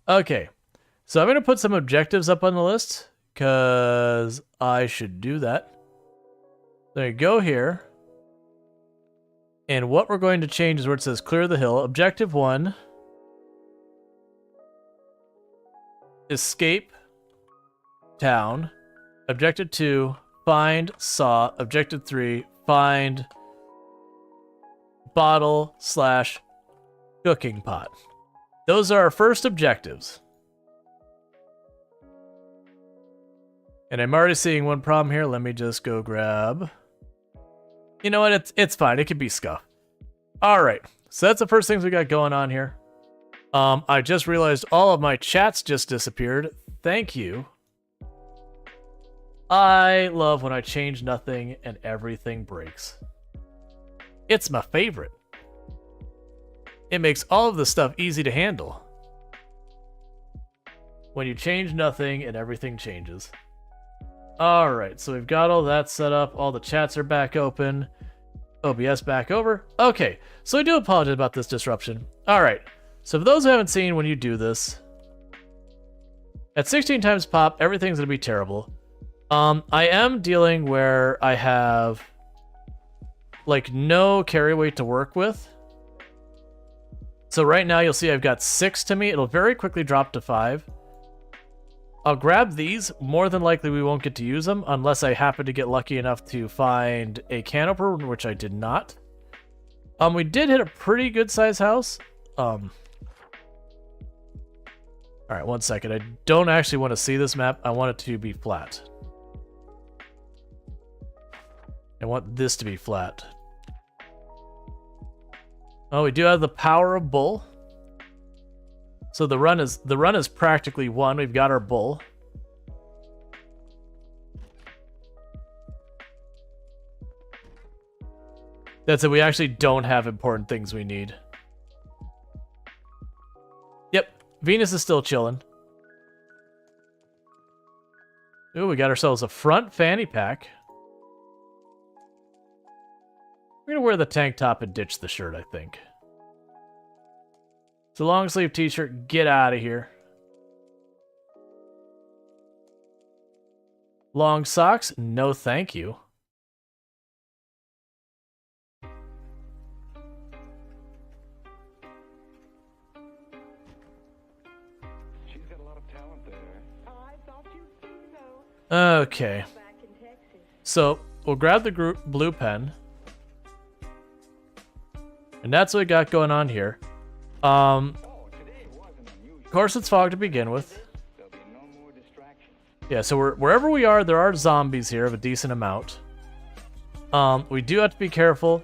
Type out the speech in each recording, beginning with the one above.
Okay, so I'm going to put some objectives up on the list, because I should do that. There you go here. And what we're going to change is where it says clear the hill. Objective 1. Escape town. Objective 2. Find saw. Objective 3. Find bottle/cooking pot. Those are our first objectives. And I'm already seeing one problem here. Let me just go grab... You know what? It's fine. It can be scuff. All right. So that's the first things we got going on here. I just realized all of my chats just disappeared. Thank you. I love when I change nothing and everything breaks. It's my favorite. It makes all of the stuff easy to handle. When you change nothing and everything changes. Alright, so we've got all that set up. All the chats are back open. OBS back over. Okay, so I do apologize about this disruption. Alright, so for those who haven't seen when you do this, at 16 times pop, everything's going to be terrible. I am dealing where I have like no carry weight to work with. So right now you'll see I've got 6 to me. It'll very quickly drop to 5. I'll grab these. More than likely we won't get to use them unless I happen to get lucky enough to find a canoper, which I did not. We did hit a pretty good size house. Alright, one second. I don't actually want to see this map. I want it to be flat. I want this to be flat. Oh, we do have the power of bull. So the run is practically won. We've got our bull. That's it. We actually don't have important things we need. Yep. Venus is still chilling. Ooh, we got ourselves a front fanny pack. We're going to wear the tank top and ditch the shirt, I think. It's a long sleeve t-shirt. Get out of here. Long socks? No thank you. She's got a lot of talent there. I thought you'd think so. Okay. Back in Texas. So, we'll grab the blue pen. And that's what we got going on here. Of course, it's fog to begin with. Yeah, so wherever we are, there are zombies here of a decent amount. We do have to be careful.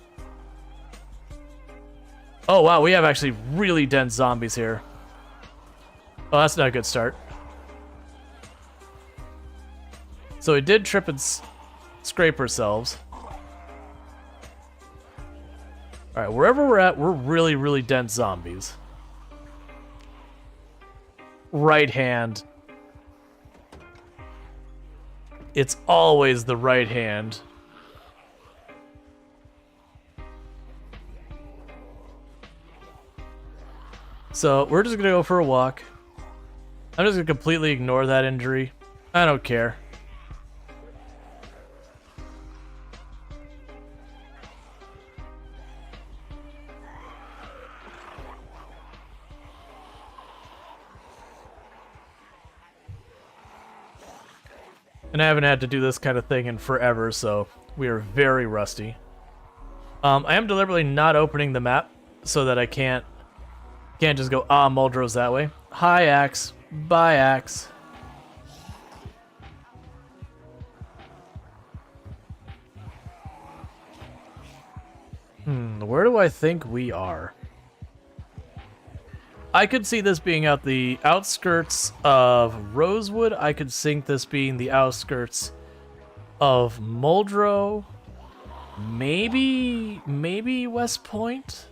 Oh, wow, we have actually really dense zombies here. Oh, that's not a good start. So we did trip and scrape ourselves. Alright, wherever we're at, we're really, really dense zombies. Right hand. It's always the right hand. So, we're just gonna go for a walk. I'm just gonna completely ignore that injury. I don't care. And I haven't had to do this kind of thing in forever, so we are very rusty. I am deliberately not opening the map so that I can't just go, Muldrow's that way. Hi, Axe. Bye, Axe. Where do I think we are? I could see this being at the outskirts of Rosewood. I could think this being the outskirts of Muldrow. Maybe West Point.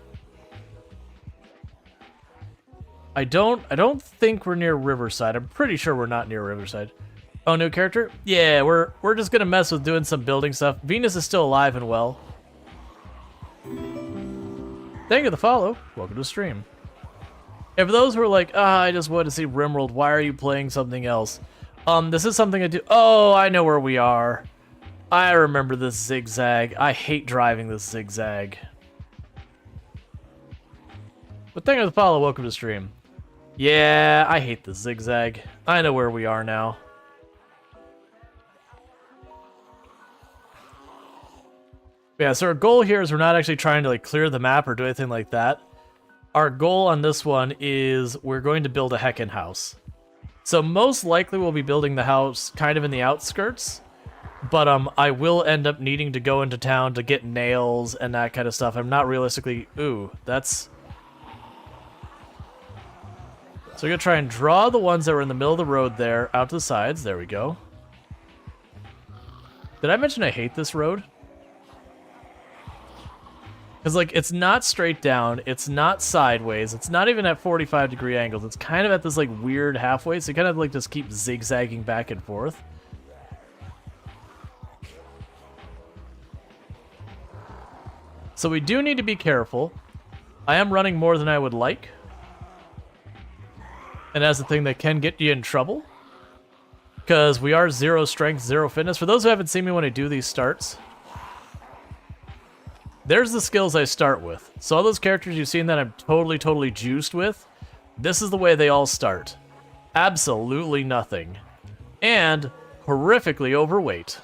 I don't think we're near Riverside. I'm pretty sure we're not near Riverside. Oh, new character? Yeah, we're just gonna mess with doing some building stuff. Venus is still alive and well. Thank you for the follow. Welcome to the stream. And for those who are like, I just want to see RimWorld, why are you playing something else? This is something I do. Oh, I know where we are. I remember this zigzag. I hate driving this zigzag. But thank you for the follow. Welcome to stream. Yeah, I hate the zigzag. I know where we are now. Yeah, so our goal here is we're not actually trying to like clear the map or do anything like that. Our goal on this one is we're going to build a heckin' house. So most likely we'll be building the house kind of in the outskirts. But I will end up needing to go into town to get nails and that kind of stuff. I'm not realistically... Ooh, that's... So we're going to try and draw the ones that were in the middle of the road there out to the sides. There we go. Did I mention I hate this road? Because, like, it's not straight down, it's not sideways, it's not even at 45-degree angles. It's kind of at this, like, weird halfway, so you kind of, like, just keep zigzagging back and forth. So we do need to be careful. I am running more than I would like. And that's the thing that can get you in trouble. Because we are 0 strength, 0 fitness. For those who haven't seen me when I do these starts... There's the skills I start with. So all those characters you've seen that I'm totally juiced with, this is the way they all start. Absolutely nothing. And horrifically overweight.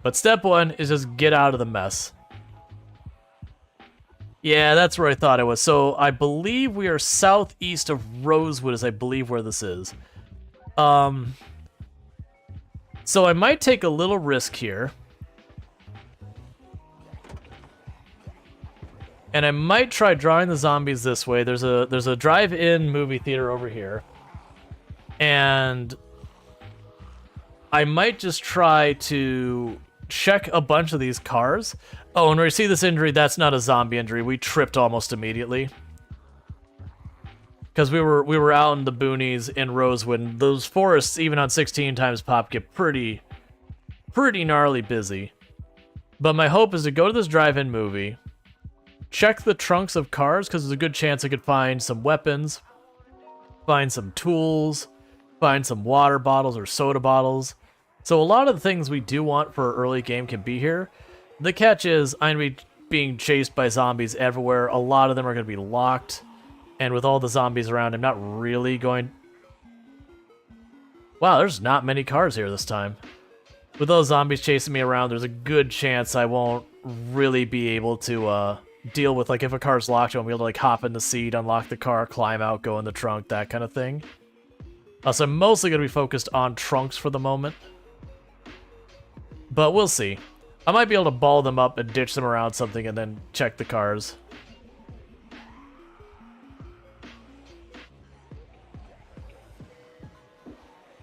But step 1 is just get out of the mess. Yeah, that's where I thought it was. So I believe we are southeast of Rosewood, is I believe where this is. So I might take a little risk here. And I might try drawing the zombies this way. There's a drive-in movie theater over here. And I might just try to check a bunch of these cars. Oh, and where you see this injury, that's not a zombie injury. We tripped almost immediately. Because we were out in the boonies in Rosewood, and those forests, even on 16 times pop, get pretty gnarly busy. But my hope is to go to this drive-in movie, check the trunks of cars, because there's a good chance I could find some weapons, find some tools, find some water bottles or soda bottles. So a lot of the things we do want for early game can be here. The catch is, I'm going to be being chased by zombies everywhere. A lot of them are going to be locked. And with all the zombies around, I'm not really going... Wow, there's not many cars here this time. With those zombies chasing me around, there's a good chance I won't really be able to deal with, like, if a car's locked, I won't be able to, like, hop in the seat, unlock the car, climb out, go in the trunk, that kind of thing. So I'm mostly going to be focused on trunks for the moment. But we'll see. I might be able to ball them up and ditch them around something and then check the cars.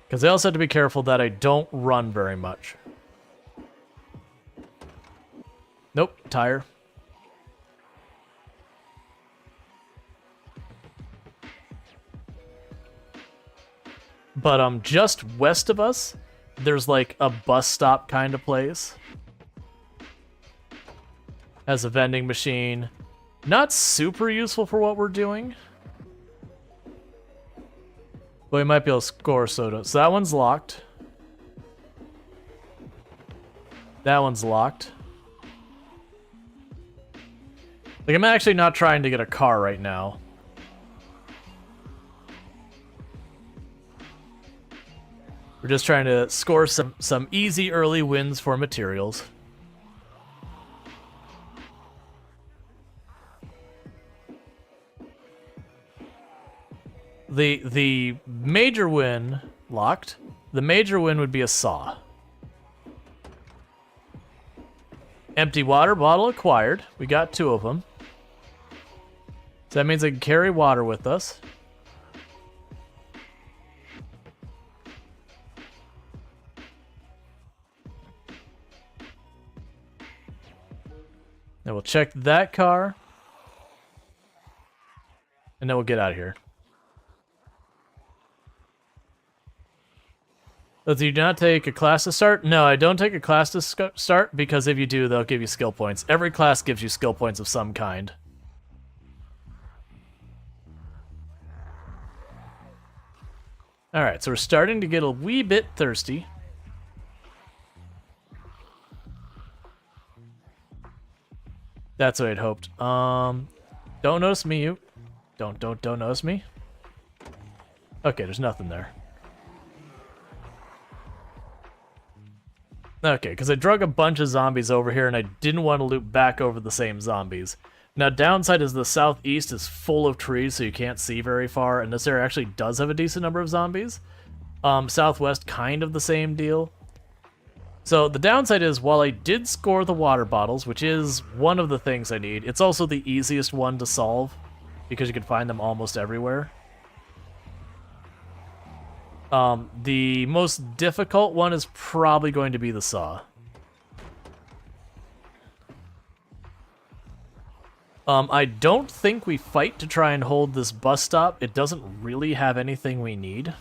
Because I also have to be careful that I don't run very much. Nope, tire. But just west of us, there's like a bus stop kind of place. Has a vending machine. Not super useful for what we're doing. But we might be able to score soda. So that one's locked. That one's locked. Like, I'm actually not trying to get a car right now. We're just trying to score some easy early wins for materials. The major win, locked. The major win would be a saw. Empty water bottle acquired. We got 2 of them. So that means I can carry water with us. Then we'll check that car. And then we'll get out of here. Do you not take a class to start? No, I don't take a class to start because if you do, they'll give you skill points. Every class gives you skill points of some kind. Alright, so we're starting to get a wee bit thirsty. That's what I'd hoped. Don't notice me, you. Don't notice me. Okay, there's nothing there. Okay, because I drug a bunch of zombies over here and I didn't want to loop back over the same zombies. Now, downside is the southeast is full of trees, so you can't see very far, and this area actually does have a decent number of zombies. Southwest, kind of the same deal. So the downside is, while I did score the water bottles, which is one of the things I need, it's also the easiest one to solve, because you can find them almost everywhere. The most difficult one is probably going to be the saw. I don't think we fight to try and hold this bus stop. It doesn't really have anything we need.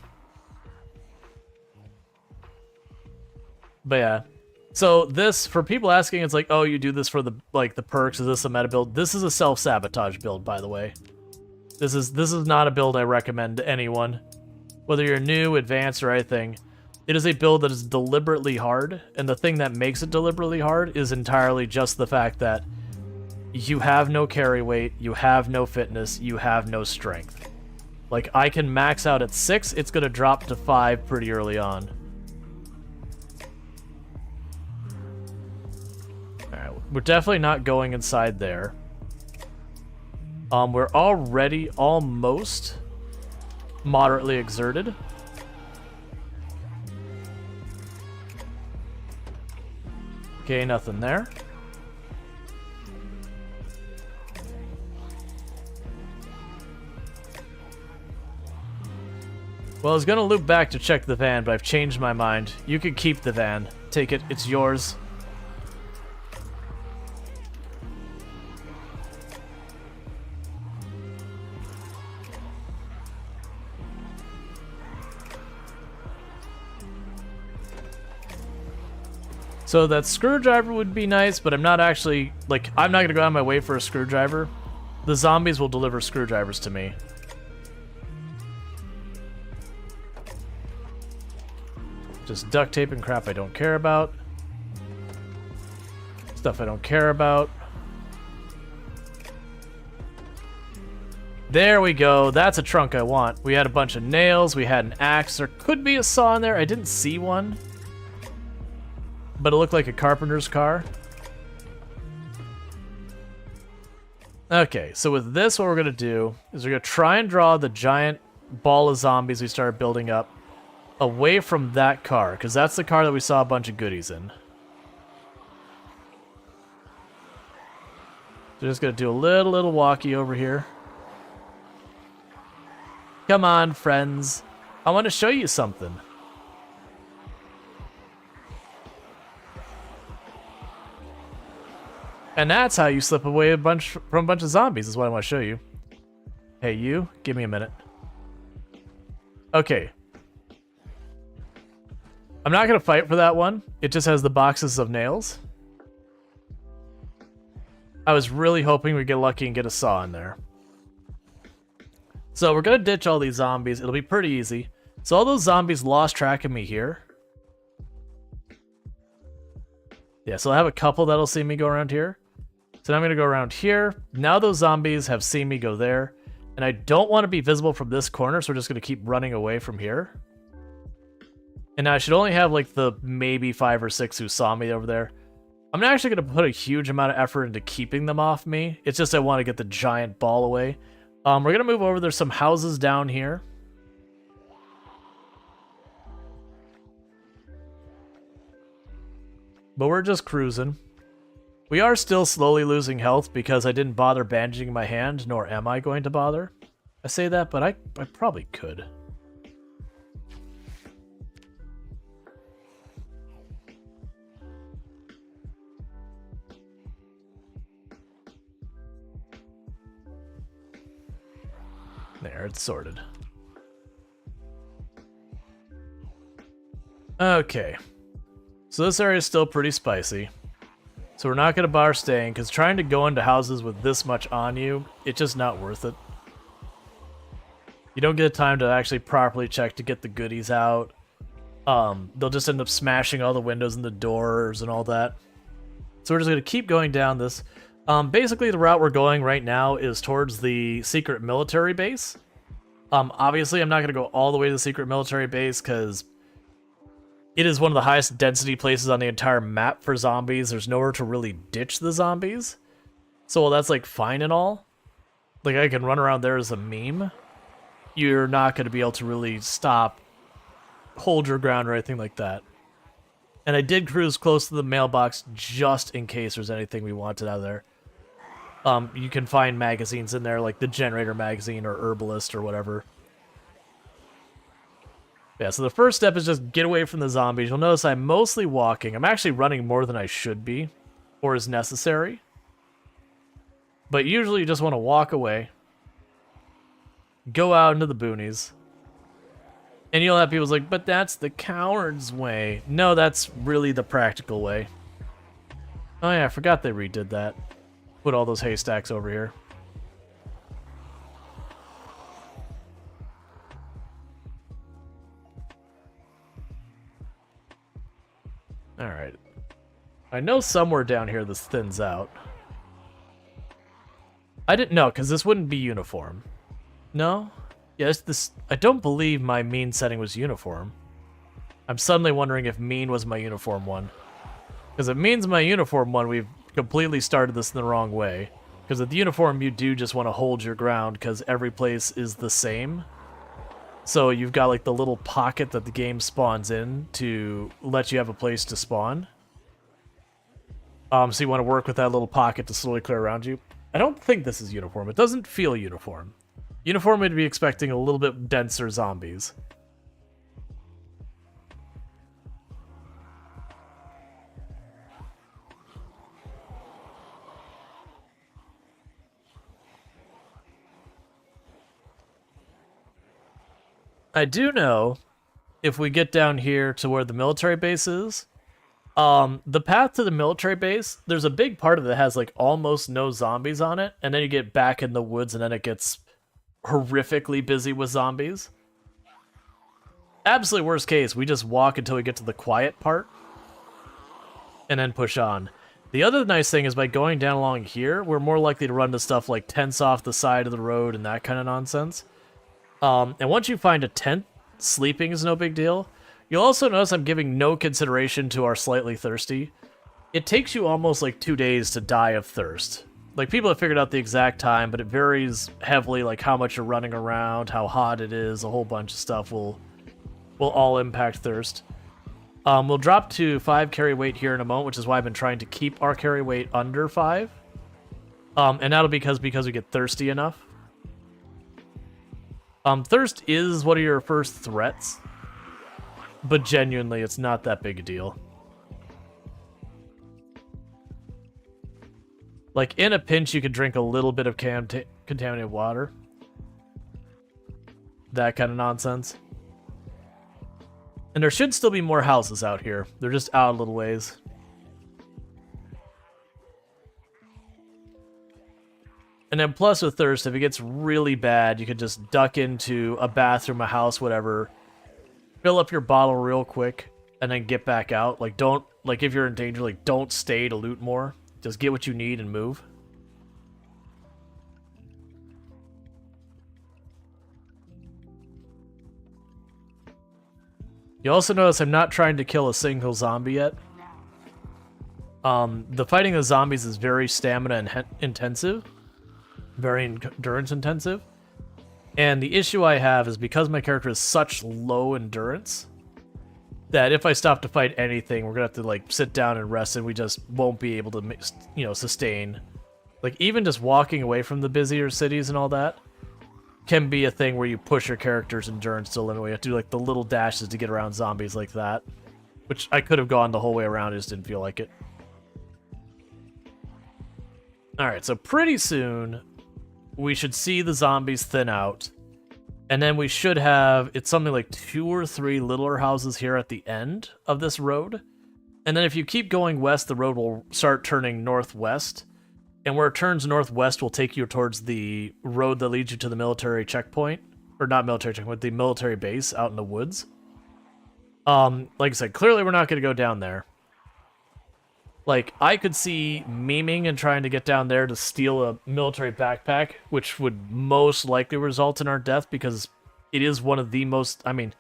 But yeah. So this, for people asking, it's like, oh, you do this for the the perks, is this a meta build? This is a self-sabotage build, by the way. This is not a build I recommend to anyone. Whether you're new, advanced, or anything, it is a build that is deliberately hard, and the thing that makes it deliberately hard is entirely just the fact that you have no carry weight, you have no fitness, you have no strength. Like, I can max out at 6, it's gonna drop to 5 pretty early on. Alright, we're definitely not going inside there. We're already almost moderately exerted. Okay, nothing there. Well, I was gonna loop back to check the van, but I've changed my mind. You can keep the van. Take it, it's yours. So that screwdriver would be nice, but I'm not actually, I'm not gonna go out of my way for a screwdriver. The zombies will deliver screwdrivers to me. Just duct tape and crap I don't care about. Stuff I don't care about. There we go. That's a trunk I want. We had a bunch of nails. We had an axe. There could be a saw in there. I didn't see one. But it looked like a carpenter's car. Okay, so with this, what we're going to do is we're going to try and draw the giant ball of zombies we started building up away from that car, because that's the car that we saw a bunch of goodies in. So just going to do a little walkie over here. Come on, friends. I want to show you something. And that's how you slip away from a bunch of zombies, is what I want to show you. Hey, you, give me a minute. Okay. I'm not going to fight for that one. It just has the boxes of nails. I was really hoping we'd get lucky and get a saw in there. So we're going to ditch all these zombies. It'll be pretty easy. So all those zombies lost track of me here. Yeah, so I have a couple that'll see me go around here. So now I'm going to go around here. Now those zombies have seen me go there. And I don't want to be visible from this corner, so we're just going to keep running away from here. And now I should only have the maybe 5 or 6 who saw me over there. I'm not actually going to put a huge amount of effort into keeping them off me. It's just I want to get the giant ball away. We're going to move over. There's some houses down here. But we're just cruising. We are still slowly losing health because I didn't bother bandaging my hand, nor am I going to bother. I say that, but I probably could. There, it's sorted. Okay. So this area is still pretty spicy. So we're not going to bar staying, because trying to go into houses with this much on you, it's just not worth it. You don't get time to actually properly check to get the goodies out. They'll just end up smashing all the windows and the doors and all that. So we're just going to keep going down this. Basically, the route we're going right now is towards the secret military base. Obviously, I'm not going to go all the way to the secret military base, because it is one of the highest density places on the entire map for zombies. There's nowhere to really ditch the zombies. So while that's, like, fine and all, like, I can run around there as a meme, you're not going to be able to really stop, hold your ground, or anything like that. And I did cruise close to the mailbox just in case there's anything we wanted out of there. You can find magazines in there, like the Generator magazine or Herbalist or whatever. Yeah, so the first step is just get away from the zombies. You'll notice I'm mostly walking. I'm actually running more than I should be, or is necessary. But usually you just want to walk away, go out into the boonies, and you'll have people like, but that's the coward's way. No, that's really the practical way. Oh yeah, I forgot they redid that. Put all those haystacks over here. Alright. I know somewhere down here this thins out. I didn't know, because this wouldn't be uniform. No? Yes, this... I don't believe my mean setting was uniform. I'm suddenly wondering if mean was my uniform one. Because if mean's my uniform one, we've completely started this in the wrong way. Because with the uniform, you do just want to hold your ground, because every place is the same. So you've got like the little pocket that the game spawns in to let you have a place to spawn. So you want to work with that little pocket to slowly clear around you. I don't think this is uniform. It doesn't feel uniform. Uniform would be expecting a little bit denser zombies. I do know, if we get down here to where the military base is, the path to the military base, there's a big part of it that has like almost no zombies on it, and then you get back in the woods and then it gets horrifically busy with zombies. Absolutely worst case, we just walk until we get to the quiet part, and then push on. The other nice thing is by going down along here, we're more likely to run into stuff like tents off the side of the road and that kind of nonsense. And once you find a tent, sleeping is no big deal. You'll also notice I'm giving no consideration to our slightly thirsty. It takes you almost like 2 days to die of thirst. Like, people have figured out the exact time, but it varies heavily, like how much you're running around, how hot it is, a whole bunch of stuff will all impact thirst. We'll drop to 5 carry weight here in a moment, which is why I've been trying to keep our carry weight under 5. And that'll be because we get thirsty enough. Thirst is one of your first threats, but genuinely, it's not that big a deal. Like, in a pinch, you could drink a little bit of contaminated water. That kind of nonsense. And there should still be more houses out here. They're just out a little ways. And then plus with thirst, if it gets really bad, you could just duck into a bathroom, a house, whatever. Fill up your bottle real quick, and then get back out. Like, don't, like, if you're in danger, like, don't stay to loot more. Just get what you need and move. You also notice I'm not trying to kill a single zombie yet. The fighting of zombies is very stamina intensive. Very endurance intensive. And the issue I have is because my character is such low endurance that if I stop to fight anything, we're gonna have to like sit down and rest, and we just won't be able to, you know, sustain. Like, even just walking away from the busier cities and all that can be a thing where you push your character's endurance to the limit. You have to do like the little dashes to get around zombies like that, which I could have gone the whole way around, I just didn't feel like it. Alright, so pretty soon we should see the zombies thin out, And then we should have, it's something like 2 or 3 littler houses here at the end of this road. And then if you keep going west, the road will start turning northwest. And where it turns northwest will take you towards the road that leads you to the military checkpoint. Or not military checkpoint, the military base out in the woods. Like I said, clearly we're not going to go down there. Like, I could see memeing and trying to get down there to steal a military backpack, which would most likely result in our death because it is one of the most... I mean,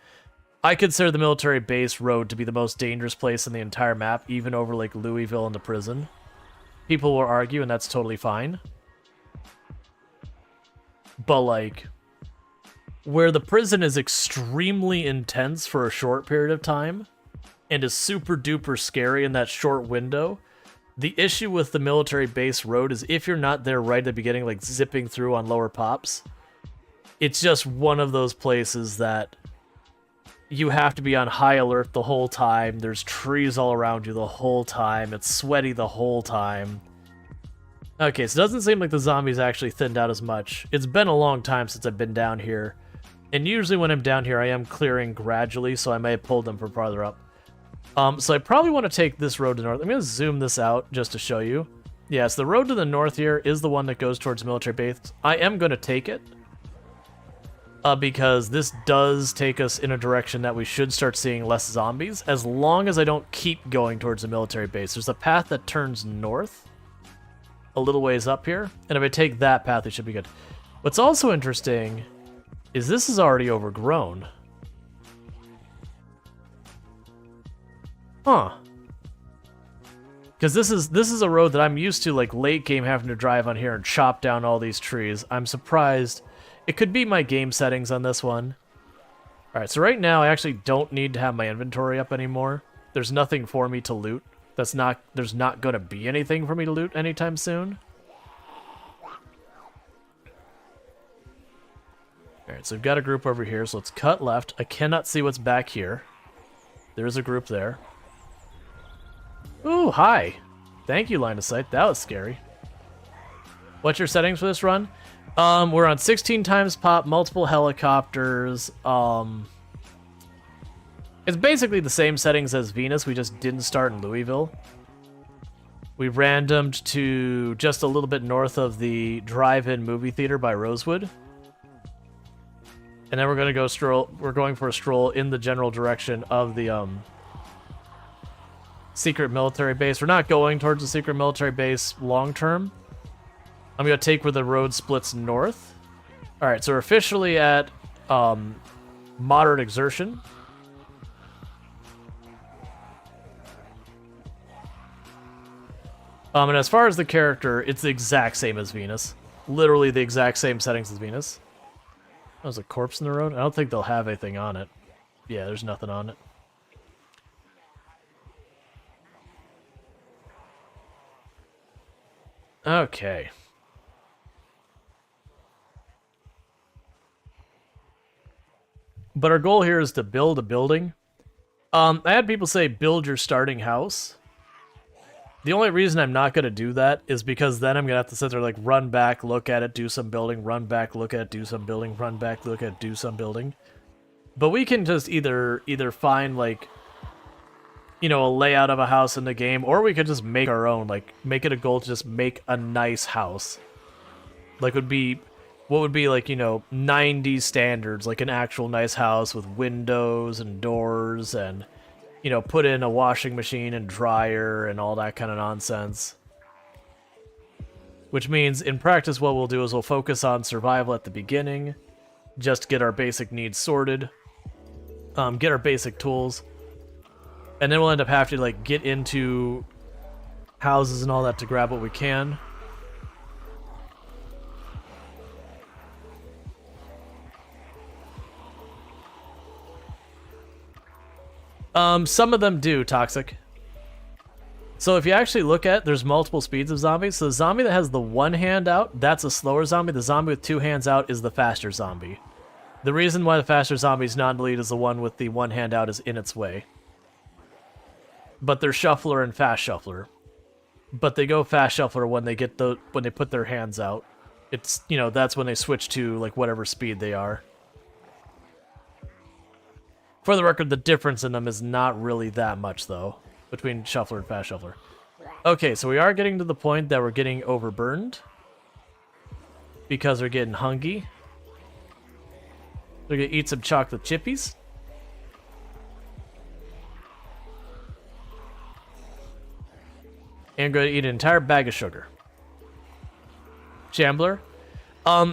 I consider the military base road to be the most dangerous place in the entire map, even over, like, Louisville and the prison. People will argue, and that's totally fine. But, like, where the prison is extremely intense for a short period of time, and is super duper scary in that short window, the issue with the military base road is if you're not there right at the beginning, like zipping through on lower pops, it's just one of those places that you have to be on high alert the whole time. There's trees all around you the whole time. It's sweaty the whole time. Okay, so it doesn't seem like the zombies actually thinned out as much. It's been a long time since I've been down here. And usually when I'm down here, I am clearing gradually, so I may have pulled them from farther up. So I probably want to take this road to north. I'm going to zoom this out just to show you. Yes, the road to the north here is the one that goes towards military base. I am going to take it. Because this does take us in a direction that we should start seeing less zombies, as long as I don't keep going towards the military base. There's a path that turns north a little ways up here, and if I take that path, it should be good. What's also interesting is this is already overgrown. Huh. Because this is a road that I'm used to, like, late game having to drive on here and chop down all these trees. I'm surprised. It could be my game settings on this one. Alright, so right now I actually don't need to have my inventory up anymore. There's nothing for me to loot. There's not going to be anything for me to loot anytime soon. Alright, so we've got a group over here, so let's cut left. I cannot see what's back here. There's a group there. Ooh, hi. Thank you, line of sight. That was scary. What's your settings for this run? We're on 16 times pop, multiple helicopters. It's basically the same settings as Venus. We just didn't start in Louisville. We randomed to just a little bit north of the drive-in movie theater by Rosewood. And then we're going to go stroll. We're going for a stroll in the general direction of the secret military base. We're not going towards the secret military base long term. I'm going to take where the road splits north. All right, so we're officially at moderate exertion. And as far as the character, it's the exact same as Venus. Literally the exact same settings as Venus. Oh, there's a corpse in the road? I don't think they'll have anything on it. Yeah, there's nothing on it. Okay. But our goal here is to build a building. I had people say build your starting house. The only reason I'm not going to do that is because then I'm going to have to sit there, like, run back, look at it, do some building, run back, look at it, do some building, run back, look at it, do some building. But we can just either find, like, you know, a layout of a house in the game, or we could just make our own, like, make it a goal to just make a nice house. Like, what would be, like, you know, 90s standards, like an actual nice house with windows and doors and, you know, put in a washing machine and dryer and all that kind of nonsense. Which means, in practice, what we'll do is we'll focus on survival at the beginning, just get our basic needs sorted, get our basic tools, and then we'll end up having to, like, get into houses and all that to grab what we can. Some of them do, Toxic. So if you actually look at, there's multiple speeds of zombies. So the zombie that has the one hand out, that's a slower zombie. The zombie with two hands out is the faster zombie. The reason why the faster zombie is not in the lead is the one with the one hand out is in its way. But they're shuffler and fast shuffler. But they go fast shuffler when they put their hands out. It's, you know, that's when they switch to, like, whatever speed they are. For the record, the difference in them is not really that much, though, between Shuffler and Fast Shuffler. Okay, so we are getting to the point that we're getting overburned because we're getting hungry. We're gonna eat some chocolate chippies. And gonna eat an entire bag of sugar. Shambler.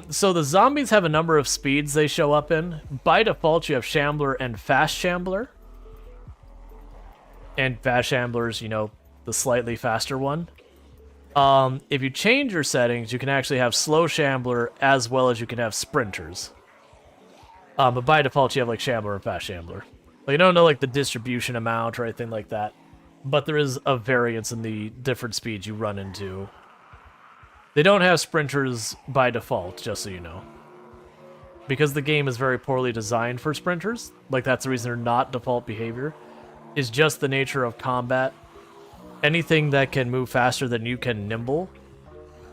So the zombies have a number of speeds they show up in. By default, you have Shambler and Fast Shambler. And Fast Shambler's, you know, the slightly faster one. If you change your settings, you can actually have Slow Shambler as well as you can have Sprinters. But by default, you have like Shambler and Fast Shambler. Like, you don't know like the distribution amount or anything like that. But there is a variance in the different speeds you run into. They don't have sprinters by default, just so you know. Because the game is very poorly designed for sprinters, like that's the reason they're not default behavior, is just the nature of combat. Anything that can move faster than you can nimble,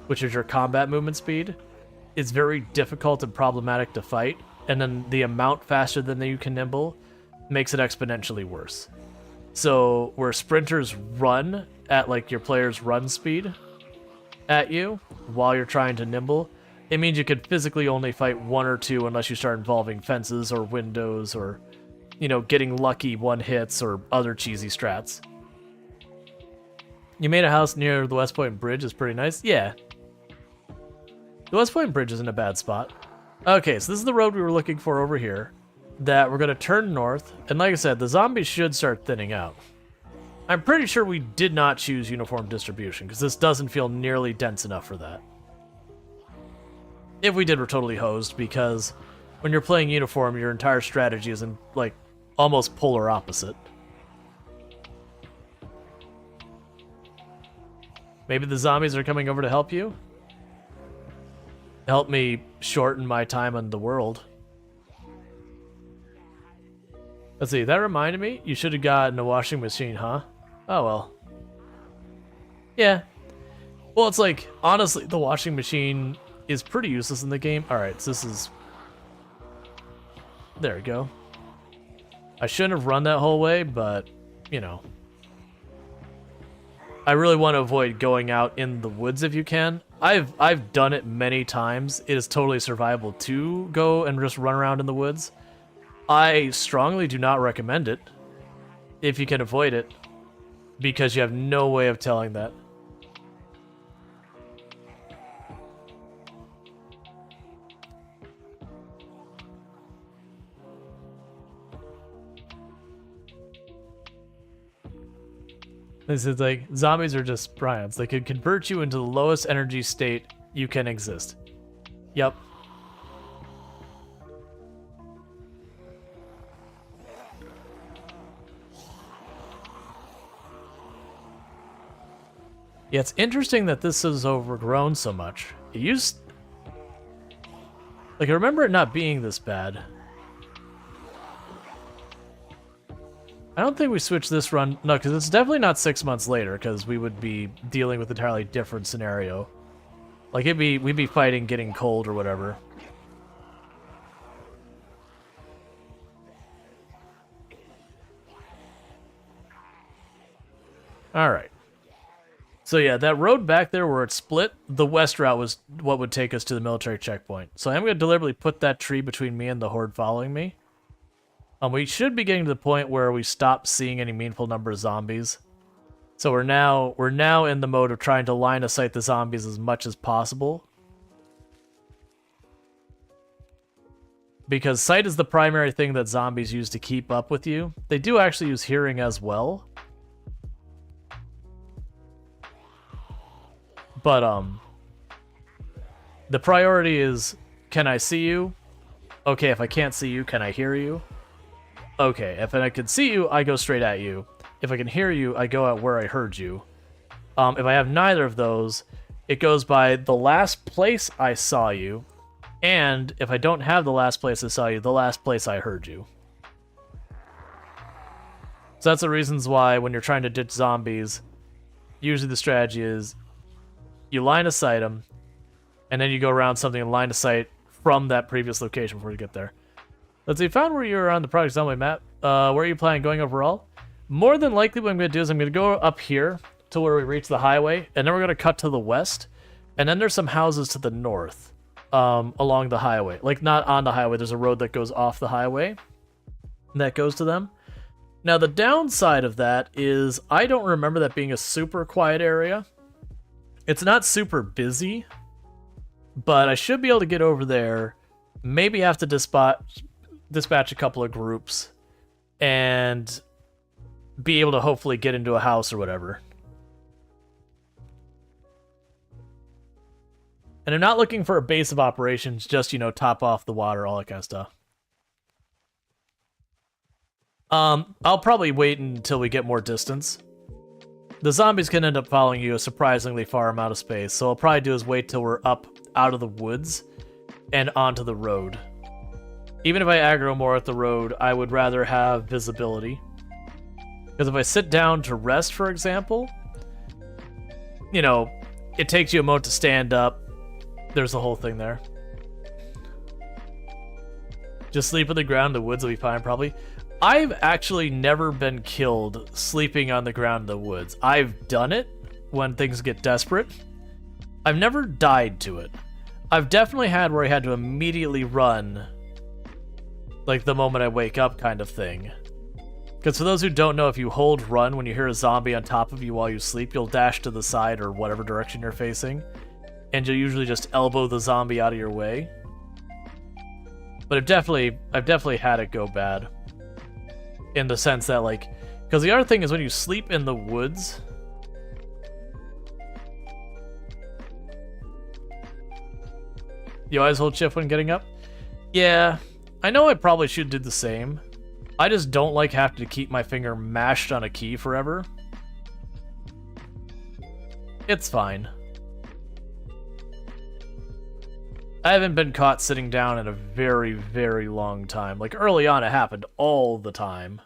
which is your combat movement speed, is very difficult and problematic to fight, and then the amount faster than you can nimble makes it exponentially worse. So where sprinters run at like your player's run speed at you while you're trying to nimble, it means you could physically only fight one or two unless you start involving fences or windows or, you know, getting lucky one hits or other cheesy strats. You made a house near the West Point Bridge is pretty nice. Yeah. The West Point Bridge isn't a bad spot. Okay, so this is the road we were looking for over here that we're going to turn north. And like I said, the zombies should start thinning out. I'm pretty sure we did not choose uniform distribution, because this doesn't feel nearly dense enough for that. If we did, we're totally hosed, because when you're playing uniform, your entire strategy is in, like, almost polar opposite. Maybe the zombies are coming over to help you? Help me shorten my time on the world. Let's see, that reminded me, you should have gotten a washing machine, huh? Oh, well. Yeah. Well, it's like, honestly, the washing machine is pretty useless in the game. Alright, so this is... There we go. I shouldn't have run that whole way, but, you know. I really want to avoid going out in the woods if you can. I've done it many times. It is totally survivable to go and just run around in the woods. I strongly do not recommend it if you can avoid it, because you have no way of telling that. This is like, zombies are just prions. They could convert you into the lowest energy state you can exist. Yep. Yeah, it's interesting that this is overgrown so much. It used... Like, I remember it not being this bad. I don't think we switched this run... No, because it's definitely not 6 months later, because we would be dealing with an entirely different scenario. Like, we'd be fighting getting cold or whatever. Alright. So yeah, that road back there where it split, the west route was what would take us to the military checkpoint. So I'm going to deliberately put that tree between me and the horde following me. We should be getting to the point where we stop seeing any meaningful number of zombies. So we're now in the mode of trying to line of sight the zombies as much as possible. Because sight is the primary thing that zombies use to keep up with you. They do actually use hearing as well. But, the priority is, can I see you? Okay, if I can't see you, can I hear you? Okay, if I can see you, I go straight at you. If I can hear you, I go at where I heard you. If I have neither of those, it goes by the last place I saw you, and if I don't have the last place I saw you, the last place I heard you. So that's the reasons why when you're trying to ditch zombies, usually the strategy is you line of sight them, and then you go around something and line of sight from that previous location before you get there. Let's see, found where you're on the Project Zomboid map. Where are you planning going overall? More than likely what I'm going to do is I'm going to go up here to where we reach the highway, and then we're going to cut to the west, and then there's some houses to the north along the highway. Like, not on the highway, there's a road that goes off the highway that goes to them. Now, the downside of that is I don't remember that being a super quiet area. It's not super busy, but I should be able to get over there, maybe have to dispatch a couple of groups, and be able to hopefully get into a house or whatever. And I'm not looking for a base of operations, just, you know, top off the water, all that kind of stuff. I'll probably wait until we get more distance. The zombies can end up following you a surprisingly far amount of space, so I'll probably do is wait till we're up out of the woods and onto the road. Even if I aggro more at the road, I would rather have visibility. Because if I sit down to rest, for example, you know, it takes you a moment to stand up. There's the whole thing there. Just sleep on the ground, the woods will be fine, probably. I've actually never been killed sleeping on the ground in the woods. I've done it when things get desperate. I've never died to it. I've definitely had where I had to immediately run, like the moment I wake up kind of thing. Because for those who don't know, if you hold run when you hear a zombie on top of you while you sleep, you'll dash to the side or whatever direction you're facing, and you'll usually just elbow the zombie out of your way. But I've definitely had it go bad. In the sense that, like, because the other thing is when you sleep in the woods, you always hold shift when getting up? Yeah, I know I probably should do the same. I just don't like having to keep my finger mashed on a key forever. It's fine. I haven't been caught sitting down in a very, very long time. Like, early on, it happened all the time.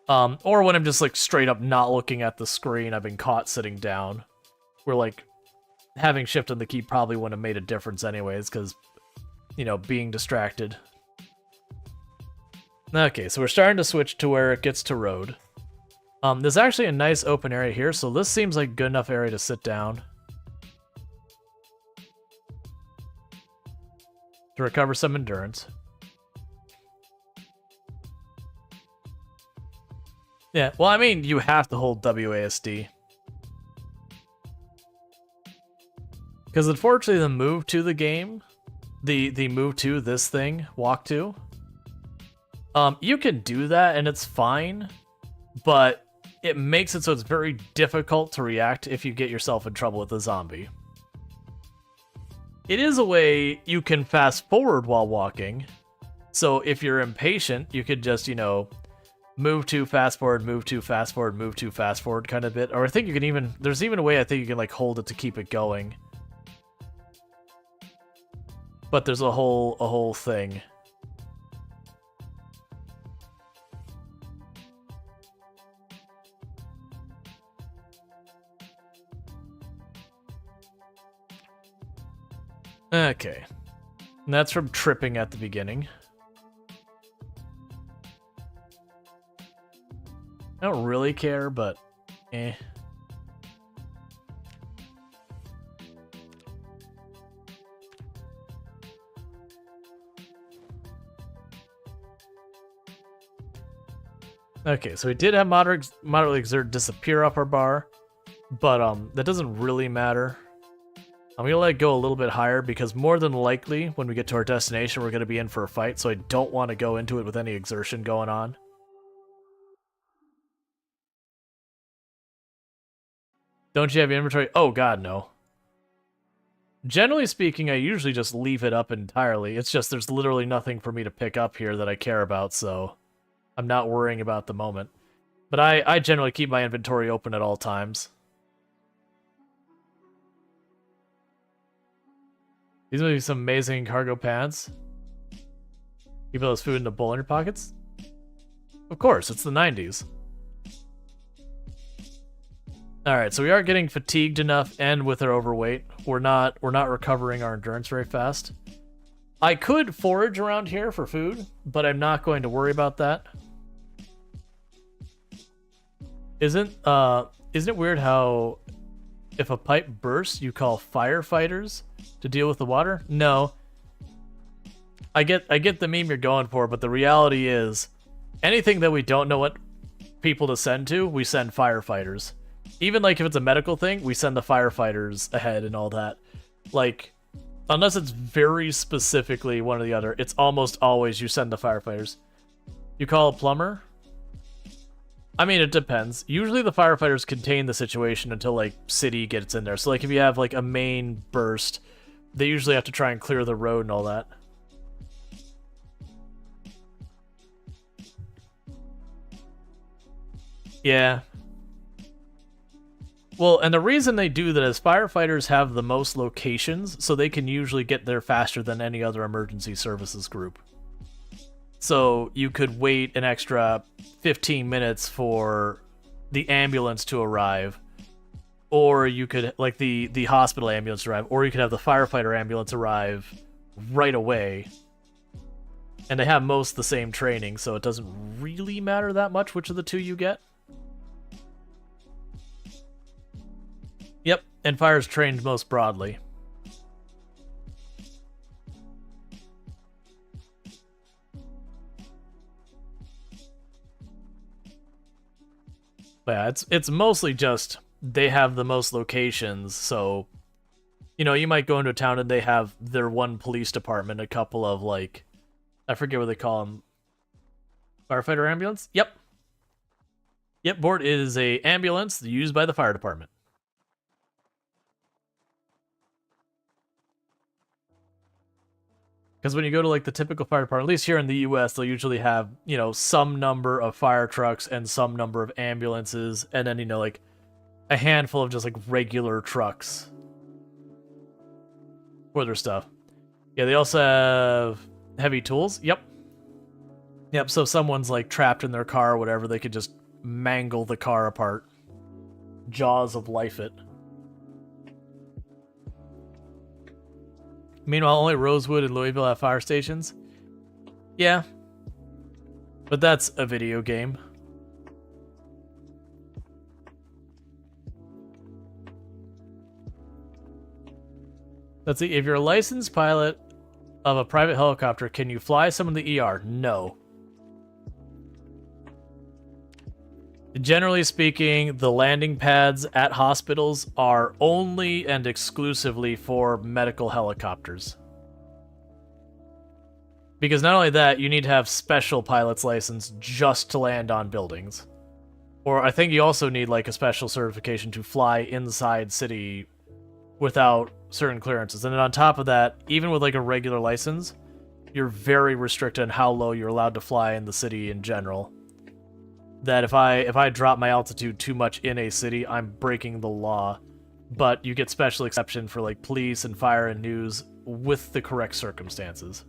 Or when I'm just, like, straight up not looking at the screen, I've been caught sitting down. Where, like, having shift on the key probably wouldn't have made a difference anyways, because, you know, being distracted. Okay, so we're starting to switch to where it gets to road. There's actually a nice open area here, so this seems like a good enough area to sit down. To recover some endurance. Yeah, well, I mean, you have to hold WASD. Because unfortunately, the move to the game, the move to this thing, walk to, you can do that and it's fine, but it makes it so it's very difficult to react if you get yourself in trouble with a zombie. It is a way you can fast forward while walking, so if you're impatient, you could just, you know, move to fast forward, move to fast forward, move to fast forward kind of bit. Or I think you can even, there's even a way I think you can like hold it to keep it going. But there's a whole thing. Okay. And that's from tripping at the beginning. I don't really care, but eh. Okay, so we did have moderately exert disappear off our bar, but that doesn't really matter. I'm gonna let it go a little bit higher because more than likely when we get to our destination we're gonna be in for a fight, so I don't want to go into it with any exertion going on. Don't you have inventory? Oh god, no. Generally speaking, I usually just leave it up entirely. It's just there's literally nothing for me to pick up here that I care about, so I'm not worrying about the moment. But I generally keep my inventory open at all times. These would be some amazing cargo pants. Keep all those food in the bowl in your pockets? Of course, it's the 90s. Alright, so we are getting fatigued enough, and with our overweight, we're not recovering our endurance very fast. I could forage around here for food, but I'm not going to worry about that. Isn't it weird how if a pipe bursts, you call firefighters to deal with the water? No. I get the meme you're going for, but the reality is anything that we don't know what people to send to, we send firefighters. Even like if it's a medical thing, we send the firefighters ahead and all that. Like, unless it's very specifically one or the other, it's almost always you send the firefighters. You call a plumber? I mean, it depends. Usually the firefighters contain the situation until, like, city gets in there. So, like, if you have, like, a main burst, they usually have to try and clear the road and all that. Yeah. Well, and the reason they do that is firefighters have the most locations, so they can usually get there faster than any other emergency services group. So you could wait an extra 15 minutes for the ambulance to arrive, or you could, like, the hospital ambulance arrive, or you could have the firefighter ambulance arrive right away. And they have most the same training, so it doesn't really matter that much which of the two you get. Yep, and fire's trained most broadly. But yeah, it's mostly just they have the most locations, so you know, you might go into a town and they have their one police department, a couple of, like, I forget what they call them. Firefighter ambulance? Yep. Yep, Board is a ambulance used by the fire department. Because when you go to, like, the typical fire department, at least here in the US, they'll usually have, you know, some number of fire trucks and some number of ambulances, and then, you know, like, a handful of just, like, regular trucks for their stuff. Yeah, they also have heavy tools. Yep. Yep, so if someone's, like, trapped in their car or whatever, they could just mangle the car apart. Jaws of life it. Meanwhile, only Rosewood and Louisville have fire stations. Yeah. But that's a video game. Let's see, if you're a licensed pilot of a private helicopter, can you fly someone to the ER? No. Generally speaking, the landing pads at hospitals are only and exclusively for medical helicopters. Because not only that, you need to have special pilot's license just to land on buildings. Or I think you also need, like, a special certification to fly inside city without certain clearances. And then on top of that, even with, like, a regular license, you're very restricted on how low you're allowed to fly in the city in general. That if I drop my altitude too much in a city, I'm breaking the law. But you get special exception for, like, police and fire and news with the correct circumstances.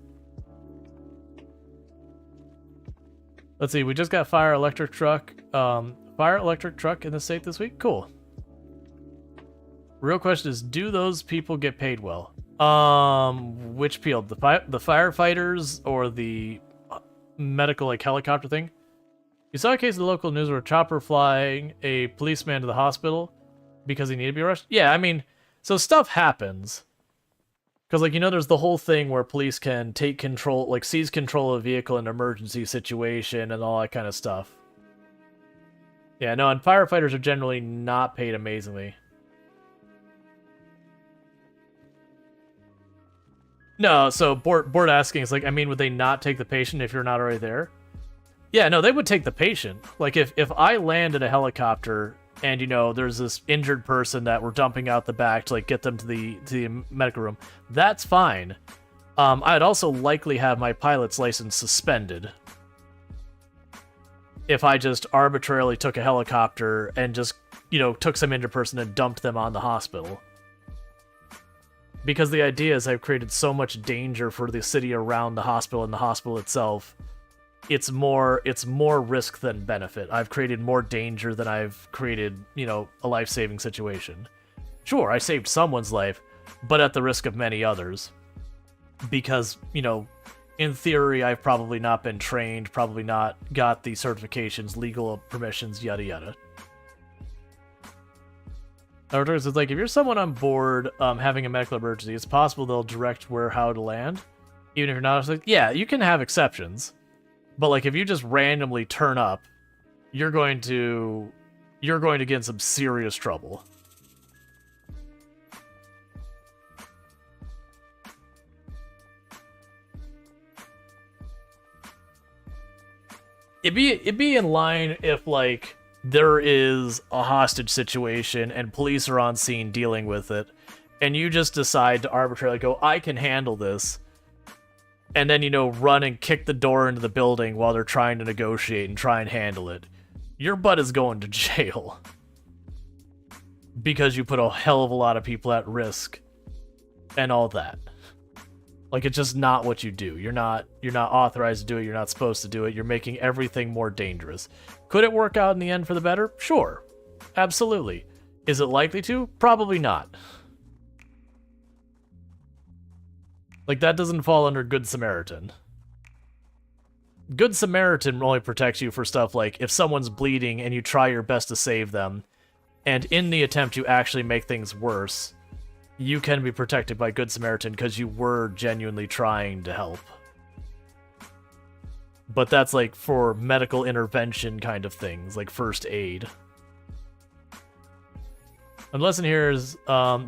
Let's see, we just got fire electric truck in the state this week? Cool. Real question is, do those people get paid well? Which field? The firefighters or the medical, like, helicopter thing? You saw a case in the local news where a chopper flying a policeman to the hospital because he needed to be rushed? Yeah, I mean, so stuff happens. Because, like, you know, there's the whole thing where police can take control, like, seize control of a vehicle in an emergency situation and all that kind of stuff. Yeah, no, and firefighters are generally not paid amazingly. No, so board asking is like, I mean, would they not take the patient if you're not already there? Yeah, no, they would take the patient. Like, if I land in a helicopter and, you know, there's this injured person that we're dumping out the back to, like, get them to the medical room, that's fine. I'd also likely have my pilot's license suspended if I just arbitrarily took a helicopter and just, you know, took some injured person and dumped them on the hospital. Because the idea is I've created so much danger for the city around the hospital and the hospital itself. It's more risk than benefit. I've created more danger than I've created, you know, a life-saving situation. Sure, I saved someone's life, but at the risk of many others. because, you know, in theory, I've probably not been trained, probably not got the certifications, legal permissions, yada yada. It's like, if you're someone on board having a medical emergency, it's possible they'll direct where how to land. Even if you're not, like, yeah, you can have exceptions. But, like, if you just randomly turn up, you're going to get in some serious trouble. It'd be in line if, like, there is a hostage situation and police are on scene dealing with it, and you just decide to arbitrarily go, I can handle this, and then, you know, run and kick the door into the building while they're trying to negotiate and try and handle it. Your butt is going to jail. Because you put a hell of a lot of people at risk and all that. Like, it's just not what you do. You're not authorized to do it. You're not supposed to do it. You're making everything more dangerous. Could it work out in the end for the better? Sure. Absolutely. Is it likely to? Probably not. Like, that doesn't fall under Good Samaritan. Good Samaritan only protects you for stuff like if someone's bleeding and you try your best to save them, and in the attempt you actually make things worse, you can be protected by Good Samaritan because you were genuinely trying to help. But that's like for medical intervention kind of things, like first aid. And the lesson here is,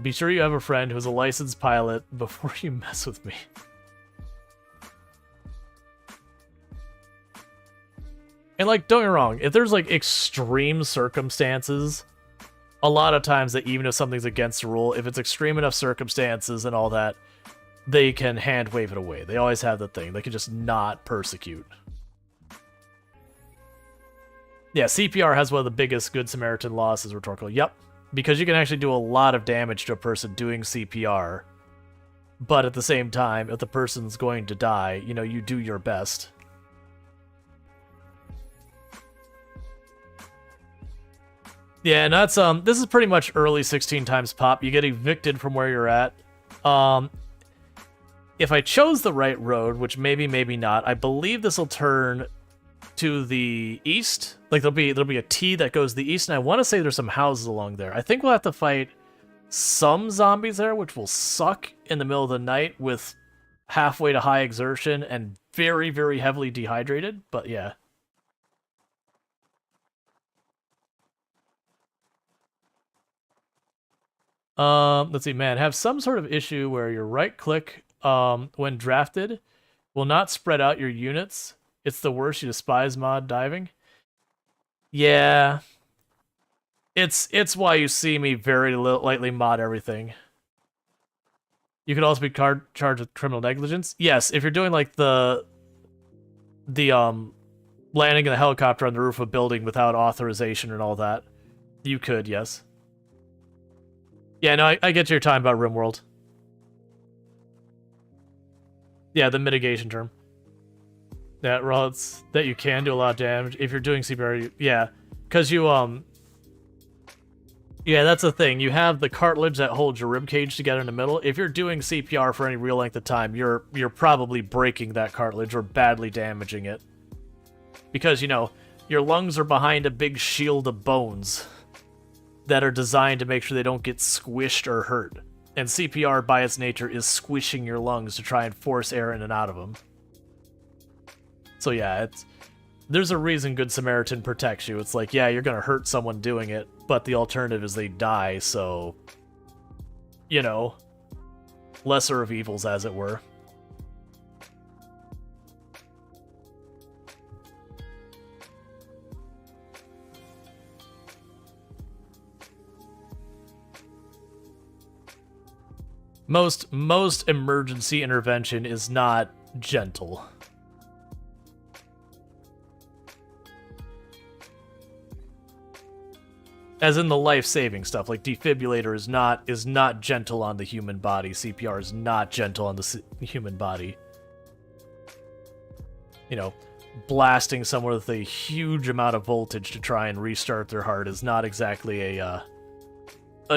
be sure you have a friend who's a licensed pilot before you mess with me. And, like, don't get me wrong, if there's, like, extreme circumstances, a lot of times that even if something's against the rule, if it's extreme enough circumstances and all that, they can hand wave it away. They always have the thing. They can just not persecute. Yeah, CPR has one of the biggest Good Samaritan laws, is rhetorical. Yep. Because you can actually do a lot of damage to a person doing CPR. But at the same time, if the person's going to die, you know, you do your best. Yeah, and that's, this is pretty much early 16 times pop. You get evicted from where you're at. If I chose the right road, which maybe not, I believe this will turn to the east. Like, there'll be a T that goes the east, and I want to say there's some houses along there. I think we'll have to fight some zombies there, which will suck in the middle of the night with halfway to high exertion and very, very heavily dehydrated, but yeah. Let's see, man. Have some sort of issue where your right click, when drafted, will not spread out your units. It's the worst. You despise mod diving. Yeah. It's why you see me very lightly mod everything. You could also be charged with criminal negligence. Yes, if you're doing like the landing in a helicopter on the roof of a building without authorization and all that, you could, yes. Yeah, no, I get your time about RimWorld. Yeah, the mitigation term. Yeah, well, it's that you can do a lot of damage if you're doing CPR. Yeah, because you yeah, that's the thing. You have the cartilage that holds your rib cage together in the middle. If you're doing CPR for any real length of time, you're probably breaking that cartilage or badly damaging it, because you know your lungs are behind a big shield of bones that are designed to make sure they don't get squished or hurt. And CPR, by its nature, is squishing your lungs to try and force air in and out of them. So yeah, there's a reason Good Samaritan protects you. It's like, yeah, you're gonna hurt someone doing it, but the alternative is they die, so, you know, lesser of evils, as it were. Most emergency intervention is not gentle. As in the life-saving stuff, like defibrillator is not gentle on the human body. CPR is not gentle on the human body. You know, blasting someone with a huge amount of voltage to try and restart their heart is not exactly a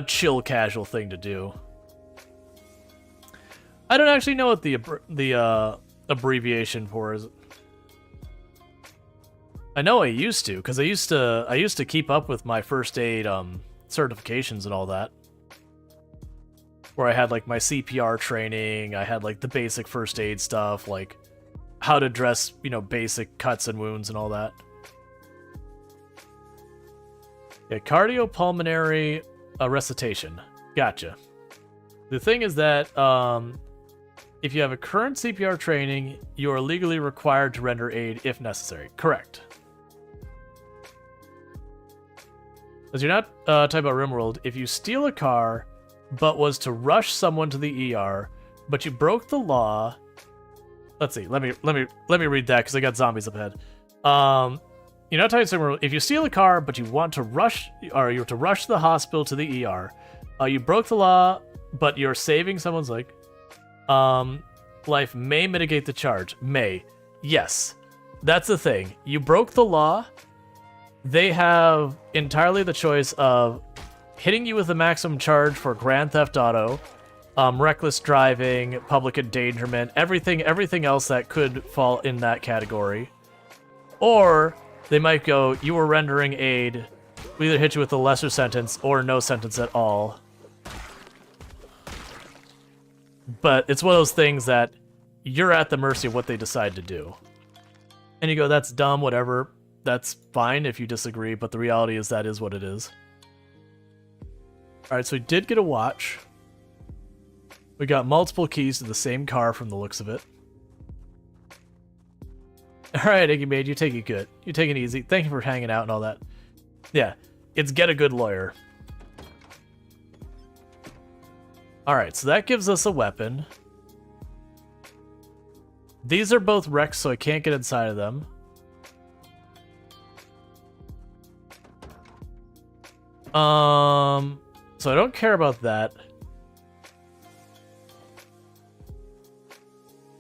chill, casual thing to do. I don't actually know what the abbreviation for is. I know I used to, because I used to keep up with my first aid certifications and all that. Where I had like my CPR training, I had like the basic first aid stuff, like how to dress, you know, basic cuts and wounds and all that. Yeah, cardiopulmonary recitation. Gotcha. The thing is that if you have a current CPR training, you are legally required to render aid if necessary. Correct. As you're not talking about RimWorld, if you steal a car but was to rush someone to the ER, but you broke the law. Let's see. Let me read that because I got zombies up ahead. You're not talking about if you steal a car but you want to rush, or you have to rush the hospital to the ER, you broke the law, but you're saving someone's life may mitigate the charge. May. Yes. That's the thing. You broke the law. They have entirely the choice of hitting you with a maximum charge for Grand Theft Auto, reckless driving, public endangerment, everything else that could fall in that category. Or they might go, you were rendering aid, we either hit you with a lesser sentence or no sentence at all. But it's one of those things that you're at the mercy of what they decide to do. And you go, that's dumb, whatever. That's fine if you disagree, but the reality is that is what it is. Alright, so we did get a watch. We got multiple keys to the same car from the looks of it. Alright, Iggy Maid, you take it good. You take it easy. Thank you for hanging out and all that. Yeah, it's get a good lawyer. Alright, so that gives us a weapon. These are both wrecked, so I can't get inside of them. So I don't care about that.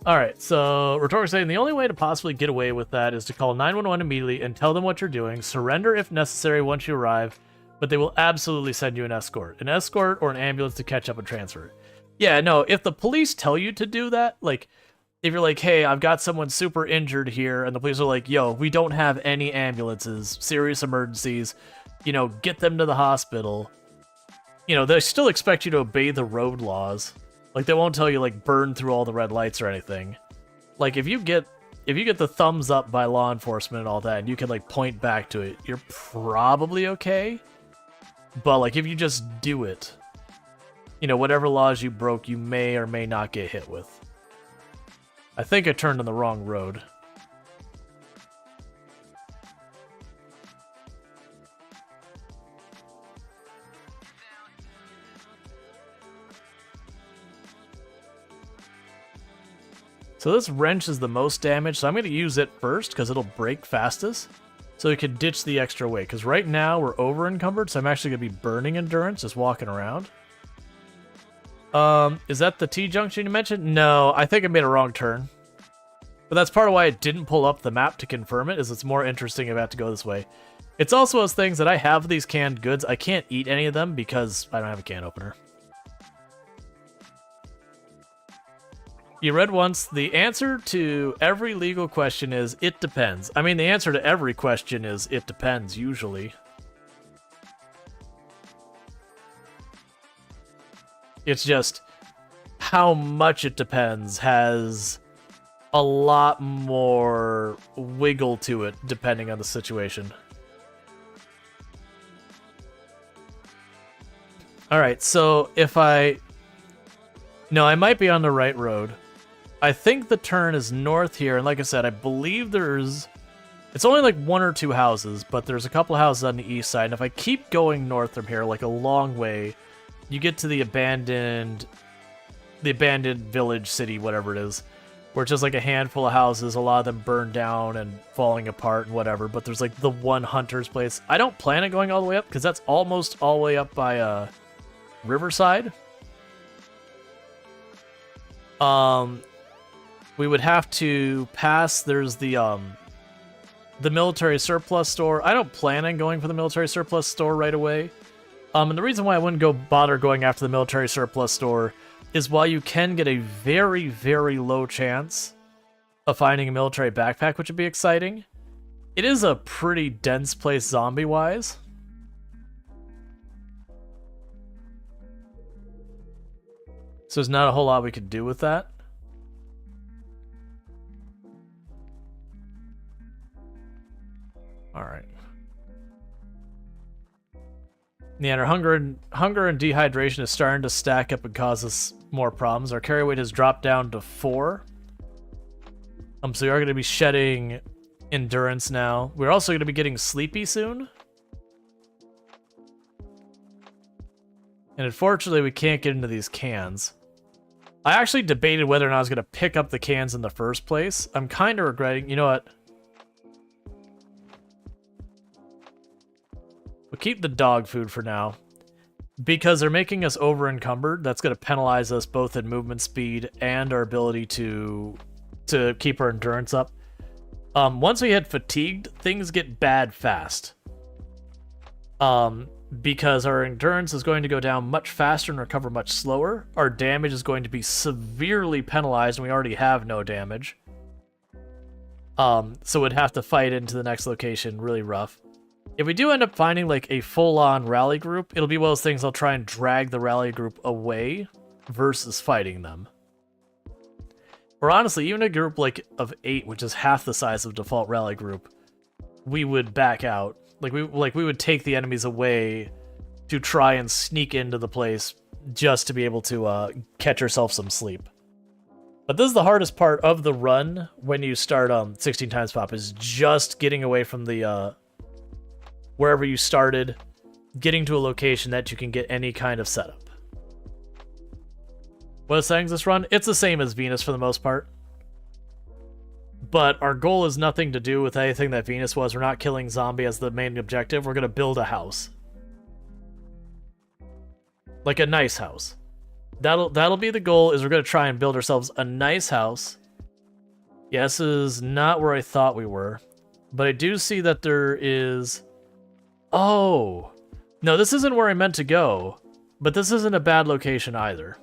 Alright, so Rhetoric's saying the only way to possibly get away with that is to call 911 immediately and tell them what you're doing, surrender if necessary once you arrive, but they will absolutely send you an escort or an ambulance to catch up and transfer. Yeah, no, if the police tell you to do that, like, if you're like, hey, I've got someone super injured here, and the police are like, yo, we don't have any ambulances, serious emergencies, you know, get them to the hospital. You know, they still expect you to obey the road laws. Like, they won't tell you, like, burn through all the red lights or anything. Like, if you get the thumbs up by law enforcement and all that, and you can, like, point back to it, you're probably okay. But, like, if you just do it, you know, whatever laws you broke, you may or may not get hit with. I think I turned on the wrong road. So this wrench is the most damage, so I'm going to use it first because it'll break fastest. So we can ditch the extra weight, because right now we're over encumbered, so I'm actually going to be burning endurance just walking around. Is that the T-junction you mentioned? No, I think I made a wrong turn. But that's part of why I didn't pull up the map to confirm it, is it's more interesting if I have to go this way. It's also those things that I have these canned goods. I can't eat any of them because I don't have a can opener. You read once, the answer to every legal question is, it depends. I mean, the answer to every question is, it depends, usually. It's just, how much it depends has a lot more wiggle to it, depending on the situation. Alright, so if I... No, I might be on the right road. I think the turn is north here, and like I said, I believe there's... It's only like one or two houses, but there's a couple houses on the east side, and if I keep going north from here, like a long way, you get to the abandoned village, city, whatever it is, where it's just like a handful of houses, a lot of them burned down and falling apart and whatever, but there's like the one hunter's place. I don't plan on going all the way up, because that's almost all the way up by Riverside. We would have to pass, there's the military surplus store. I don't plan on going for the military surplus store right away. And the reason why I wouldn't bother going after the military surplus store is while you can get a very, very low chance of finding a military backpack, which would be exciting, it is a pretty dense place zombie-wise. So there's not a whole lot we could do with that. Alright. Yeah, and our hunger and dehydration is starting to stack up and cause us more problems. Our carry weight has dropped down to 4. So we are going to be shedding endurance now. We're also going to be getting sleepy soon. And unfortunately, we can't get into these cans. I actually debated whether or not I was going to pick up the cans in the first place. I'm kind of regretting... You know what? We'll keep the dog food for now. Because they're making us over-encumbered. That's going to penalize us both in movement speed and our ability to keep our endurance up. Once we hit fatigued, things get bad fast. Because our endurance is going to go down much faster and recover much slower. Our damage is going to be severely penalized, and we already have no damage. So we'd have to fight into the next location really rough. If we do end up finding like a full-on rally group, it'll be one of those things I'll try and drag the rally group away versus fighting them. Or honestly, even a group like of 8, which is half the size of default rally group, we would back out. We would take the enemies away to try and sneak into the place just to be able to catch ourselves some sleep. But this is the hardest part of the run when you start 16 times pop, is just getting away from the wherever you started, getting to a location that you can get any kind of setup. What settings this run? It's the same as Venus for the most part. But our goal is nothing to do with anything that Venus was. We're not killing zombie as the main objective. We're going to build a house. Like a nice house. That'll be the goal, is we're going to try and build ourselves a nice house. Yeah, this is not where I thought we were. But I do see that there is... Oh! No, this isn't where I meant to go. But this isn't a bad location either.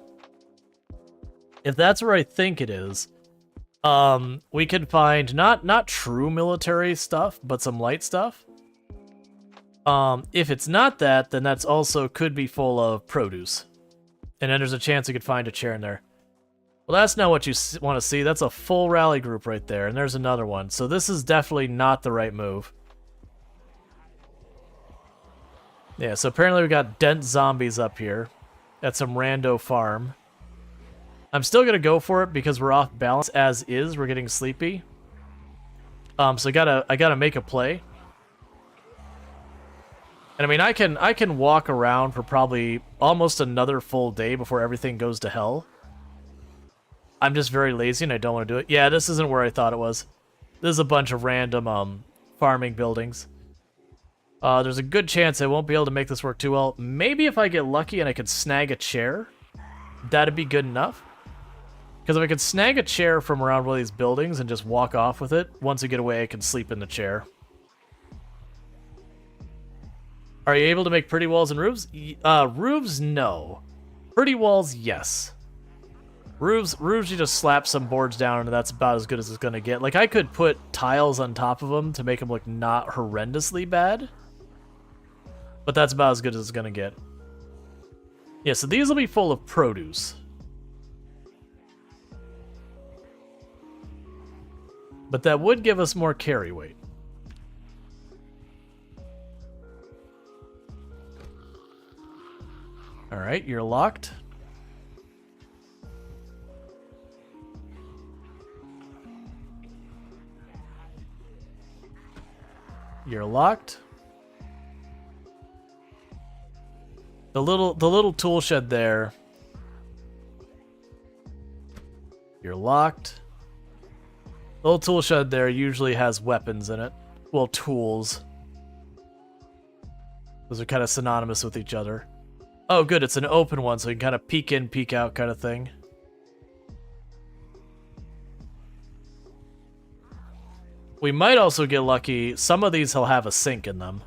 If that's where I think it is, we could find not true military stuff, but some light stuff. If it's not that, then that's also could be full of produce. And then there's a chance we could find a chair in there. Well, that's not what you want to see. That's a full rally group right there, and there's another one. So this is definitely not the right move. Yeah, so apparently we got dense zombies up here at some rando farm. I'm still going to go for it because we're off balance as is. We're getting sleepy. So I gotta make a play. And I mean, I can walk around for probably almost another full day before everything goes to hell. I'm just very lazy and I don't want to do it. Yeah, this isn't where I thought it was. This is a bunch of random farming buildings. There's a good chance I won't be able to make this work too well. Maybe if I get lucky and I could snag a chair, that'd be good enough. Because if I could snag a chair from around one of these buildings and just walk off with it, once we get away, I can sleep in the chair. Are you able to make pretty walls and roofs? Roofs, no. Pretty walls, yes. Roofs, you just slap some boards down and that's about as good as it's going to get. Like, I could put tiles on top of them to make them look not horrendously bad. But that's about as good as it's going to get. Yeah, so these will be full of produce. But that would give us more carry weight. Alright, you're locked. You're locked. The little tool shed there. You're locked. The little tool shed there usually has weapons in it. Well, tools. Those are kind of synonymous with each other. Oh, good, it's an open one, so you can kind of peek in, peek out kind of thing. We might also get lucky. Some of these will have a sink in them.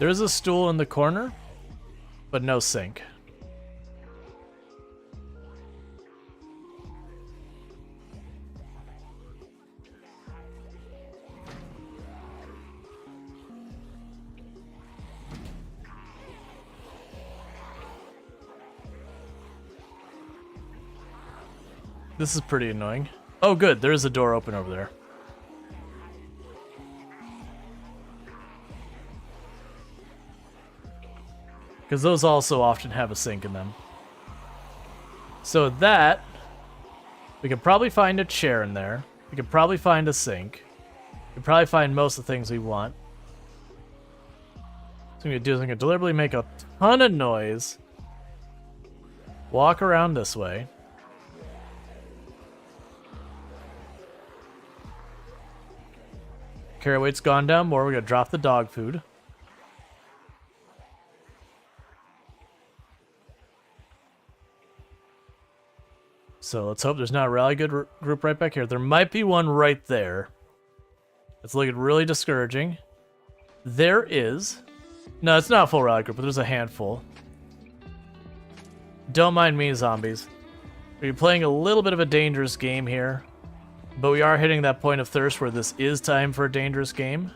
There is a stool in the corner, but no sink. This is pretty annoying. Oh good, there is a door open over there. Because those also often have a sink in them. So that, we could probably find a chair in there. We could probably find a sink. We could probably find most of the things we want. So what I'm going to do is I'm going to deliberately make a ton of noise. Walk around this way. Carry weight's gone down more. We're going to drop the dog food. So let's hope there's not a really good group right back here. There might be one right there. It's looking really discouraging. There is. No, it's not a full rally group, but there's a handful. Don't mind me, zombies. We're playing a little bit of a dangerous game here. But we are hitting that point of thirst where this is time for a dangerous game.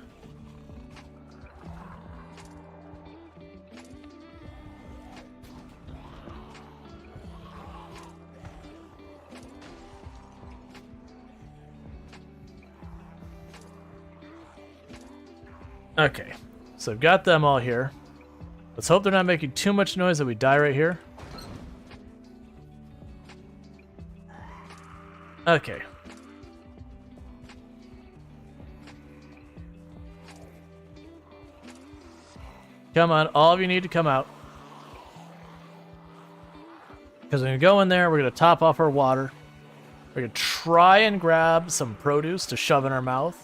Okay, so I've got them all here. Let's hope they're not making too much noise that we die right here. Okay. Come on, all of you need to come out. Because we're going to go in there, we're going to top off our water. We're going to try and grab some produce to shove in our mouth.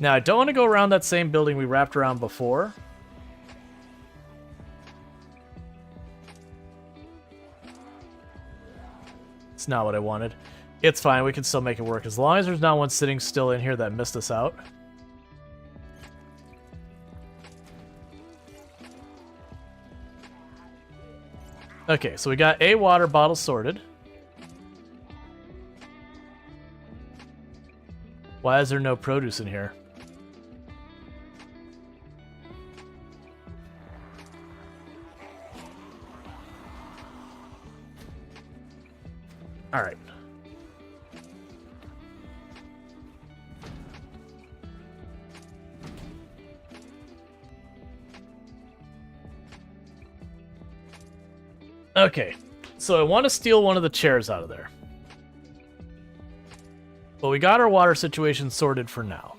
Now, I don't want to go around that same building we wrapped around before. It's not what I wanted. It's fine, we can still make it work. As long as there's not one sitting still in here that missed us out. Okay, so we got a water bottle sorted. Why is there no produce in here? All right. Okay, so I want to steal one of the chairs out of there. But we got our water situation sorted for now.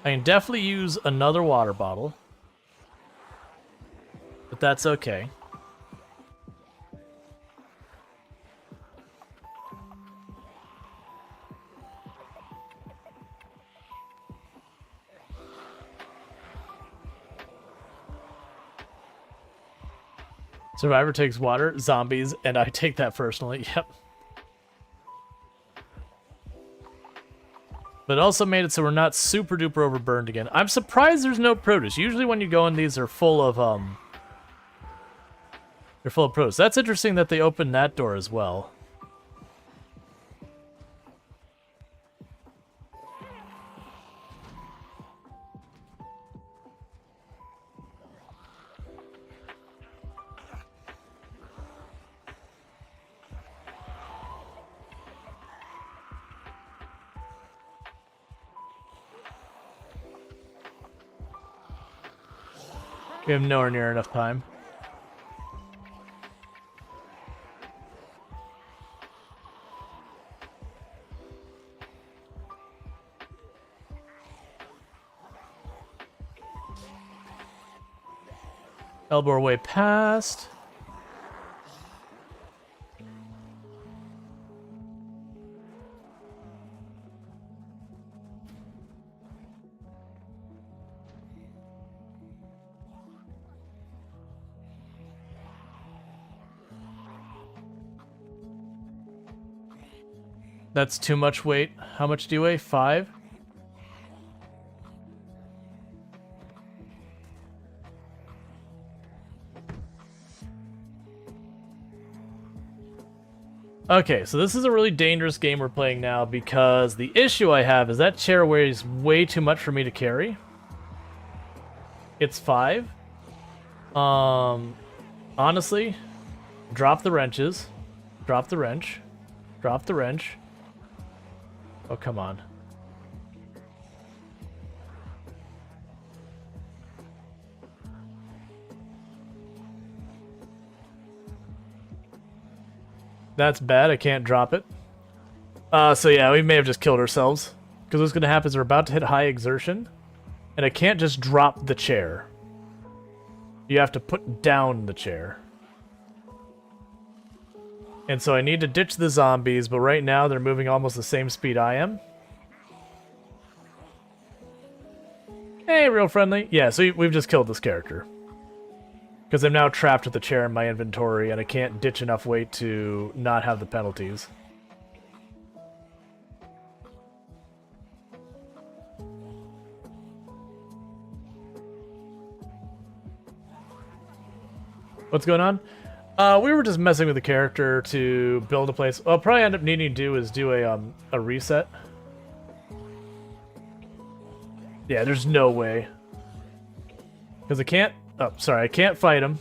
I can definitely use another water bottle. But that's okay. Survivor takes water, zombies, and I take that personally. Yep. But it also made it so we're not super duper overburned again. I'm surprised there's no produce. Usually when you go in, these are full of they're full of produce. That's interesting that they opened that door as well. We have nowhere near enough time. Elbow our way past. That's too much weight. How much do you weigh? 5? Okay, so this is a really dangerous game we're playing now because the issue I have is that chair weighs way too much for me to carry. It's 5. Honestly, drop the wrenches. Drop the wrench. Drop the wrench. Oh, come on. That's bad. I can't drop it. So yeah, we may have just killed ourselves. Because what's going to happen is we're about to hit high exertion. And I can't just drop the chair. You have to put down the chair. And so I need to ditch the zombies, but right now they're moving almost the same speed I am. Hey, real friendly. Yeah, so we've just killed this character. Because I'm now trapped with the chair in my inventory, and I can't ditch enough weight to not have the penalties. What's going on? We were just messing with the character to build a place. What I'll probably end up needing to do is do a reset. Yeah, there's no way. Because I can't... Oh, sorry, I can't fight him.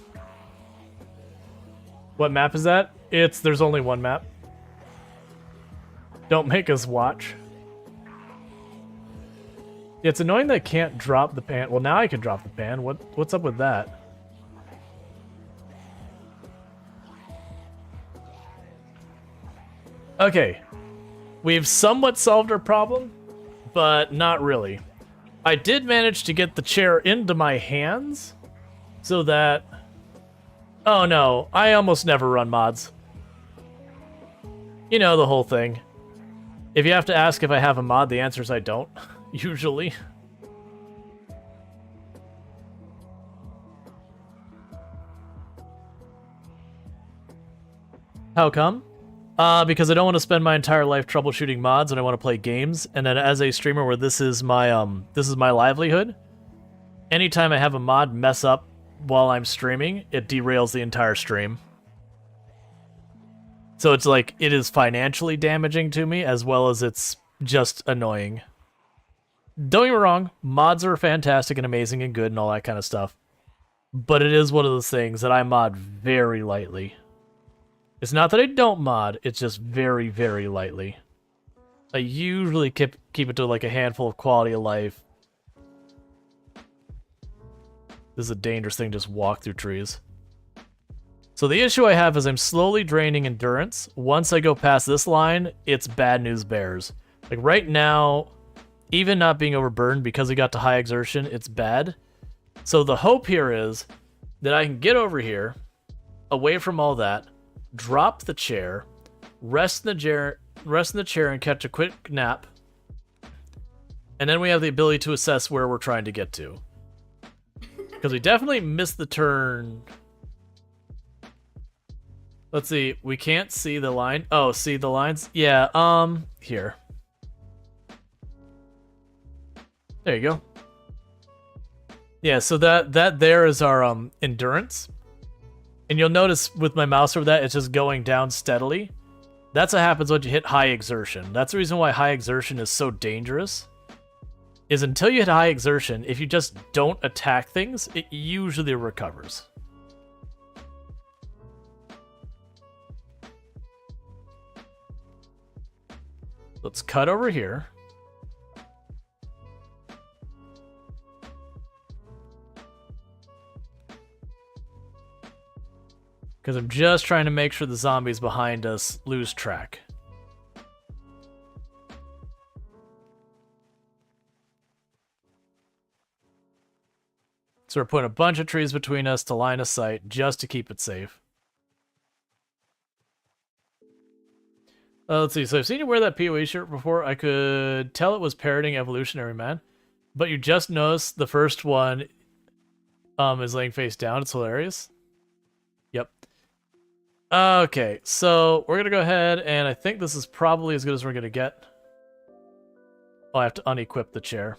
What map is that? There's only one map. Don't make us watch. Yeah, it's annoying that I can't drop the pan. Well, now I can drop the pan. What's up with that? Okay, we've somewhat solved our problem, but not really. I did manage to get the chair into my hands, so that... Oh no, I almost never run mods. You know, the whole thing. If you have to ask if I have a mod, the answer is I don't, usually. How come? Because I don't want to spend my entire life troubleshooting mods, and I want to play games. And then, as a streamer, where this is my livelihood, anytime I have a mod mess up while I'm streaming, it derails the entire stream. So it's like it is financially damaging to me, as well as it's just annoying. Don't get me wrong, mods are fantastic and amazing and good and all that kind of stuff, but it is one of those things that I mod very lightly. It's not that I don't mod, it's just very, very lightly. I usually keep it to like a handful of quality of life. This is a dangerous thing to just walk through trees. So the issue I have is I'm slowly draining endurance. Once I go past this line, it's bad news bears. Like right now, even not being overburdened because we got to high exertion, it's bad. So the hope here is that I can get over here, away from all that, drop the chair, rest in the chair and catch a quick nap, and then we have the ability to assess where we're trying to get to. Because we definitely missed the turn. Let's see, we can't see the line. Oh, see the lines? Yeah, here. There you go. Yeah, so that there is our endurance. And you'll notice with my mouse over that, it's just going down steadily. That's what happens when you hit high exertion. That's the reason why high exertion is so dangerous. Is until you hit high exertion, if you just don't attack things, it usually recovers. Let's cut over here. Because I'm just trying to make sure the zombies behind us lose track. So we're putting a bunch of trees between us to line of sight just to keep it safe. Let's see. So I've seen you wear that PoE shirt before. I could tell it was parroting Evolutionary Man. But you just noticed the first one is laying face down. It's hilarious. Yep. Okay, so we're gonna go ahead, and I think this is probably as good as we're gonna get. Oh, I have to unequip the chair.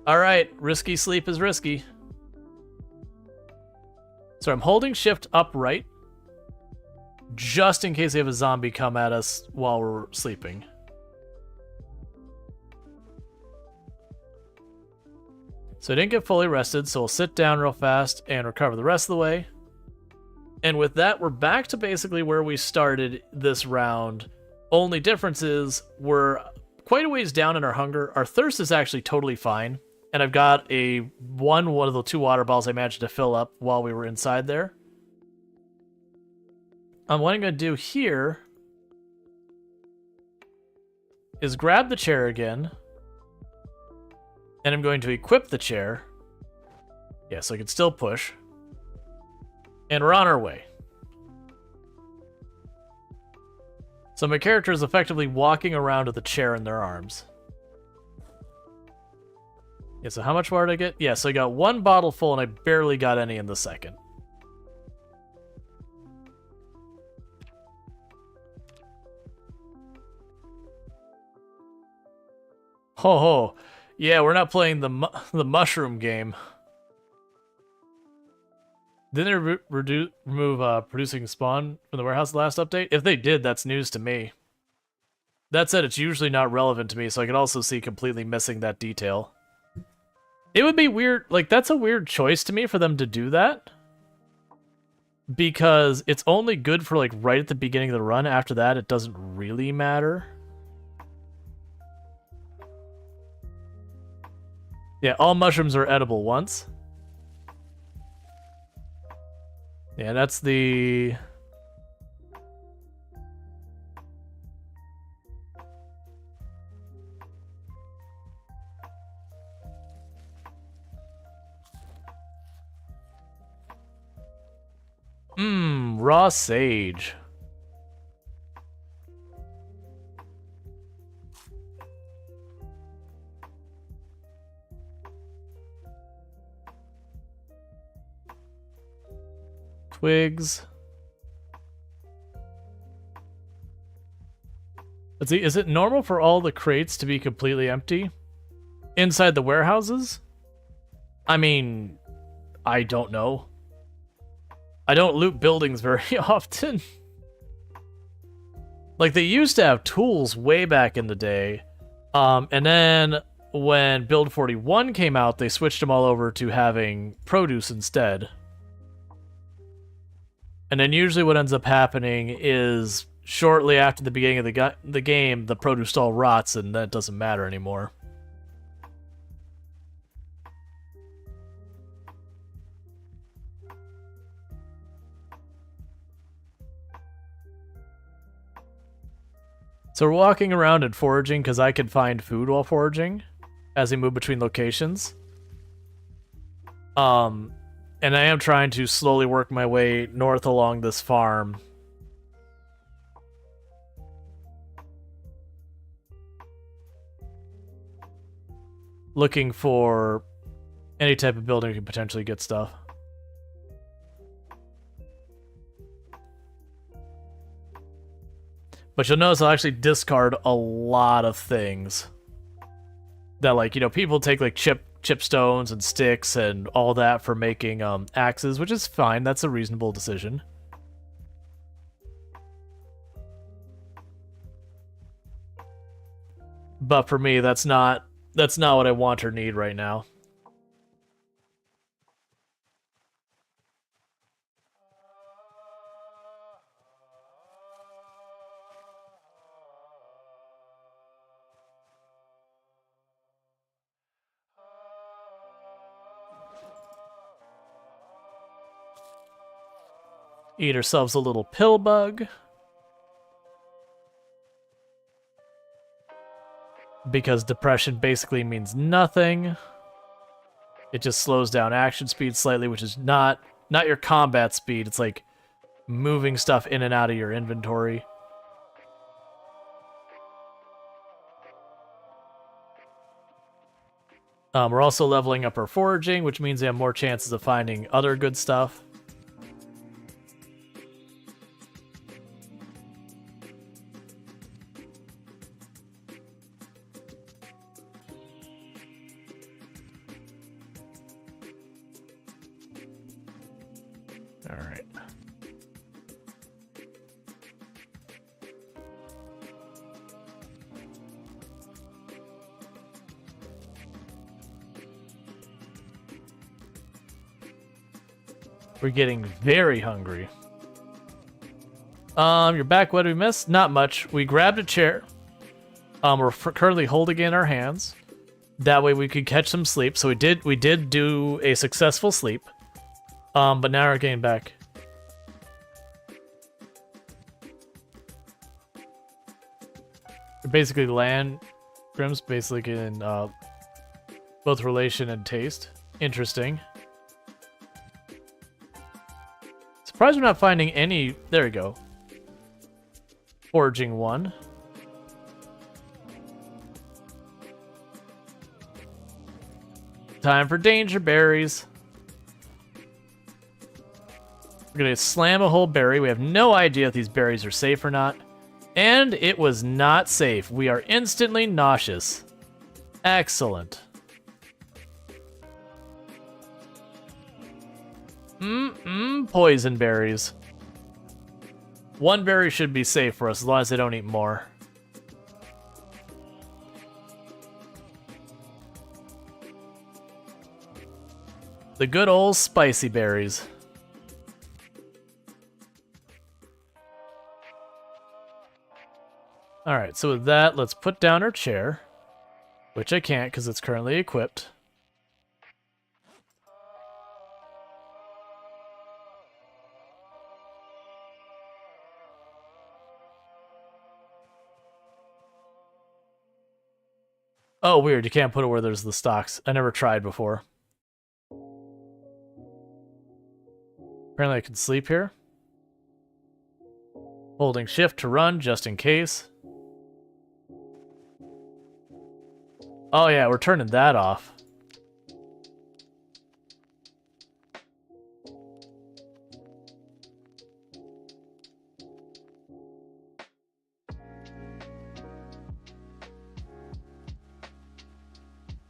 Alright, risky sleep is risky. So I'm holding shift upright, just in case they have a zombie come at us while we're sleeping. So I didn't get fully rested, so we'll sit down real fast and recover the rest of the way. And with that, we're back to basically where we started this round. Only difference is we're quite a ways down in our hunger. Our thirst is actually totally fine. And I've got one of the 2 water bottles I managed to fill up while we were inside there. What I'm going to do here is grab the chair again. And I'm going to equip the chair. Yeah, so I can still push. And we're on our way. So my character is effectively walking around with the chair in their arms. Yeah, so how much water did I get? Yeah, so I got 1 bottle full and I barely got any in the second. Ho ho. Yeah, we're not playing the mushroom game. Didn't they remove producing spawn from the warehouse last update? If they did, that's news to me. That said, it's usually not relevant to me, so I could also see completely missing that detail. It would be weird, like, that's a weird choice to me for them to do that. Because it's only good for, like, right at the beginning of the run. After that, it doesn't really matter. Yeah, all mushrooms are edible once. Yeah, that's the... raw sage. Twigs. Let's see, is it normal for all the crates to be completely empty inside the warehouses? I mean, I don't know. I don't loot buildings very often. Like, they used to have tools way back in the day. And then when Build 41 came out, they switched them all over to having produce instead. And then usually what ends up happening is shortly after the beginning of the game, the produce all rots and that doesn't matter anymore. So we're walking around and foraging because I can find food while foraging as we move between locations. And I am trying to slowly work my way north along this farm. Looking for any type of building we can potentially get stuff. But you'll notice I'll actually discard a lot of things. That, like, you know, people take, like, chipstones and sticks and all that for making axes, which is fine. That's a reasonable decision. But for me, that's not what I want or need right now. Eat ourselves a little pill bug. Because depression basically means nothing. It just slows down action speed slightly, which is not your combat speed. It's like moving stuff in and out of your inventory. We're also leveling up our foraging, which means we have more chances of finding other good stuff. All right. We're getting very hungry. You're back. What did we miss? Not much. We grabbed a chair. We're currently holding it in our hands. That way we could catch some sleep. So we did do a successful sleep. But now we're getting back. Basically, land Grimm's basically in both relation and taste. Interesting. Surprised we're not finding any. There we go. Foraging one. Time for danger berries. We're gonna slam a whole berry. We have no idea if these berries are safe or not. And it was not safe. We are instantly nauseous. Excellent. Poison berries. One berry should be safe for us as long as they don't eat more. The good old spicy berries. Alright, so with that, let's put down our chair. Which I can't because it's currently equipped. Oh, weird. You can't put it where there's the stocks. I never tried before. Apparently I can sleep here. Holding shift to run just in case. Oh yeah, we're turning that off.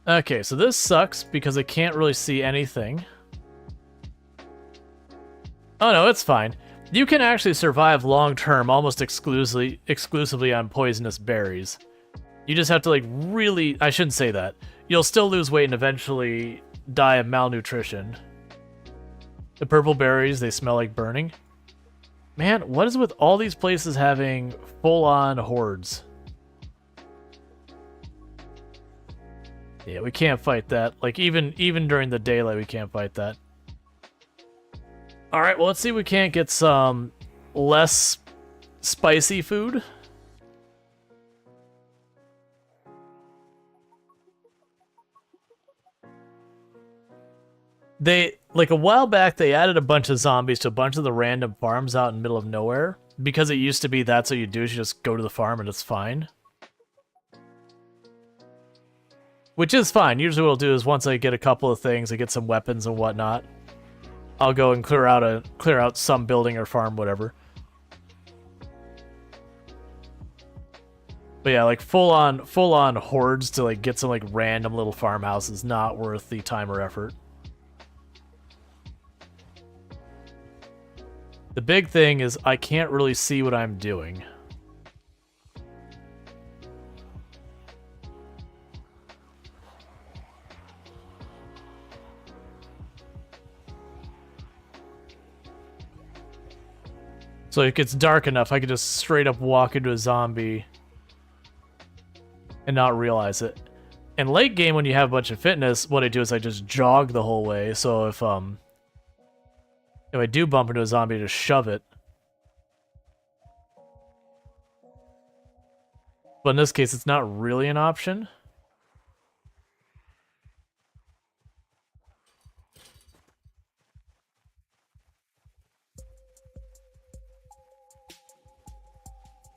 Okay, so this sucks because I can't really see anything. Oh no, it's fine. You can actually survive long-term almost exclusively on poisonous berries. You just have to, like, really... I shouldn't say that. You'll still lose weight and eventually die of malnutrition. The purple berries, they smell like burning. Man, what is with all these places having full-on hordes? Yeah, we can't fight that. Like, even during the daylight, we can't fight that. Alright, well, let's see if we can't get some less spicy food. Like, a while back, they added a bunch of zombies to a bunch of the random farms out in the middle of nowhere. Because it used to be that's what you do, is you just go to the farm and it's fine. Which is fine. Usually what I'll do is once I get a couple of things, I get some weapons and whatnot, I'll go and clear out some building or farm, whatever. But yeah, like full on hordes to like get some like random little farmhouse is not worth the time or effort. The big thing is I can't really see what I'm doing. So if it's dark enough, I could just straight up walk into a zombie and not realize it. In late game, when you have a bunch of fitness, what I do is I just jog the whole way. So if I do bump into a zombie, just shove it. But in this case, it's not really an option.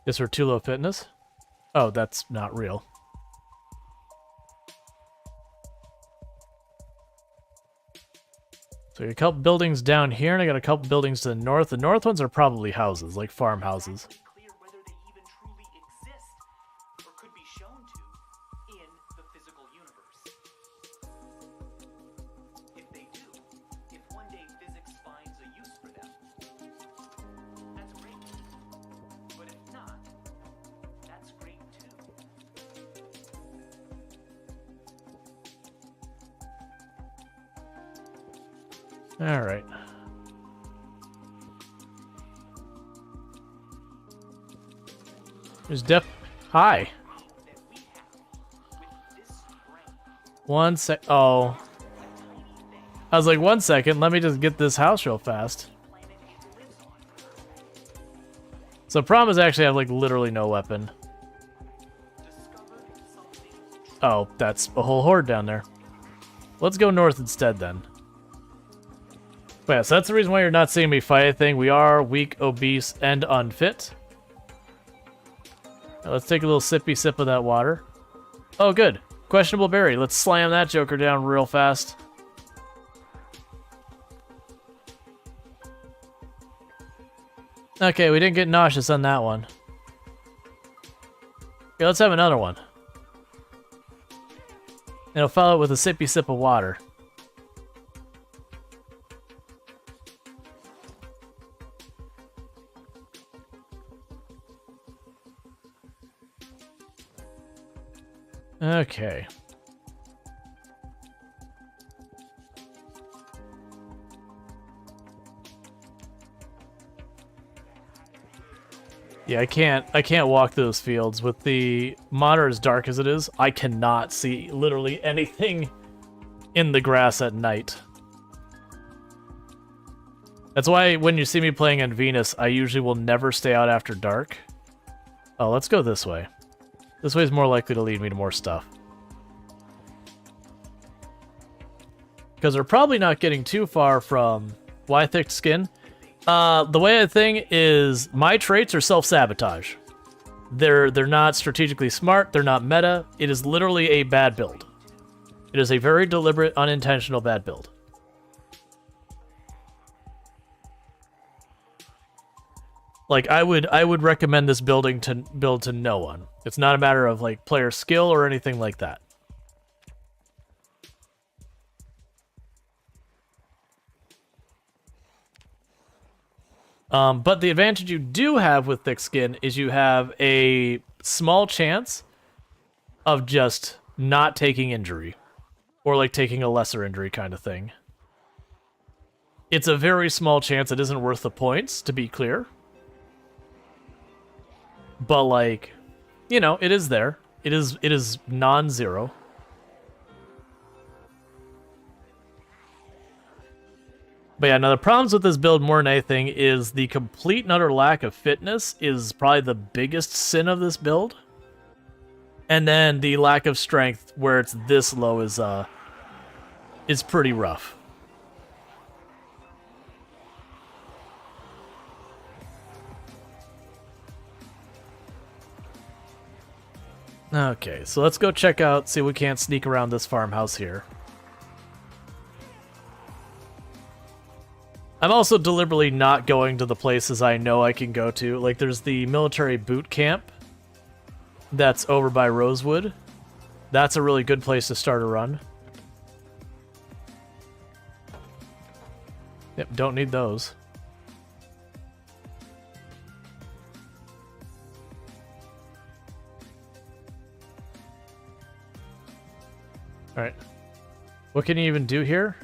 Guess we're too low fitness. Oh, that's not real. So I got a couple buildings down here, and I got a couple buildings to the north. The north ones are probably houses, like farmhouses. Clear whether they even truly exist or could be shown to in the physical universe. If they do, if one day physics finds a use for them, that's great. But if not, that's great too. All right. There's Hi. That we have with this strength, One sec. Oh. I was like, 1 second. Let me just get this house real fast. planet it lives on. So the problem is I actually have like literally no weapon. Discovered something Oh, that's a whole horde down there. Let's go north instead then. But yeah, so that's the reason why you're not seeing me fight anything. We are weak, obese, and unfit. Now let's take a little sippy sip of that water. Oh, good. Questionable berry. Let's slam that joker down real fast. Okay, we didn't get nauseous on that one. Okay, let's have another one. And I'll follow it with a sippy sip of water. Okay. Yeah, I can't walk those fields with the monitor as dark as it is. I cannot see literally anything in the grass at night. That's why when you see me playing on Venus, I usually will never stay out after dark. Oh, let's go this way. This way is more likely to lead me to more stuff. Because we're probably not getting too far from why thick skin. The way I think is my traits are self-sabotage. They're not strategically smart. They're not meta. It is literally a bad build. It is a very deliberate, unintentional bad build. Like I would recommend this build to no one. It's not a matter of like player skill or anything like that. But the advantage you do have with thick skin is you have a small chance of just not taking injury. Or like taking a lesser injury kind of thing. It's a very small chance. It isn't worth the points, to be clear. But like, you know, it is there. It is non-zero. But yeah, now the problems with this build more than anything is the complete and utter lack of fitness is probably the biggest sin of this build. And then the lack of strength where it's this low is pretty rough. Okay, so let's go check out, see if we can't sneak around this farmhouse here. I'm also deliberately not going to the places I know I can go to. Like, there's the military boot camp that's over by Rosewood. That's a really good place to start a run. Yep, don't need those. Alright. What can you even do here?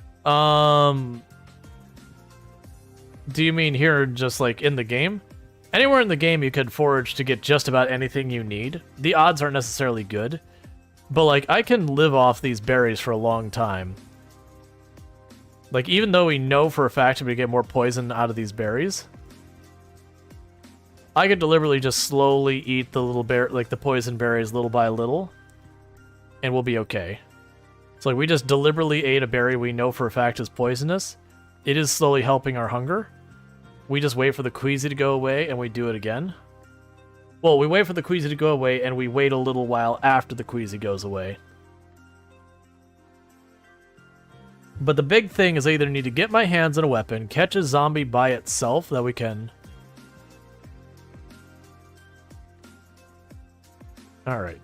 Do you mean here just like in the game? Anywhere in the game you could forage to get just about anything you need. The odds aren't necessarily good. But like, I can live off these berries for a long time. Like, even though we know for a fact we get more poison out of these berries, I could deliberately just slowly eat the little the poison berries little by little, and we'll be okay. So like, we just deliberately ate a berry we know for a fact is poisonous. It is slowly helping our hunger. We just wait for the queasy to go away, and we do it again. Well, we wait for the queasy to go away, and we wait a little while after the queasy goes away. But the big thing is I either need to get my hands on a weapon, catch a zombie by itself that we can... Alright.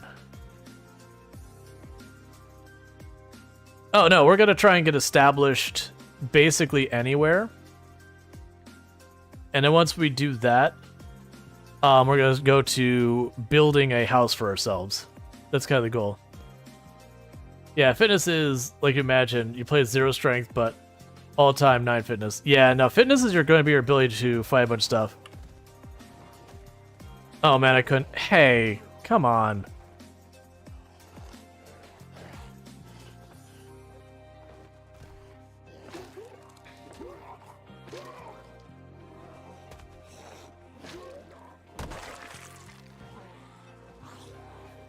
Oh no, we're gonna try and get established basically anywhere. And then once we do that, we're gonna go to building a house for ourselves. That's kind of the goal. Yeah, fitness is, like, imagine, you play 0 strength, but all-time 9 fitness. Yeah, no, fitness is going to be your ability to fight a bunch of stuff. Oh, man, I couldn't... Hey, come on.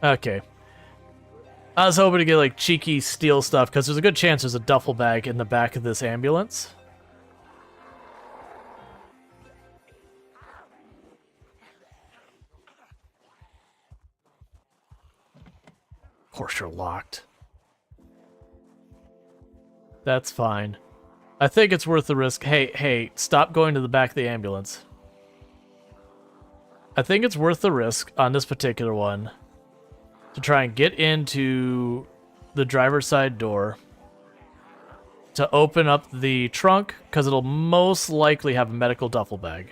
Okay. I was hoping to get, like, cheeky steal stuff, because there's a good chance there's a duffel bag in the back of this ambulance. Of course you're locked. That's fine. I think it's worth the risk. Hey, stop going to the back of the ambulance. I think it's worth the risk on this particular one to try and get into the driver's side door to open up the trunk, because it'll most likely have a medical duffel bag.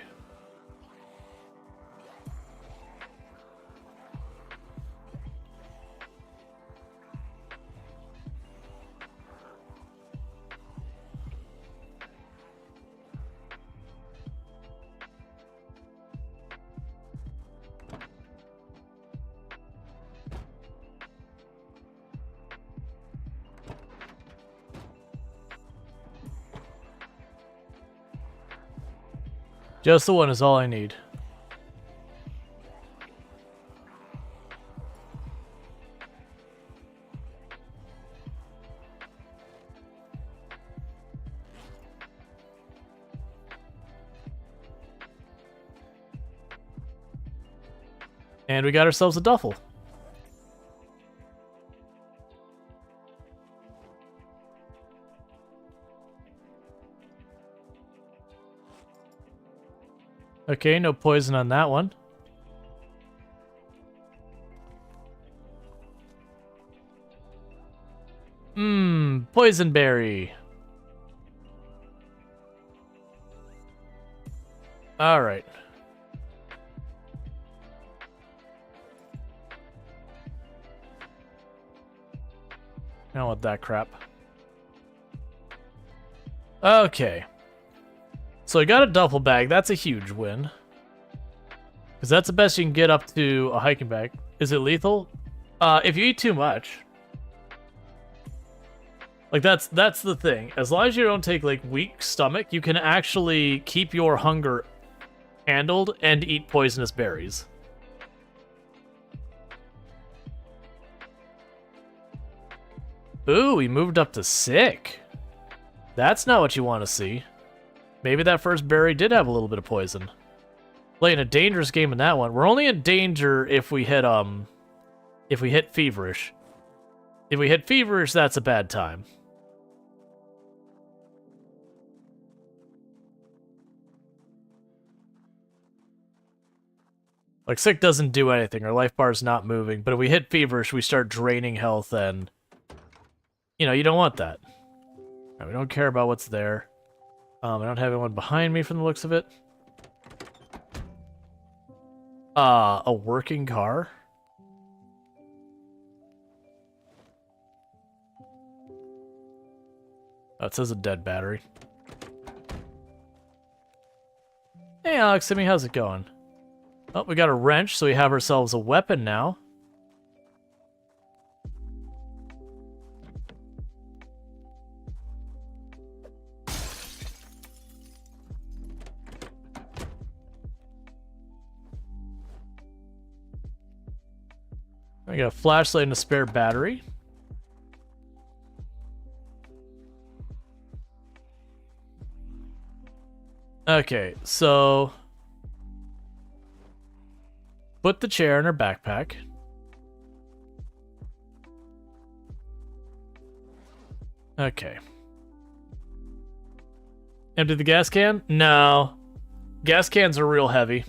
Just the one is all I need. And we got ourselves a duffel. Okay, no poison on that one. Poison berry. Alright. I don't want that crap. Okay. So I got a duffel bag. That's a huge win. Because that's the best you can get up to a hiking bag. Is it lethal? If you eat too much. Like, that's the thing. As long as you don't take, like, weak stomach, you can actually keep your hunger handled and eat poisonous berries. Ooh, we moved up to sick. That's not what you want to see. Maybe that first berry did have a little bit of poison. Playing a dangerous game in that one. We're only in danger if we hit feverish. If we hit feverish, that's a bad time. Like, sick doesn't do anything. Our life bar is not moving. But if we hit feverish, we start draining health, and... You know, you don't want that. Right, we don't care about what's there. I don't have anyone behind me from the looks of it. A working car? Oh, it says a dead battery. Hey, Alex, Timmy, how's it going? Oh, we got a wrench, so we have ourselves a weapon now. I got a flashlight and a spare battery. Okay, so... Put the chair in her backpack. Okay. Empty the gas can? No. Gas cans are real heavy.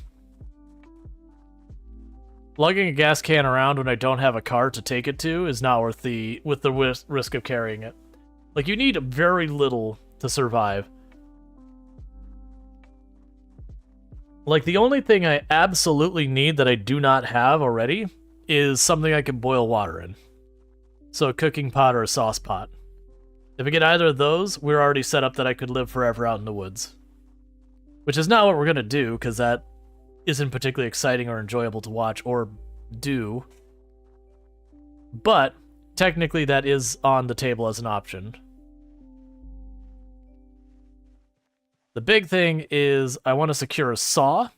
Lugging a gas can around when I don't have a car to take it to is not worth the risk of carrying it. Like, you need very little to survive. Like, the only thing I absolutely need that I do not have already is something I can boil water in. So a cooking pot or a sauce pot. If I get either of those, we're already set up that I could live forever out in the woods. Which is not what we're going to do, because that isn't particularly exciting or enjoyable to watch or do. But, technically that is on the table as an option. The big thing is I want to secure a saw.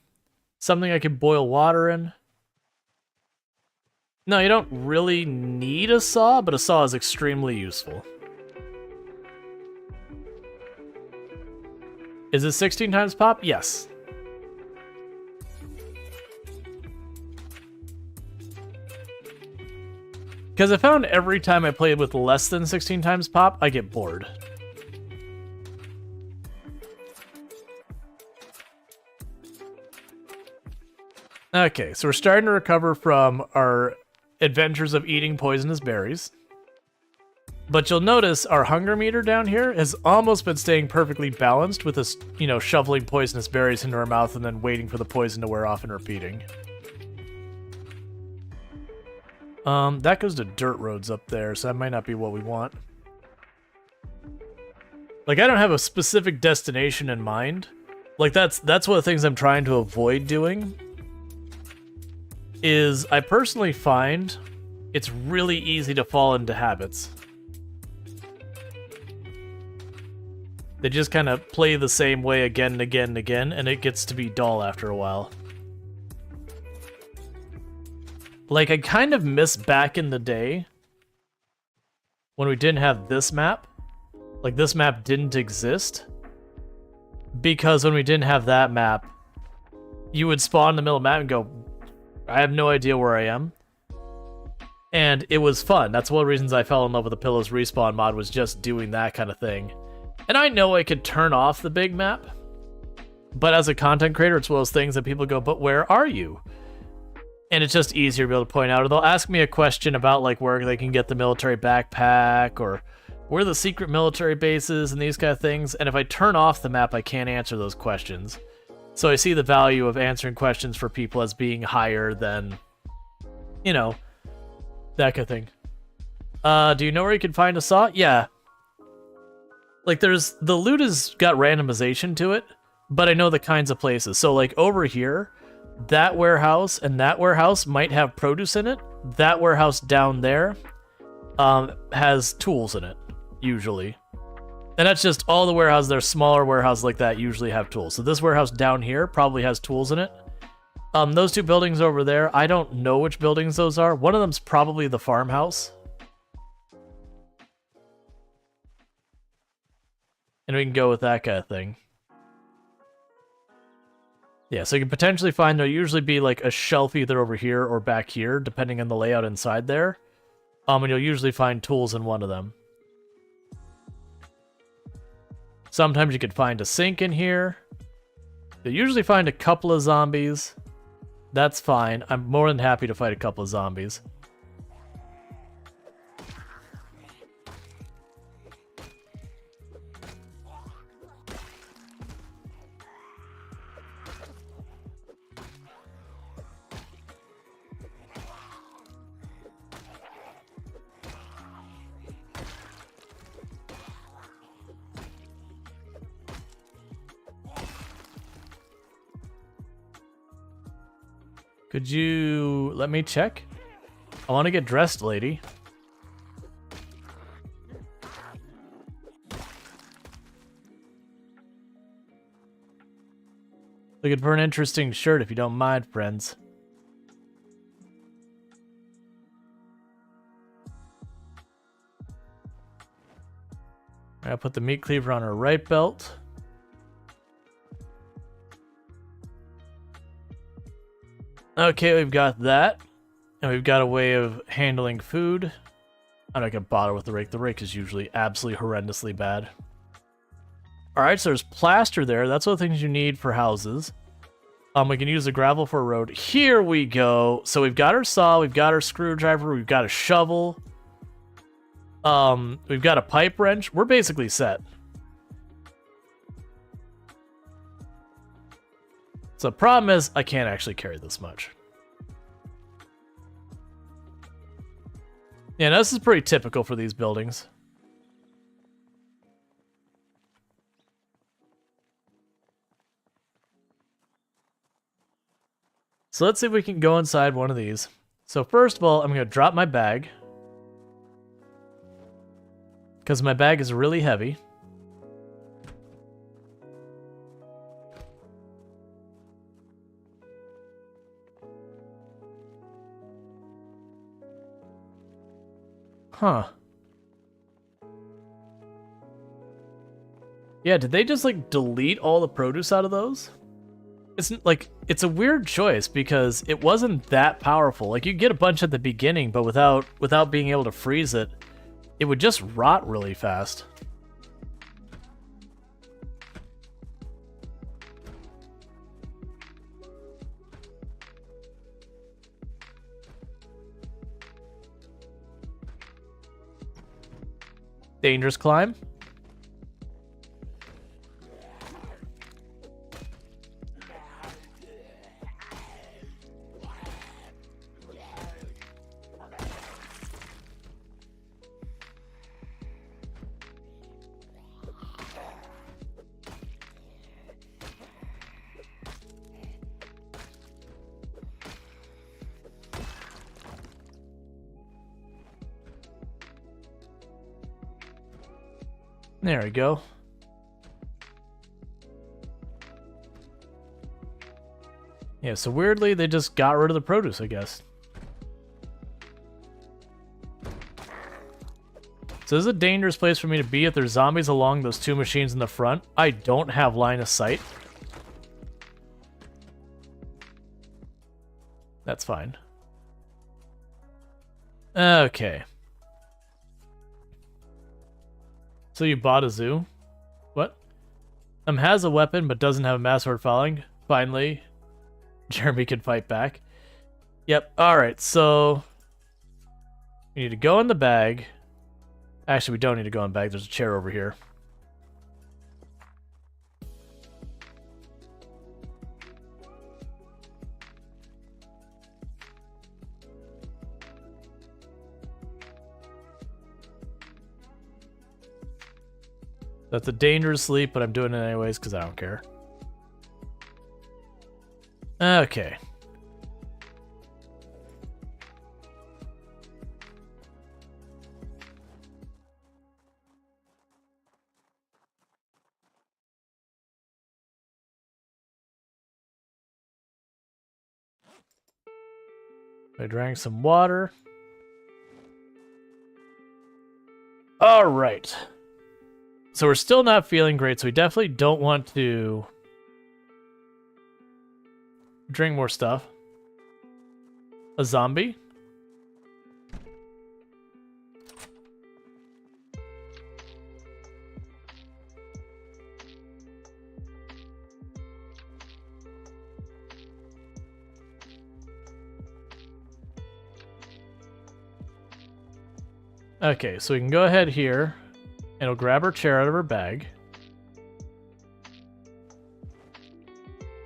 Something I can boil water in. No, you don't really need a saw, but a saw is extremely useful. Is it 16 times pop? Yes. Because I found every time I play with less than 16 times pop, I get bored. Okay, so we're starting to recover from our adventures of eating poisonous berries. But you'll notice our hunger meter down here has almost been staying perfectly balanced with us, you know, shoveling poisonous berries into our mouth and then waiting for the poison to wear off and repeating. That goes to dirt roads up there, so that might not be what we want. Like, I don't have a specific destination in mind. Like, that's one of the things I'm trying to avoid doing. Is I personally find it's really easy to fall into habits. They just kind of play the same way again and again and again, and it gets to be dull after a while. Like, I kind of miss back in the day when we didn't have this map. Like, this map didn't exist. Because when we didn't have that map, you would spawn in the middle of the map and go, I have no idea where I am. And it was fun. That's one of the reasons I fell in love with the Pillows Respawn mod, was just doing that kind of thing. And I know I could turn off the big map, but as a content creator, it's one of those things that people go, but where are you? And it's just easier to be able to point out, or they'll ask me a question about like where they can get the military backpack, or where the secret military base is, and these kind of things. And if I turn off the map, I can't answer those questions. So I see the value of answering questions for people as being higher than, you know, that kind of thing. Do you know where you can find a saw? Yeah. Like, the loot has got randomization to it, but I know the kinds of places. So, like, over here, that warehouse and that warehouse might have produce in it. That warehouse down there has tools in it, usually. And that's just all the warehouses. They're smaller warehouses like that usually have tools. So this warehouse down here probably has tools in it. Those two buildings over there, I don't know which buildings those are. One of them's probably the farmhouse. And we can go with that kind of thing. Yeah, so you can potentially find there'll usually be like a shelf either over here or back here, depending on the layout inside there. And you'll usually find tools in one of them. Sometimes you could find a sink in here. You'll usually find a couple of zombies. That's fine. I'm more than happy to fight a couple of zombies. Could you let me check? I want to get dressed, lady. Looking for an interesting shirt if you don't mind, friends. I'll put the meat cleaver on her right belt. Okay, we've got that. And we've got a way of handling food. I'm not gonna bother with the rake. The rake is usually absolutely horrendously bad. Alright, so there's plaster there. That's all the things you need for houses. We can use the gravel for a road. Here we go. So we've got our saw, we've got our screwdriver, we've got a shovel. We've got a pipe wrench. We're basically set. So the problem is, I can't actually carry this much. Yeah, no, this is pretty typical for these buildings. So let's see if we can go inside one of these. So first of all, I'm going to drop my bag. Because my bag is really heavy. Huh. Yeah, did they just, like, delete all the produce out of those? It's, like, it's a weird choice because it wasn't that powerful. Like, you get a bunch at the beginning, but without being able to freeze it, it would just rot really fast. Dangerous climb. There we go. Yeah, so weirdly, they just got rid of the produce, I guess. So this is a dangerous place for me to be if there's zombies along those two machines in the front. I don't have line of sight. That's fine. Okay. So you bought a zoo? What? Has a weapon but doesn't have a mass horde following. Finally, Jeremy can fight back. Yep, alright, so... we need to go in the bag. Actually, we don't need to go in the bag. There's a chair over here. That's a dangerous leap, but I'm doing it anyways because I don't care. Okay. I drank some water. All right. So we're still not feeling great, so we definitely don't want to drink more stuff. A zombie? Okay, so we can go ahead here. And we'll grab her chair out of her bag.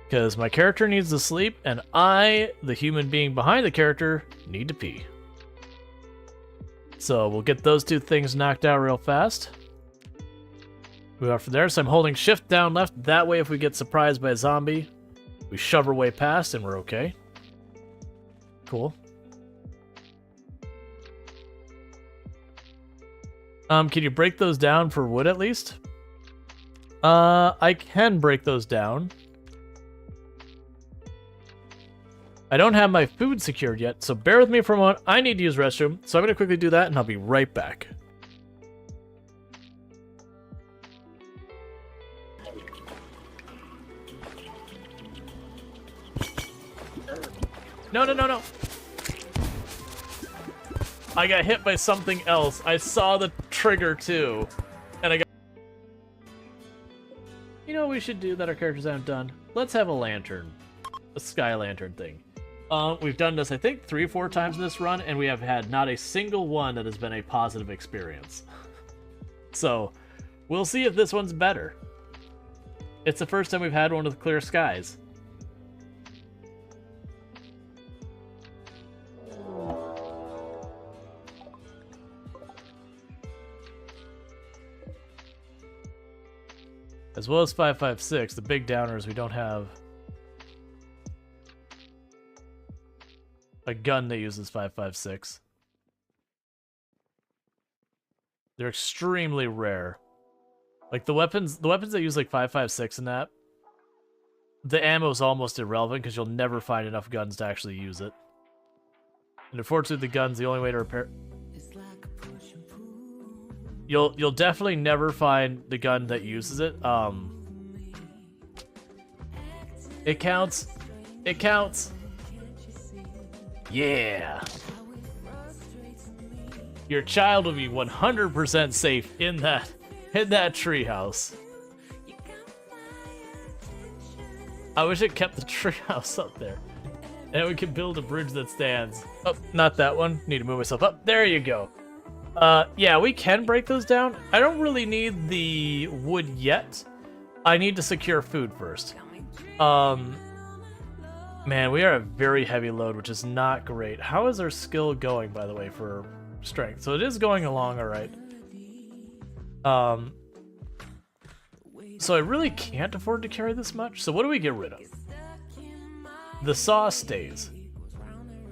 Because my character needs to sleep, and I, the human being behind the character, need to pee. So we'll get those two things knocked out real fast. Move out from there, so I'm holding shift down left. That way if we get surprised by a zombie, we shove our way past and we're okay. Cool. Can you break those down for wood at least? I can break those down. I don't have my food secured yet, so bear with me for a moment. I need to use restroom, so I'm going to quickly do that, and I'll be right back. No, no, no, no. I got hit by something else. I saw the trigger too. And I got... we should do that our characters haven't done? Let's have a lantern. A sky lantern thing. We've done this, I think, 3 or 4 times in this run, and we have had not a single one that has been a positive experience. So, we'll see if this one's better. It's the first time we've had one with clear skies. As well as 556, the big downer is we don't have a gun that uses 556. They're extremely rare. Like the weapons that use like 556 and that, the ammo is almost irrelevant because you'll never find enough guns to actually use it. And unfortunately, the gun's the only way to repair. You'll definitely never find the gun that uses it. It counts. It counts. Yeah. Your child will be 100% safe in that treehouse. I wish it kept the treehouse up there. And we could build a bridge that stands. Oh, not that one. Need to move myself up. There you go. Yeah, we can break those down. I don't really need the wood yet. I need to secure food first. Man, we are a very heavy load, which is not great. How is our skill going, by the way, for strength? So it is going along all right. So I really can't afford to carry this much. So what do we get rid of? The saw stays.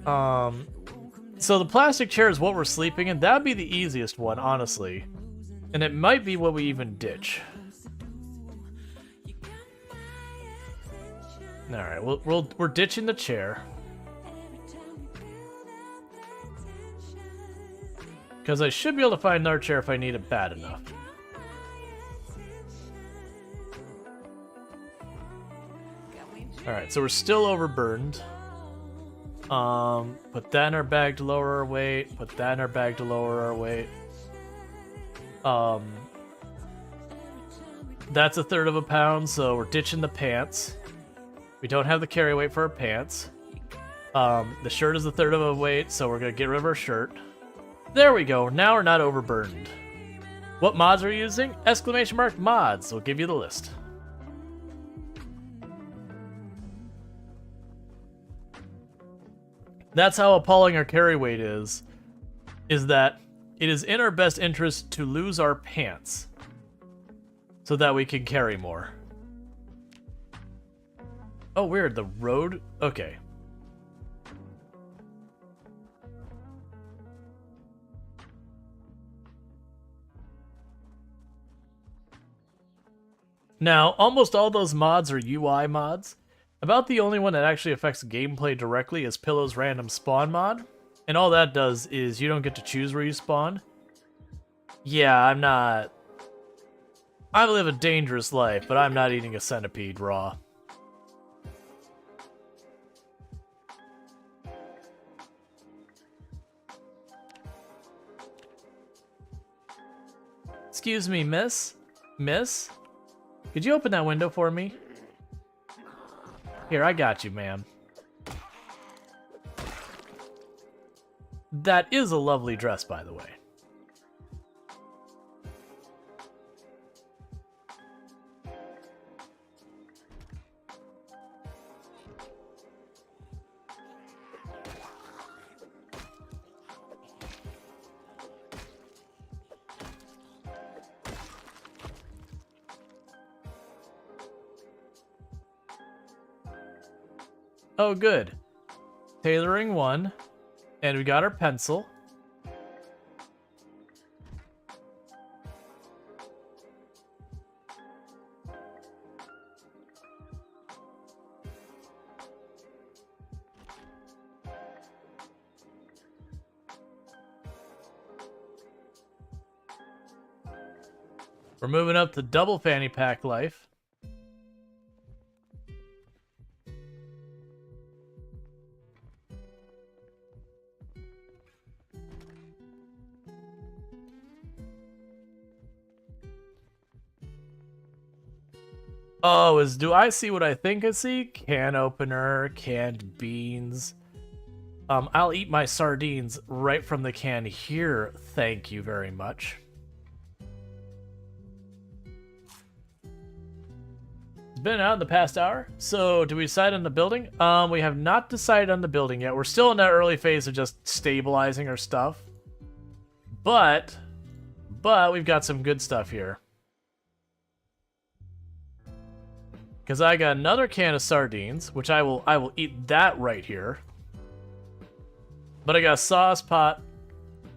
So the plastic chair is what we're sleeping in. That'd be the easiest one, honestly. And it might be what we even ditch. Alright, we're ditching the chair. Because I should be able to find another chair if I need it bad enough. Alright, so we're still overburdened. Put that in our bag to lower our weight. Put that in our bag to lower our weight. That's 1/3 of a pound, so we're ditching the pants. We don't have the carry weight for our pants. The shirt is 1/3 of a weight, so we're gonna get rid of our shirt. There we go. Now we're not overburdened. What mods are you using? Exclamation mark mods. We'll give you the list. That's how appalling our carry weight is that it is in our best interest to lose our pants so that we can carry more. Oh, weird. The road? Okay. Now, almost all those mods are UI mods. About the only one that actually affects gameplay directly is Pillow's random spawn mod. And all that does is you don't get to choose where you spawn. Yeah, I live a dangerous life, but I'm not eating a centipede raw. Excuse me, miss? Miss? Could you open that window for me? Here, I got you, ma'am. That is a lovely dress, by the way. Oh, good. Tailoring 1. And we got our pencil. We're moving up to double fanny pack life. Oh, do I see what I think I see? Can opener, canned beans. I'll eat my sardines right from the can here. Thank you very much. It's been out in the past hour. So, do we decide on the building? We have not decided on the building yet. We're still in that early phase of just stabilizing our stuff. But we've got some good stuff here. Because I got another can of sardines, which I will eat that right here. But I got a sauce pot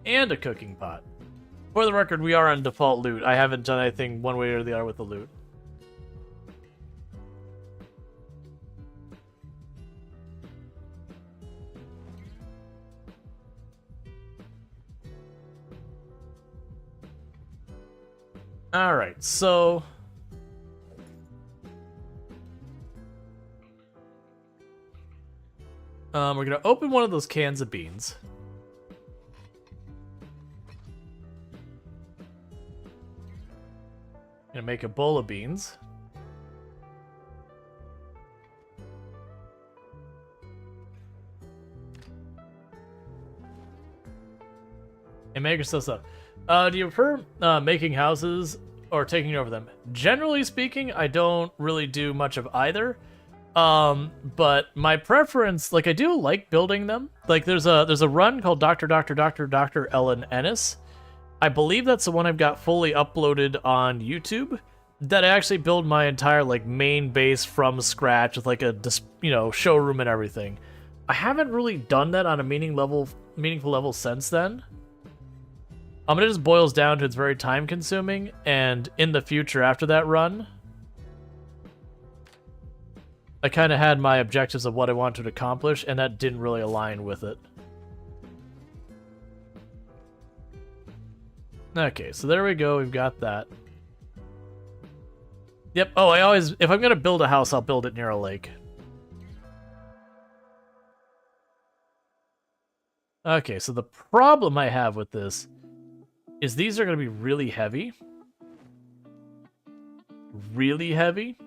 and a cooking pot. For the record, we are on default loot. I haven't done anything one way or the other with the loot. Alright, so... we're gonna open one of those cans of beans. Gonna make a bowl of beans. And make yourself stuff. Do you prefer making houses or taking over them? Generally speaking, I don't really do much of either. But my preference, like I do like building them. Like there's a run called Dr. Ellen Ennis. I believe that's the one I've got fully uploaded on YouTube. That I actually build my entire like main base from scratch with like a showroom and everything. I haven't really done that on a meaningful level since then. It just boils down to it's very time consuming, and in the future after that run, I kind of had my objectives of what I wanted to accomplish, and that didn't really align with it. Okay, so there we go. We've got that. Yep. Oh, if I'm going to build a house, I'll build it near a lake. Okay, so the problem I have with this is these are going to be really heavy. Really heavy.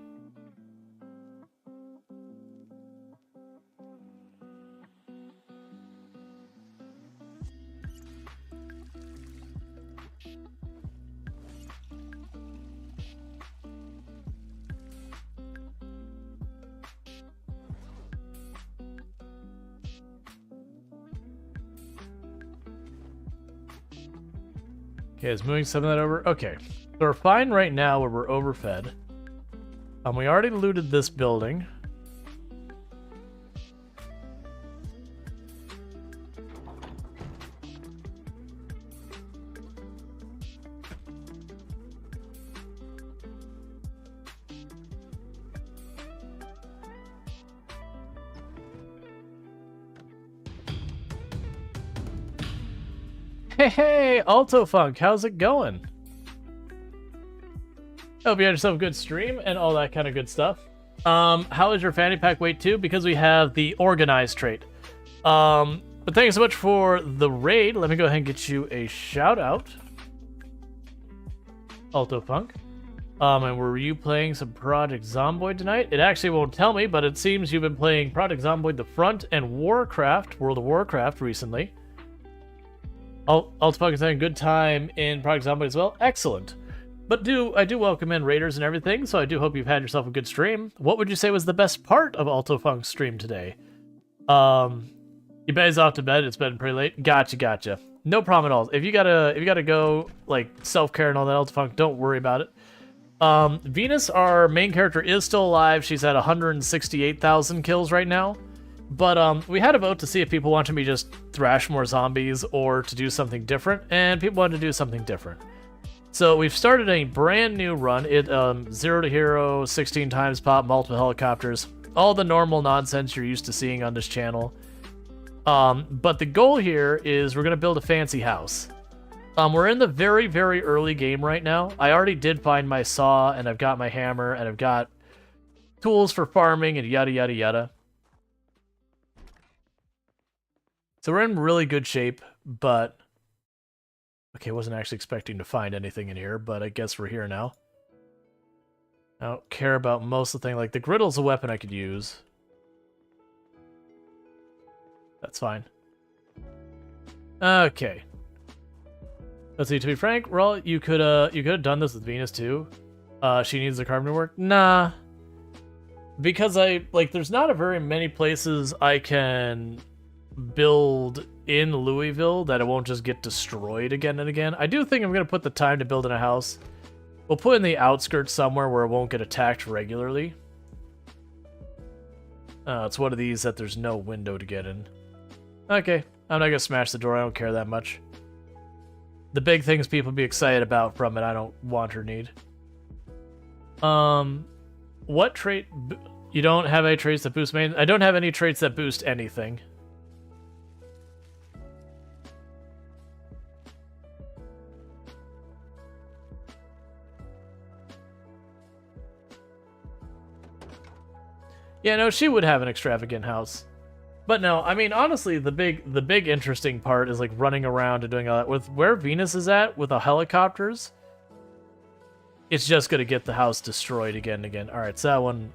Okay, is moving some of that over? Okay. So we're fine right now where we're overfed. We already looted this building. Hey, Alto Funk, how's it going? Hope you had yourself a good stream and all that kind of good stuff. How is your fanny pack weight too? Because we have the organized trait. But thank you so much for the raid. Let me go ahead and get you a shout out. Alto Funk. And were you playing some Project Zomboid tonight? It actually won't tell me, but it seems you've been playing Project Zomboid the Front and Warcraft, World of Warcraft recently. Alto Funk is having a good time in Project Zomboid as well. Excellent. But I do welcome in raiders and everything, so I do hope you've had yourself a good stream. What would you say was the best part of Alto Funk's stream today? You guys off to bed? It's been pretty late. Gotcha. No problem at all. If you gotta go like self-care and all that, Alto Funk, don't worry about it. Venus, our main character, is still alive. She's at 168,000 kills right now. But we had a vote to see if people wanted me to just thrash more zombies or to do something different, and people wanted to do something different. So we've started a brand new run. 0 to hero, 16 times pop, multiple helicopters, all the normal nonsense you're used to seeing on this channel. But the goal here is we're going to build a fancy house. We're in the very, very early game right now. I already did find my saw, and I've got my hammer, and I've got tools for farming, and yada, yada, yada. So we're in really good shape, but... Okay, wasn't actually expecting to find anything in here, but I guess we're here now. I don't care about most of the thing. Like, the griddle's a weapon I could use. That's fine. Okay. Let's see, to be frank, Rual, you could have done this with Venus too. She needs the carpenter work. Nah. Because there's not a very many places I can build in Louisville that it won't just get destroyed again and again. I do think I'm gonna put the time to build in a house. We'll put in the outskirts somewhere where it won't get attacked regularly. It's one of these that there's no window to get in. Okay, I'm not gonna smash the door, I don't care that much. The big things people be excited about from it, I don't want or need. What trait... You don't have any traits that boost main? I don't have any traits that boost anything. Yeah, no, she would have an extravagant house. But no, I mean, honestly, the big interesting part is like running around and doing all that. With where Venus is at with the helicopters, it's just gonna get the house destroyed again and again. Alright, so that one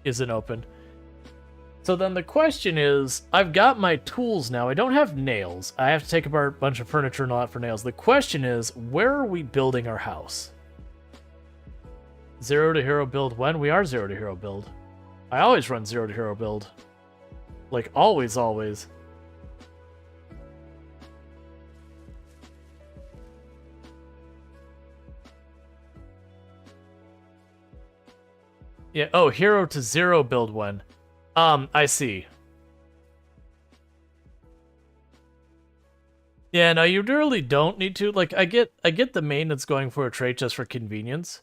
isn't open. So then the question is, I've got my tools now. I don't have nails. I have to take apart a bunch of furniture and all that for nails. The question is, where are we building our house? 0 to hero build when? We are 0 to hero build. I always run 0 to hero build. Like, always, always. Yeah, oh, hero to 0 build one. I see. Yeah, no, you really don't need to. Like, I get the maintenance going for a trait just for convenience.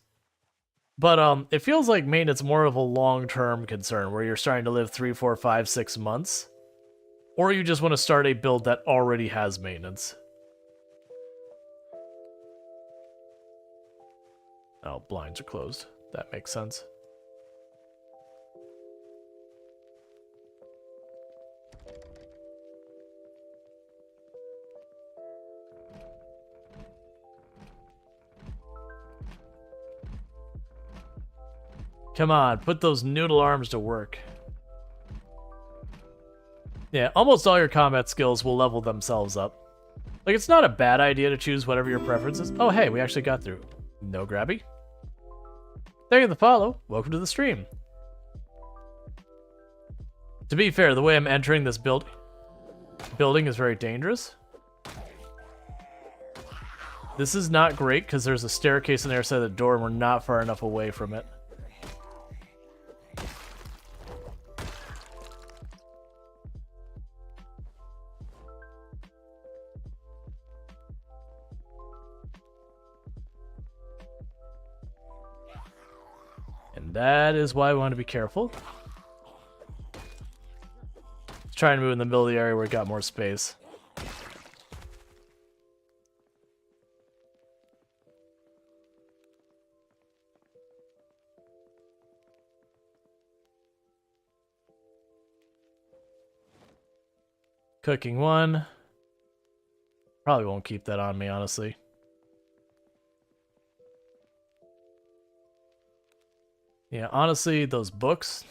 But it feels like maintenance more of a long-term concern, where you're starting to live 3, 4, 5, 6 months. Or you just want to start a build that already has maintenance. Oh, blinds are closed. That makes sense. Come on, put those noodle arms to work. Yeah, almost all your combat skills will level themselves up. Like, it's not a bad idea to choose whatever your preference is. Oh, hey, we actually got through. No grabby. Thank you for the follow. Welcome to the stream. To be fair, the way I'm entering this building is very dangerous. This is not great because there's a staircase on the other side of the door and we're not far enough away from it. And that is why we want to be careful. Let's try and move in the middle of the area where we got more space. Cooking one. Probably won't keep that on me, honestly. Yeah, honestly, those books,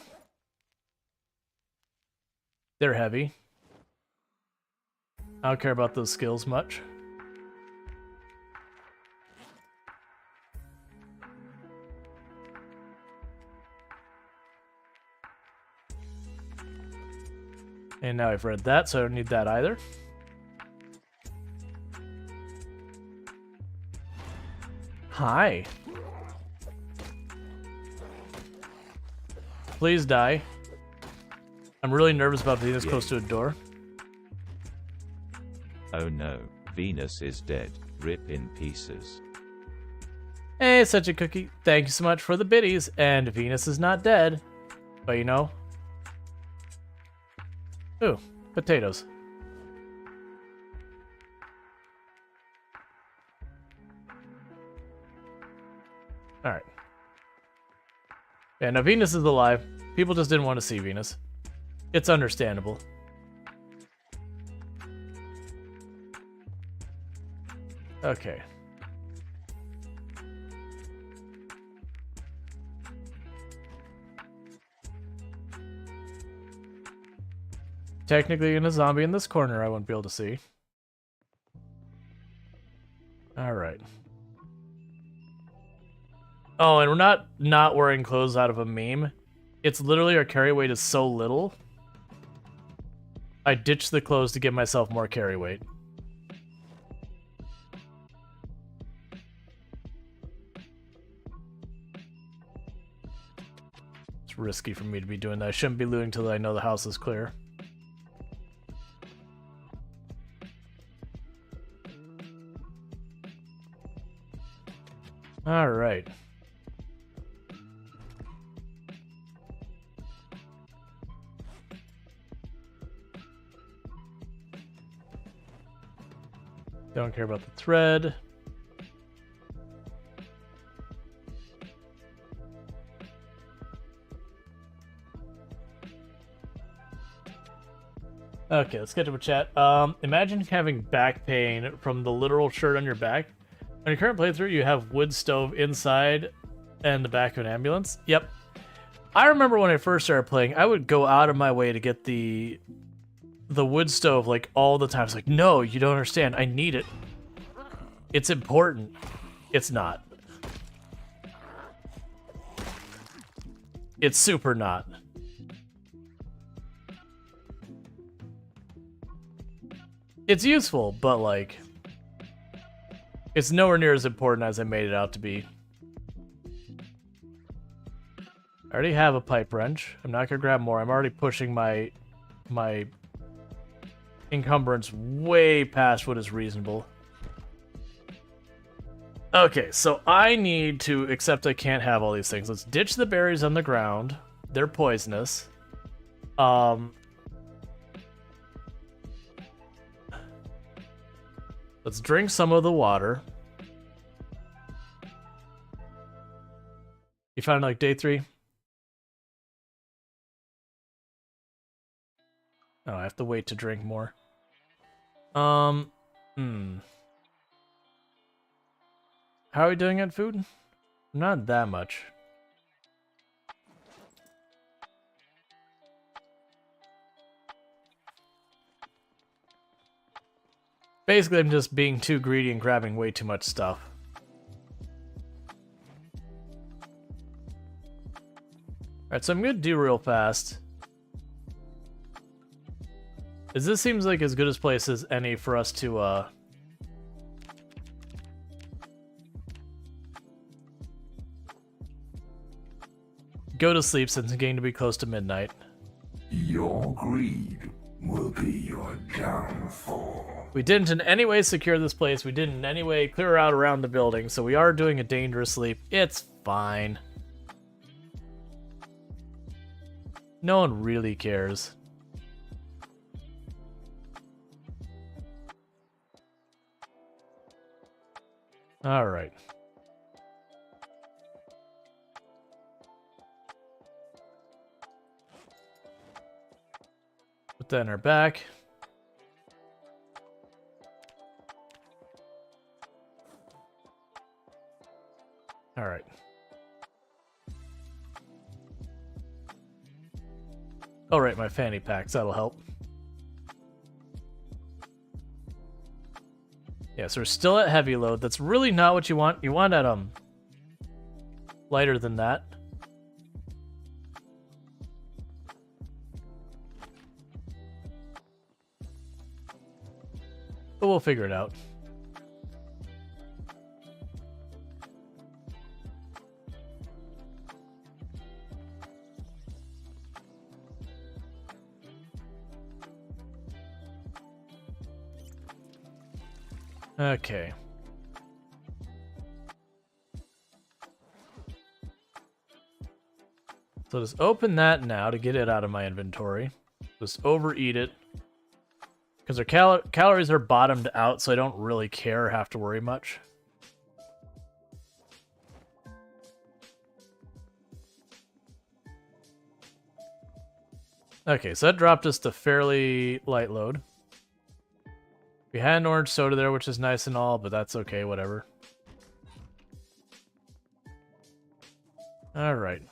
they're heavy. I don't care about those skills much. And now I've read that, so I don't need that either. Hi. Please die. I'm really nervous about being this close to a door. Oh no, Venus is dead. Rip in pieces. Hey, such a cookie. Thank you so much for the biddies. And Venus is not dead. But you know. Ooh, potatoes. Alright. Yeah, now Venus is alive. People just didn't want to see Venus. It's understandable. Okay. Technically, in a zombie in this corner, I wouldn't be able to see. Alright. Oh, and we're not wearing clothes out of a meme. It's literally our carry weight is so little. I ditched the clothes to give myself more carry weight. It's risky for me to be doing that. I shouldn't be looting till I know the house is clear. Alright. Don't care about the thread. Okay, let's get to a chat. Imagine having back pain from the literal shirt on your back. On your current playthrough, you have wood stove inside and the back of an ambulance. Yep. I remember when I first started playing, I would go out of my way to get the wood stove like all the time. It's like, no, you don't understand. I need it. It's important. It's not. It's super not. It's useful, but like, it's nowhere near as important as I made it out to be. I already have a pipe wrench. I'm not gonna grab more. I'm already pushing my encumbrance way past what is reasonable. Okay, so I need to accept I can't have all these things. Let's ditch the berries on the ground. They're poisonous. Let's drink some of the water. You found like day 3? Oh, I have to wait to drink more. How are we doing at food? Not that much. Basically, I'm just being too greedy and grabbing way too much stuff. Alright, so I'm gonna do real fast. This seems like as good a place as any for us to, go to sleep since it's getting to be close to midnight. Your greed will be your downfall. We didn't in any way secure this place. We didn't in any way clear out around the building, so we are doing a dangerous sleep. It's fine. No one really cares. All right. Put that in our back. All right. All right, my fanny packs, that'll help. Yeah, so we're still at heavy load. That's really not what you want. You want at lighter than that. But we'll figure it out. Okay. So just open that now to get it out of my inventory. Just overeat it. Because our calories are bottomed out, so I don't really care or have to worry much. Okay, so that dropped us to fairly light load. We had an orange soda there, which is nice and all, but that's okay, whatever. Alright.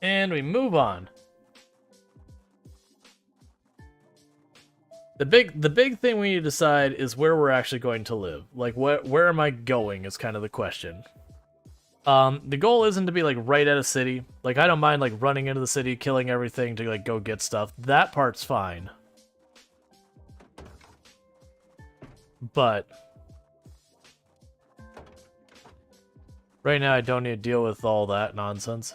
And we move on. The big thing we need to decide is where we're actually going to live. Like, where am I going is kind of the question. The goal isn't to be, like, right at a city. Like, I don't mind, like, running into the city, killing everything to, like, go get stuff. That part's fine. But right now, I don't need to deal with all that nonsense.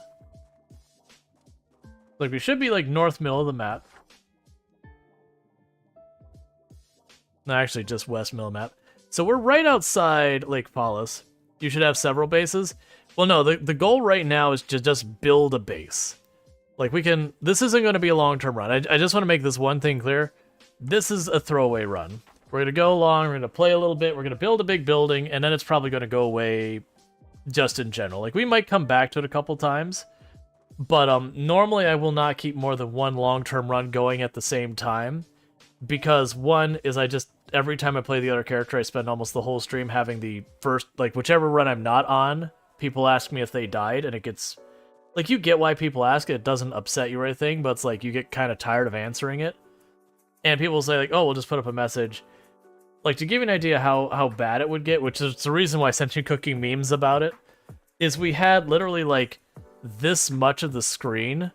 Like, we should be, like, north middle of the map. No, actually, just west middle of the map. So we're right outside Lake Paulus. You should have several bases. Well, no, the goal right now is to just build a base. Like, we can... This isn't going to be a long-term run. I just want to make this one thing clear. This is a throwaway run. We're going to go along, we're going to play a little bit, we're going to build a big building, and then it's probably going to go away just in general. Like, we might come back to it a couple times, but normally I will not keep more than one long-term run going at the same time. Because one is every time I play the other character, I spend almost the whole stream having the first, like, whichever run I'm not on, people ask me if they died, and it gets, like, you get why people ask it doesn't upset you or anything, but it's like, you get kind of tired of answering it. And people say, like, oh, we'll just put up a message. Like, to give you an idea how bad it would get, which is the reason why I sent you cooking memes about it, is we had literally, like, this much of the screen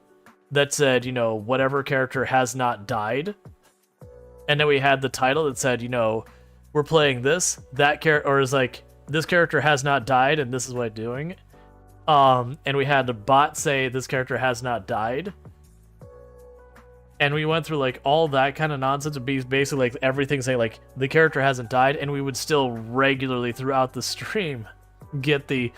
that said, you know, whatever character has not died. And then we had the title that said, you know, we're playing this, that character, or is like, this character has not died, and this is what it's doing. And we had the bot say, this character has not died. And we went through, like, all that kind of nonsense, and basically, like, everything saying, like, the character hasn't died, and we would still regularly, throughout the stream, get the,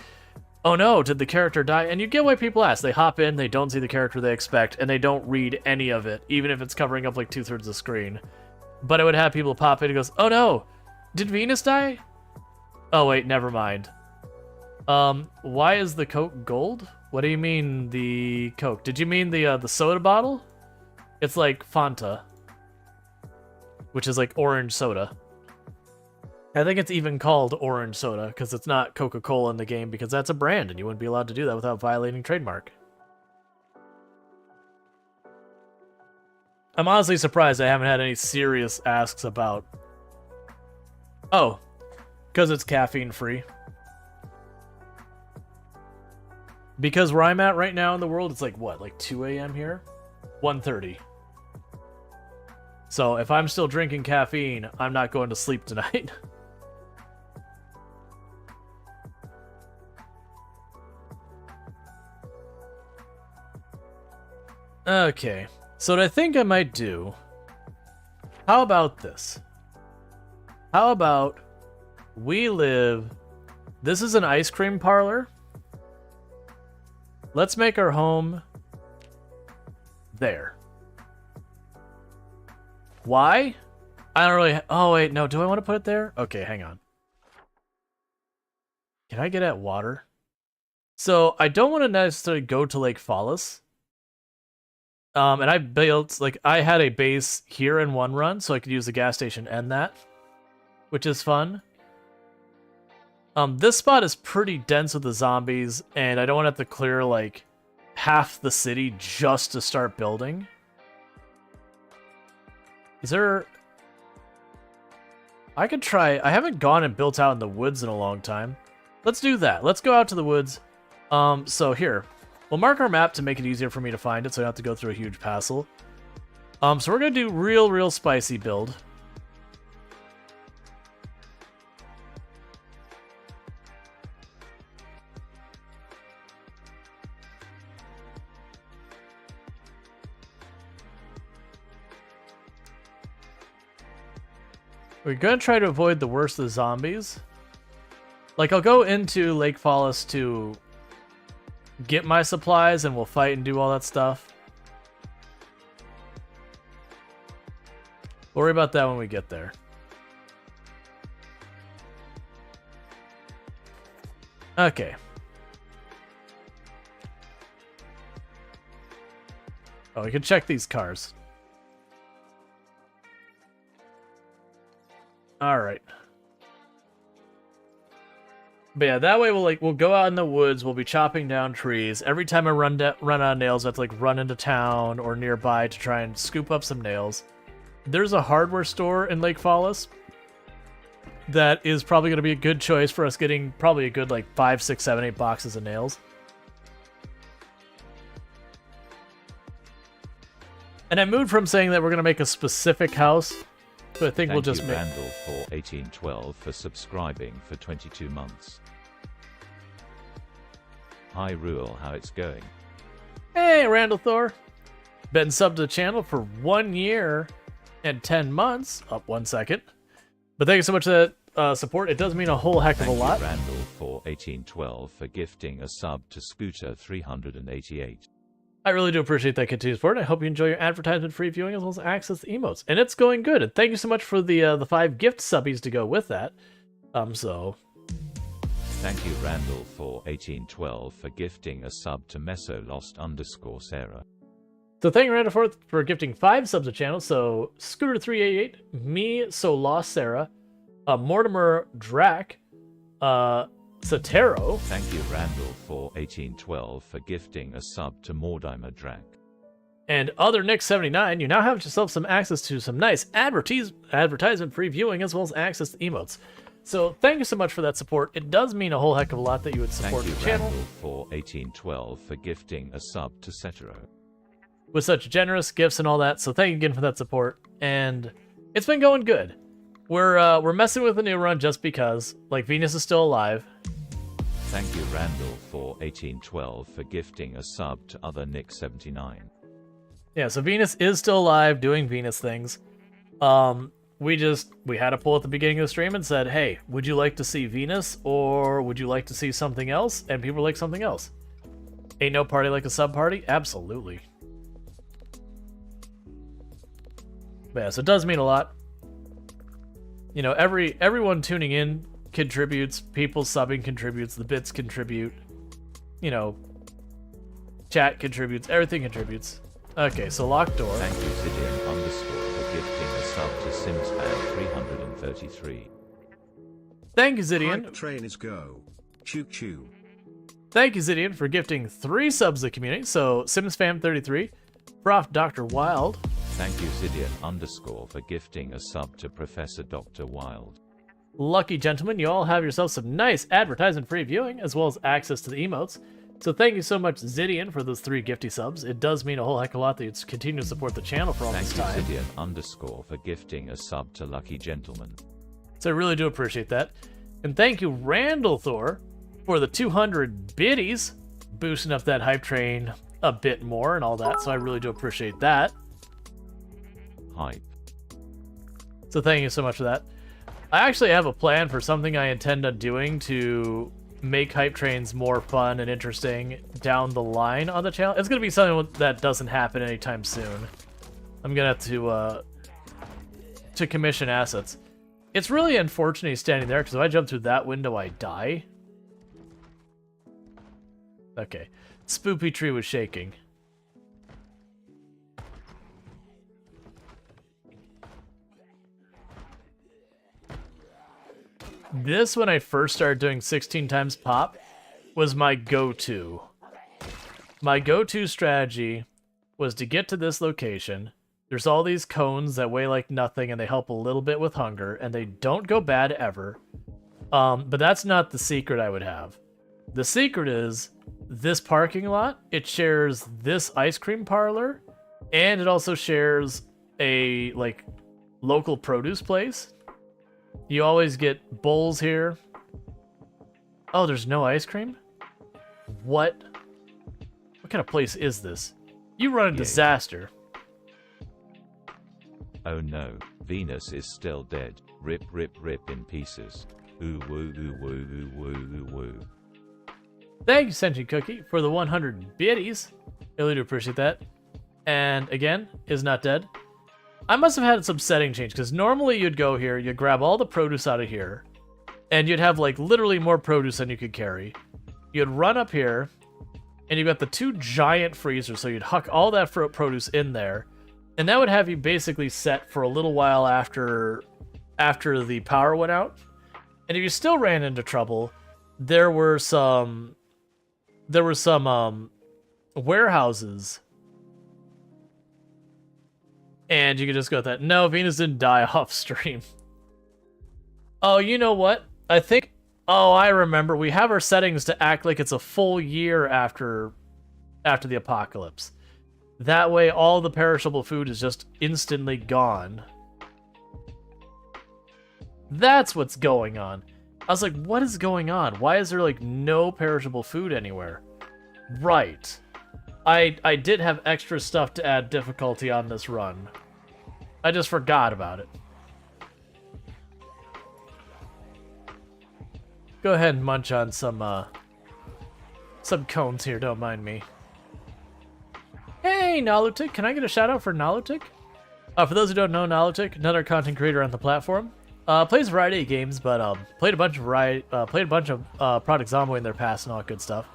oh no, did the character die? And you get why people ask. They hop in, they don't see the character they expect, and they don't read any of it, even if it's covering up, like, 2/3 of the screen. But I would have people pop in and goes, oh no, did Venus die? Oh wait, never mind. Why is the Coke gold? What do you mean the Coke? Did you mean the soda bottle? It's like Fanta, which is like orange soda. I think it's even called orange soda because it's not Coca-Cola in the game because that's a brand and you wouldn't be allowed to do that without violating trademark. I'm honestly surprised I haven't had any serious asks about... Oh, because it's caffeine free. Because where I'm at right now in the world, it's like, what, like 2 a.m. here? 1:30. So if I'm still drinking caffeine, I'm not going to sleep tonight. Okay. So what I think I might do... How about this? How about we live... This is an ice cream parlor. Let's make our home there. Why? I don't really... Oh, wait, no. Do I want to put it there? Okay, hang on. Can I get at water? So, I don't want to necessarily go to Lake Fallis. And I built... Like, I had a base here in one run, so I could use the gas station and that. Which is fun. This spot is pretty dense with the zombies, and I don't want to have to clear, like, half the city just to start building. Is there... I could try... I haven't gone and built out in the woods in a long time. Let's do that. Let's go out to the woods. So here. We'll mark our map to make it easier for me to find it, so I don't have to go through a huge hassle. So we're going to do real spicy build. We're gonna try to avoid the worst of the zombies. Like, I'll go into Lake Fallis to get my supplies and we'll fight and do all that stuff. We'll worry about that when we get there. Okay. Oh, we can check these cars. Alright. But yeah, that way we'll go out in the woods. We'll be chopping down trees. Every time I run out of nails, I have to like run into town or nearby to try and scoop up some nails. There's a hardware store in Lake Fallis that is probably going to be a good choice for us getting probably a good like 5, 6, 7, 8 boxes of nails. And I moved from saying that we're going to make a specific house, so I think we'll just Thank you, make... Randall for 1812 for subscribing for 22 months. Hi Rual, how it's going? Hey, Randall Thor. Been subbed to the channel for 1 year and 10 months. Up 1 second. But thank you so much for that support. It does mean a whole heck of a lot. Thank you, Randall for 1812 for gifting a sub to Scooter 388. I really do appreciate that continued support. I hope you enjoy your advertisement-free viewing as well as access to emotes. And it's going good. And thank you so much for the 5 gift subbies to go with that. Thank you, Randall, for 1812 for gifting a sub to Meso Lost _Sarah. So thank you, Randall, for gifting 5 subs to channel. So Scooter388, me, So Lost Sarah, Mortimer Drac, Sotero. Thank you, Randall, for 1812 for gifting a sub to Mortimer Drac. And other Nick79, you now have yourself some access to some nice advertisement-free viewing as well as access to emotes. So thank you so much for that support. It does mean a whole heck of a lot that you would support Thank you, the channel. Randall, for 1812 for gifting a sub to Cetero. With such generous gifts and all that. So thank you again for that support. And it's been going good. We're messing with the new run just because, like, Venus is still alive. Thank you, Randall, for 1812 for gifting a sub to other Nick79. Yeah, so Venus is still alive, doing Venus things. We had a poll at the beginning of the stream and said, hey, would you like to see Venus or would you like to see something else? And people like something else. Ain't no party like a sub party? Absolutely. But yeah, so it does mean a lot. You know, everyone tuning in contributes, people subbing contributes, the bits contribute, you know, chat contributes, everything contributes. Okay, so locked door. Thank you, Zidian _ for gifting a sub to Simspan 333. Thank you, Zidian. Hype train is go. Choo choo. Thank you, Zidian, for gifting 3 subs to the community. So SimsFam33, Prof. Dr. Wild. Thank you, Zidian _ for gifting a sub to Professor Dr. Wild. Lucky gentlemen, you all have yourselves some nice advertisement-free viewing, as well as access to the emotes. So thank you so much, Zidian, for those 3 gifty subs. It does mean a whole heck of a lot that you continue to support the channel for all this time. Thank you, Zidian _ for gifting a sub to Lucky Gentleman. So I really do appreciate that. And thank you, Randall Thor, for the 200 biddies, boosting up that hype train a bit more and all that. So I really do appreciate that. Hype. So thank you so much for that. I actually have a plan for something I intend on doing to make hype trains more fun and interesting down the line on the channel. It's going to be something that doesn't happen anytime soon. I'm going to have to commission assets. It's really unfortunate he's standing there, because if I jump through that window, I die. Okay. Spoopy tree was shaking. This, when I first started doing 16 times pop, was my go-to. My go-to strategy was to get to this location. There's all these cones that weigh like nothing, and they help a little bit with hunger, and they don't go bad ever. But that's not the secret I would have. The secret is this parking lot. It shares this ice cream parlor, and it also shares a like local produce place. You always get bowls here. Oh, there's no ice cream? What? What kind of place is this? You run a disaster. Oh no, Venus is still dead. Rip, rip, rip in pieces. Ooh, woo, ooh, woo, ooh, woo, ooh, woo. Thank you, Sentient Cookie, for the 100 biddies. Really do appreciate that. And again, is not dead. I must have had some setting change, because normally you'd go here, you'd grab all the produce out of here, and you'd have like literally more produce than you could carry. You'd run up here, and you've got the 2 giant freezers, so you'd huck all that produce in there, and that would have you basically set for a little while after the power went out. And if you still ran into trouble, there were some warehouses, and you could just go with that. No, Venus didn't die off stream. Oh, you know what? I think. Oh, I remember. We have our settings to act like it's a full year after the apocalypse. That way, all the perishable food is just instantly gone. That's what's going on. I was like, what is going on? Why is there, like, no perishable food anywhere? Right. I did have extra stuff to add difficulty on this run. I just forgot about it. Go ahead and munch on some cones here, don't mind me. Hey, Nalutic, can I get a shout out for Nalutic? For those who don't know, Nalutic, another content creator on the platform. Plays a variety of games, but played a bunch of Project Zomboid in their past and all that good stuff.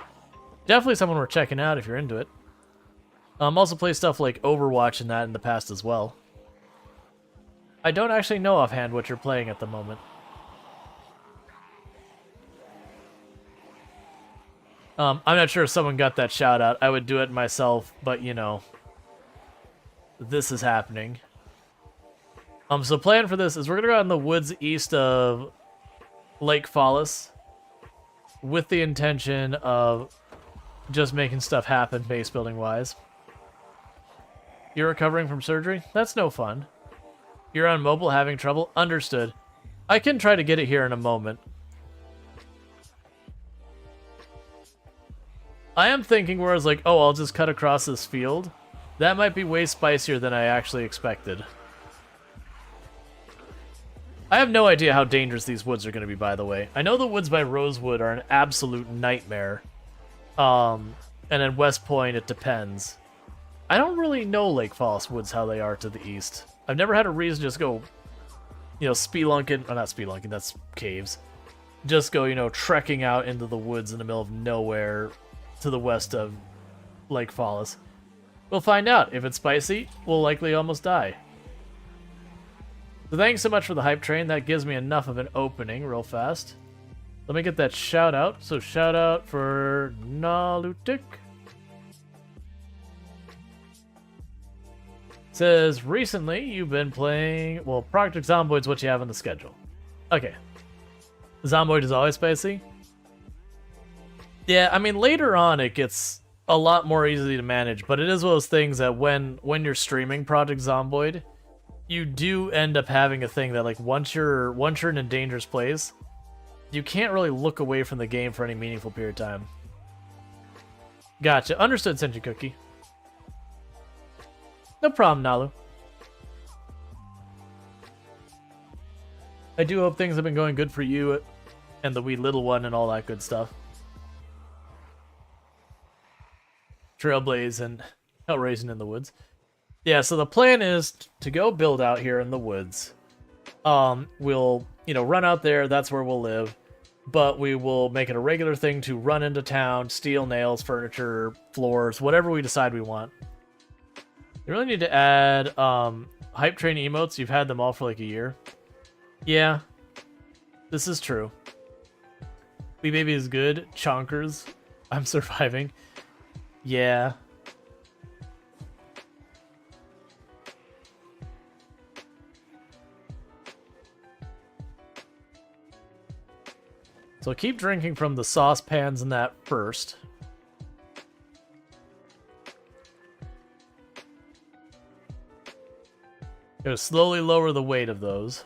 Definitely someone worth checking out if you're into it. Also plays stuff like Overwatch and that in the past as well. I don't actually know offhand what you're playing at the moment. I'm not sure if someone got that shout out. I would do it myself, but you know, this is happening. So plan for this is we're gonna go out in the woods east of Lake Fallis with the intention of just making stuff happen base building wise. You're recovering from surgery? That's no fun. You're on mobile having trouble? Understood. I can try to get it here in a moment. I am thinking where I was like, oh, I'll just cut across this field. That might be way spicier than I actually expected. I have no idea how dangerous these woods are going to be, by the way. I know the woods by Rosewood are an absolute nightmare. And in West Point, it depends. I don't really know Lake Falls woods, how they are to the east. I've never had a reason to just go, you know, spelunking. Oh, not spelunking, that's caves. Just go, you know, trekking out into the woods in the middle of nowhere to the west of Lake Fallis. We'll find out. If it's spicy, we'll likely almost die. So thanks so much for the hype train. That gives me enough of an opening real fast. Let me get that shout out. So shout out for Nalutic. Says, recently you've been playing... Well, Project Zomboid's what you have on the schedule. Okay. Zomboid is always spicy? Yeah, I mean, later on it gets a lot more easy to manage, but it is one of those things that when you're streaming Project Zomboid, you do end up having a thing that, like, once you're in a dangerous place, you can't really look away from the game for any meaningful period of time. Gotcha. Understood, Senju Cookie. No problem, Nalu. I do hope things have been going good for you and the wee little one and all that good stuff. Trailblaze and Hellraising in the woods. Yeah, so the plan is to go build out here in the woods. We'll, you know, run out there, that's where we'll live. But we will make it a regular thing to run into town, steal nails, furniture, floors, whatever we decide we want. You really need to add hype train emotes. You've had them all for like a year. Yeah, this is true. Wee Baby is good. Chonkers. I'm surviving. Yeah. So keep drinking from the saucepans and that first. Gonna slowly lower the weight of those.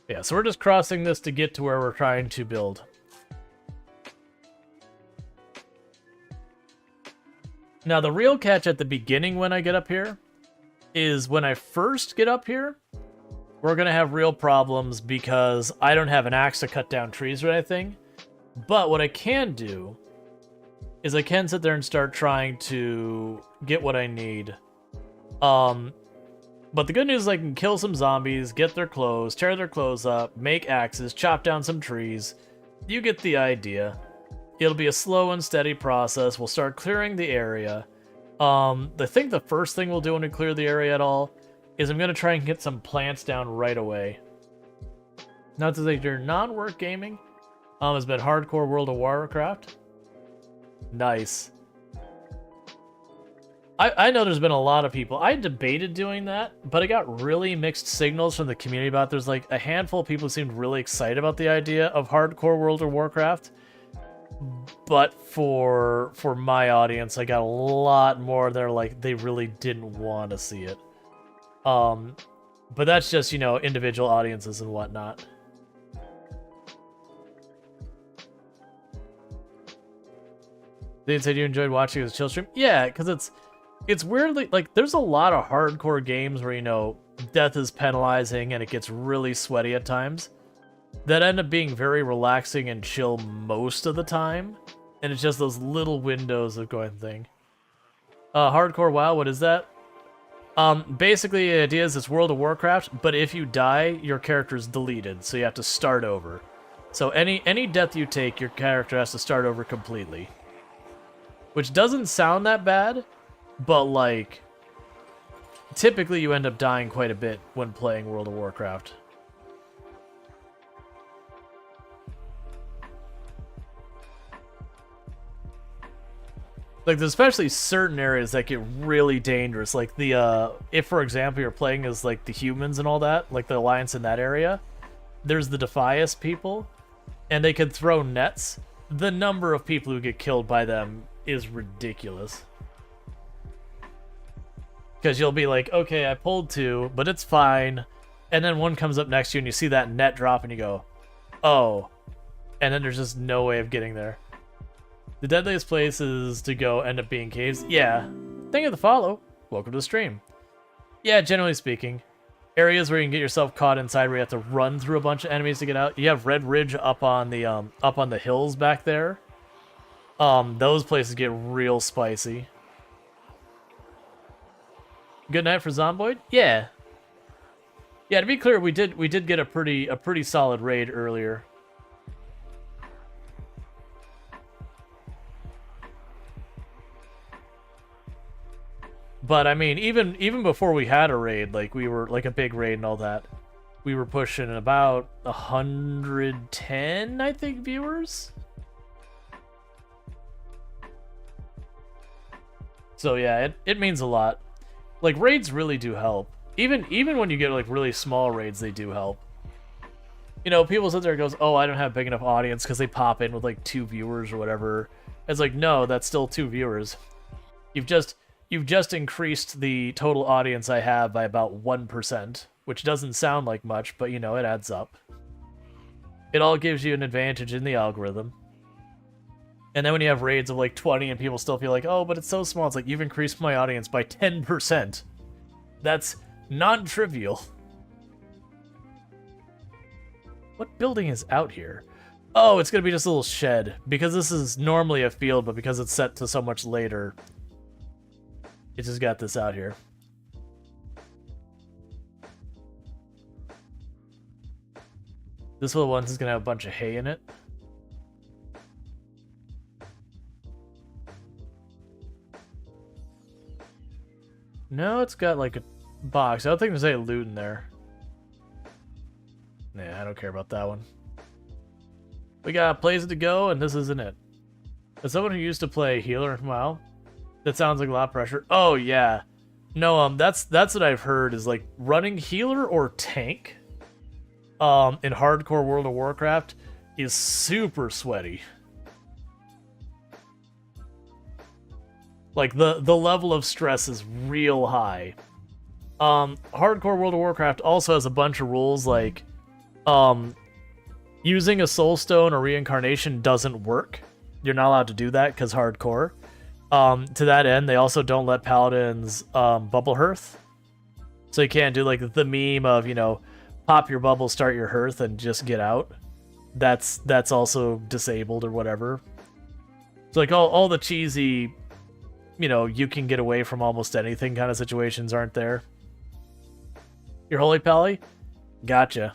Yeah, so we're just crossing this to get to where we're trying to build. Now, the real catch at the beginning when I get up here is when I first get up here, we're going to have real problems because I don't have an axe to cut down trees or anything. But what I can do is I can sit there and start trying to get what I need. But the good news is I can kill some zombies, get their clothes, tear their clothes up, make axes, chop down some trees. You get the idea. It'll be a slow and steady process. We'll start clearing the area. I think the first thing we'll do when we clear the area at all is I'm gonna try and get some plants down right away. Not to say your non-work gaming has been hardcore World of Warcraft. Nice. I know there's been a lot of people. I debated doing that, but I got really mixed signals from the community about it. There's like a handful of people who seemed really excited about the idea of hardcore World of Warcraft. But for my audience, I got a lot more that are like they really didn't want to see it. But that's just, you know, individual audiences and whatnot. They said you enjoyed watching this chill stream? Yeah, because it's weirdly, like, there's a lot of hardcore games where, you know, death is penalizing and it gets really sweaty at times that end up being very relaxing and chill most of the time. And it's just those little windows of going thing. Hardcore WoW, what is that? Basically the idea is it's World of Warcraft, but if you die, your character's deleted, so you have to start over. So any death you take, your character has to start over completely. Which doesn't sound that bad, but like, typically you end up dying quite a bit when playing World of Warcraft. Like, there's especially certain areas that get really dangerous. Like the, if for example you're playing as like the humans and all that, like the Alliance in that area, there's the Defias people, and they can throw nets. The number of people who get killed by them is ridiculous. Because you'll be like, okay, I pulled two, but it's fine. And then one comes up next to you and you see that net drop and you go, oh. And then there's just no way of getting there. The deadliest places to go end up being caves. Yeah. Thank you for the follow. Welcome to the stream. Yeah, generally speaking. Areas where you can get yourself caught inside where you have to run through a bunch of enemies to get out. You have Red Ridge up on the hills back there. Those places get real spicy. Good night for Zomboid? Yeah. Yeah, to be clear, we did get a pretty solid raid earlier. But I mean, even before we had a raid, like we were like a big raid and all that, we were pushing about 110, I think, viewers. So yeah, it means a lot. Like, raids really do help. Even when you get like really small raids, they do help. You know, people sit there and goes, oh, I don't have a big enough audience because they pop in with like 2 viewers or whatever. It's like, no, that's still 2 viewers. You've just increased the total audience I have by about 1%, which doesn't sound like much, but you know, it adds up. It all gives you an advantage in the algorithm. And then when you have raids of like 20 and people still feel like, oh, but it's so small, it's like, you've increased my audience by 10%. That's non-trivial. What building is out here? Oh, it's gonna be just a little shed. Because this is normally a field, but because it's set to so much later, it just got this out here. This little one's gonna have a bunch of hay in it. No, it's got like a box. I don't think there's any loot in there. Nah, I don't care about that one. We got a place to go, and this isn't it. As someone who used to play healer from WoW, that sounds like a lot of pressure. Oh yeah, no, that's what I've heard is like running healer or tank, in hardcore World of Warcraft is super sweaty. Like, the level of stress is real high. Hardcore World of Warcraft also has a bunch of rules, like, using a soul stone or reincarnation doesn't work. You're not allowed to do that, because hardcore. To that end, they also don't let paladins, bubble hearth. So you can't do, like, the meme of, you know, pop your bubble, start your hearth, and just get out. That's also disabled or whatever. So, like, all the cheesy, you know, you can get away from almost anything kind of situations aren't there. You're holy pally? Gotcha.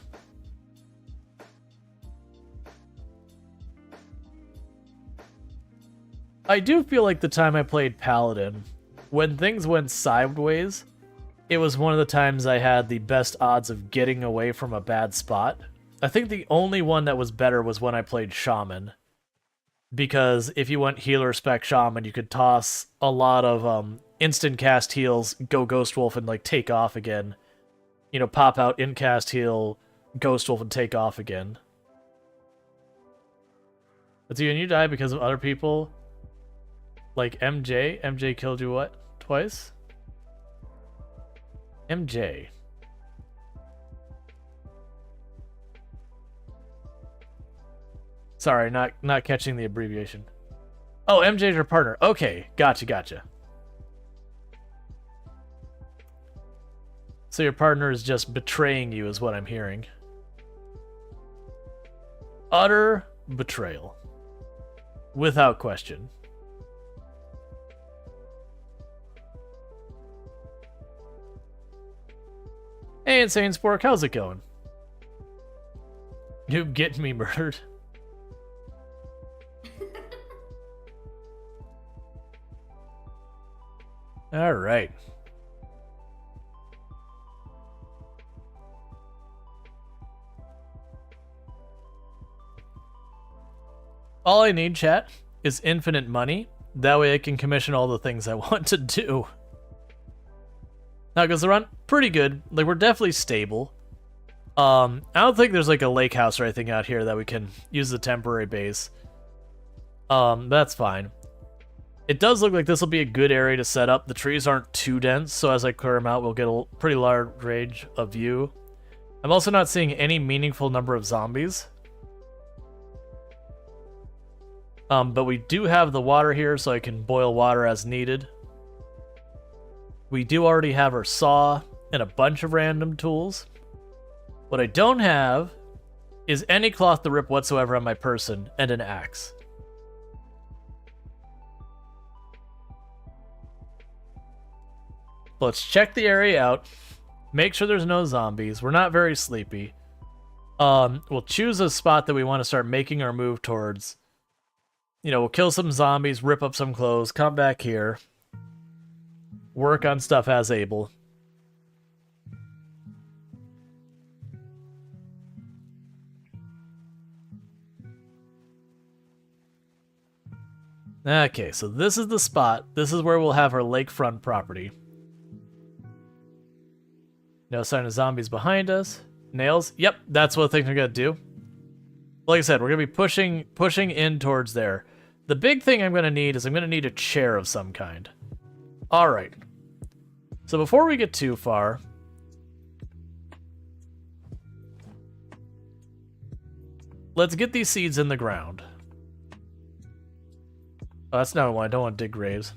I do feel like the time I played Paladin, when things went sideways, it was one of the times I had the best odds of getting away from a bad spot. I think the only one that was better was when I played Shaman. Because if you went healer spec Shaman, you could toss a lot of instant cast heals, go Ghost Wolf, and like take off again. You know, pop out, in cast heal, Ghost Wolf, and take off again. But you, and you die because of other people? Like MJ? MJ killed you what? Twice? MJ. Sorry, not catching the abbreviation. Oh, MJ's your partner. Okay, gotcha. So your partner is just betraying you is what I'm hearing. Utter betrayal. Without question. Hey, Insane Spork, how's it going? You getting me murdered? Alright. All I need, chat, is infinite money. That way I can commission all the things I want to do. How goes the run? Pretty good. Like, we're definitely stable. I don't think there's like a lake house or anything out here that we can use the temporary base. That's fine. It does look like this will be a good area to set up. The trees aren't too dense, so as I clear them out, we'll get a pretty large range of view. I'm also not seeing any meaningful number of zombies. But we do have the water here, so I can boil water as needed. We do already have our saw and a bunch of random tools. What I don't have is any cloth to rip whatsoever on my person and an axe. Let's check the area out. Make sure there's no zombies. We're not very sleepy. We'll choose a spot that we want to start making our move towards. You know, we'll kill some zombies, rip up some clothes, come back here. Work on stuff as able. Okay, so this is the spot. This is where we'll have our lakefront property. No sign of zombies behind us. Nails? Yep, that's what I think I'm gonna do. Like I said, we're gonna be pushing in towards there. The big thing I'm gonna need is I'm gonna need a chair of some kind. Alright. So before we get too far, let's get these seeds in the ground. Oh, that's not what I don't want to dig graves.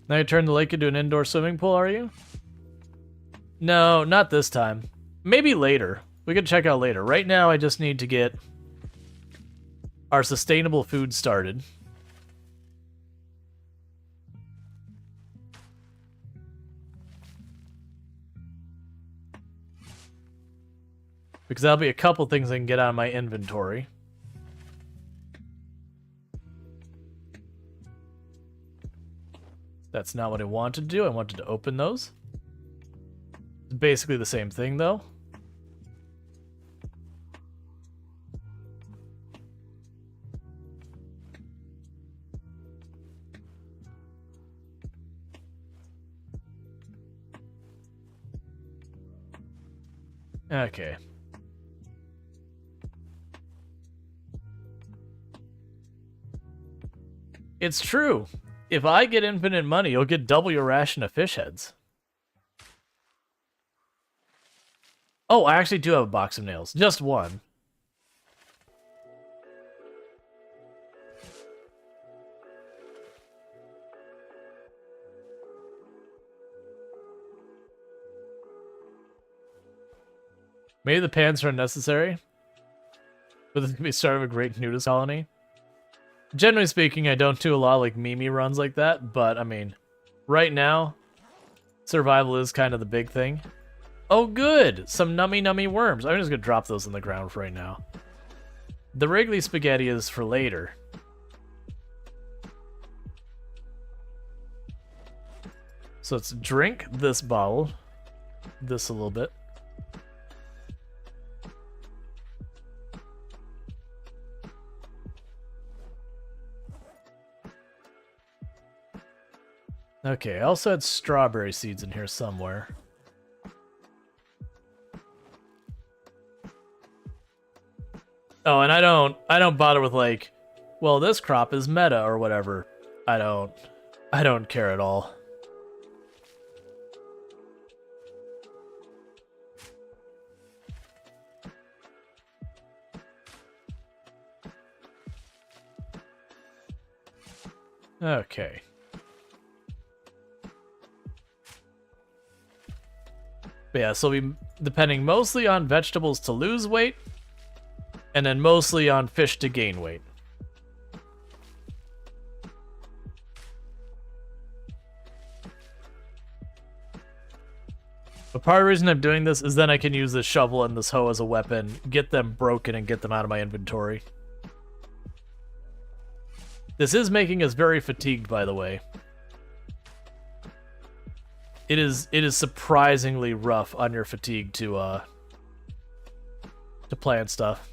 Now you turn the lake into an indoor swimming pool, are you? No, not this time. Maybe later. We can check out later. Right now, I just need to get our sustainable food started. Because that'll be a couple things I can get out of my inventory. That's not what I wanted to do. I wanted to open those. It's basically the same thing, though. Okay. It's true. If I get infinite money, you'll get double your ration of fish heads. Oh, I actually do have a box of nails. Just one. Maybe the pants are unnecessary. But this could be start of a great nudist colony. Generally speaking, I don't do a lot of like Mimi runs like that, but I mean, right now, survival is kind of the big thing. Oh good! Some nummy worms. I'm just gonna drop those on the ground for right now. The Wrigley spaghetti is for later. So let's drink this bottle. This a little bit. Okay, I also had strawberry seeds in here somewhere. Oh, and I don't bother with like, well, this crop is meta or whatever. I don't care at all. Okay. But yeah, so we depending mostly on vegetables to lose weight, and then mostly on fish to gain weight. But part of the reason I'm doing this is then I can use this shovel and this hoe as a weapon, get them broken, and get them out of my inventory. This is making us very fatigued, by the way. It is surprisingly rough on your fatigue to plant stuff.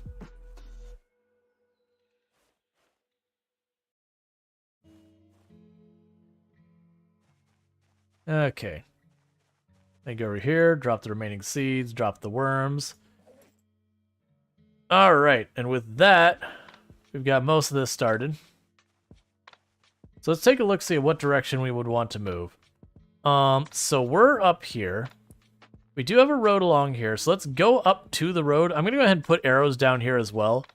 Okay. Then go over here, drop the remaining seeds, drop the worms. Alright, and with that, we've got most of this started. So let's take a look, see at what direction we would want to move. So we're up here. We do have a road along here, so let's go up to the road. I'm going to go ahead and put arrows down here as well.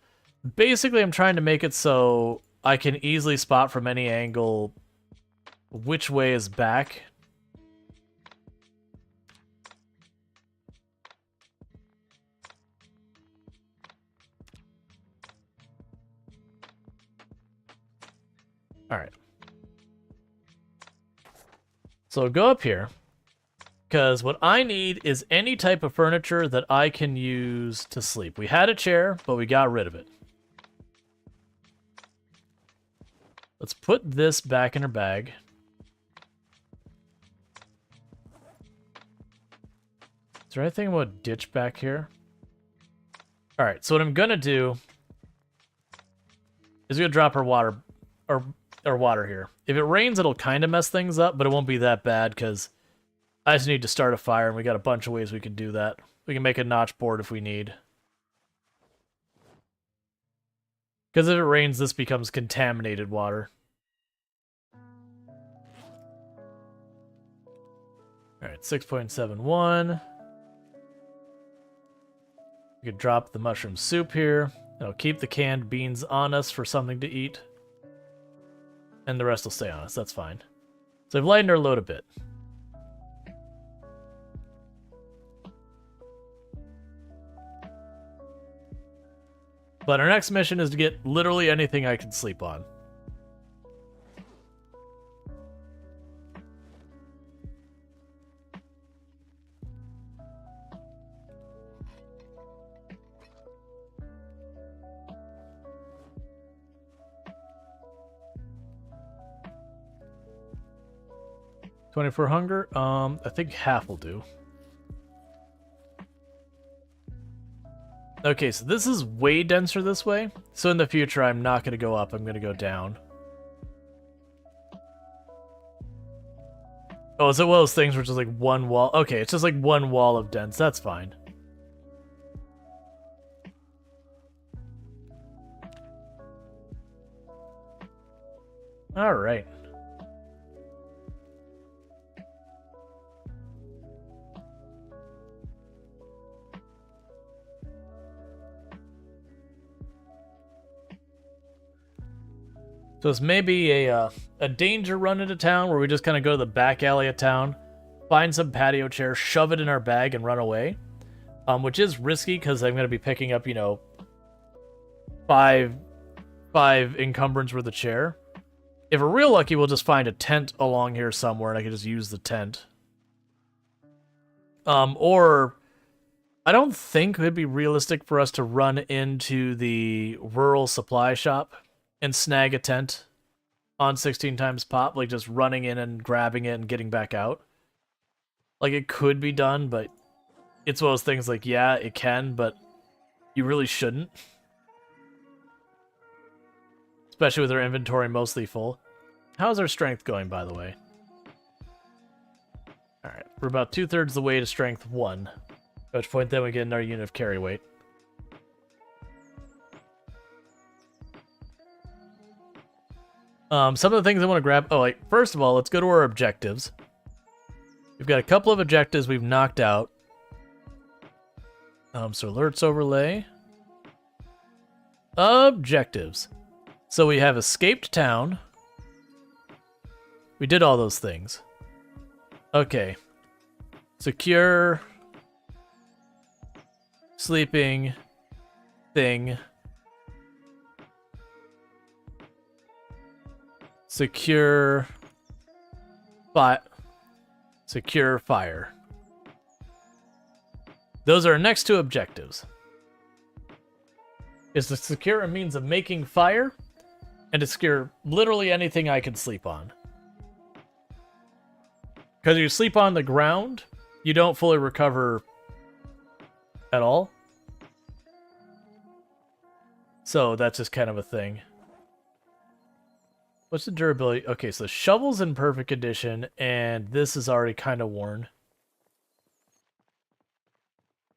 Basically, I'm trying to make it so I can easily spot from any angle which way is back. All right. So go up here, because what I need is any type of furniture that I can use to sleep. We had a chair, but we got rid of it. Let's put this back in our bag. Is there anything about a ditch back here? All right, so what I'm gonna do is we're gonna drop our water, or water here. If it rains, it'll kind of mess things up, but it won't be that bad because I just need to start a fire, and we got a bunch of ways we can do that. We can make a notch board if we need. Because if it rains, this becomes contaminated water. Alright, 6.71. We could drop the mushroom soup here. It'll keep the canned beans on us for something to eat. And the rest will stay on us, that's fine. So I've lightened our load a bit. But our next mission is to get literally anything I can sleep on. $24 hunger? I think half will do. Okay, so this is way denser this way. So in the future, I'm not going to go up. I'm going to go down. Oh, is it one of those things where it's just like one wall? Okay, it's just like one wall of dense. That's fine. All right. So it's maybe a danger run into town where we just kind of go to the back alley of town, find some patio chairs, shove it in our bag, and run away. Which is risky because I'm going to be picking up, you know, five encumbrance worth of chair. If we're real lucky, we'll just find a tent along here somewhere, and I can just use the tent. Or I don't think it would be realistic for us to run into the rural supply shop and snag a tent on 16 times pop, like just running in and grabbing it and getting back out. Like, it could be done, but it's one of those things like, yeah, it can, but you really shouldn't. Especially with our inventory mostly full. How's our strength going, by the way? Alright, we're about 2/3 the way to strength 1. At which point then we get another unit of carry weight. Some of the things I want to grab... Oh, like, first of all, let's go to our objectives. We've got a couple of objectives we've knocked out. So alerts overlay. Objectives. So we have escaped town. We did all those things. Okay. Secure... sleeping... thing... Secure fire. Those are our next two objectives. Is to secure a means of making fire, and to secure literally anything I can sleep on. Because you sleep on the ground, you don't fully recover at all. So that's just kind of a thing. What's the durability? Okay, so shovel's in perfect condition, and this is already kind of worn.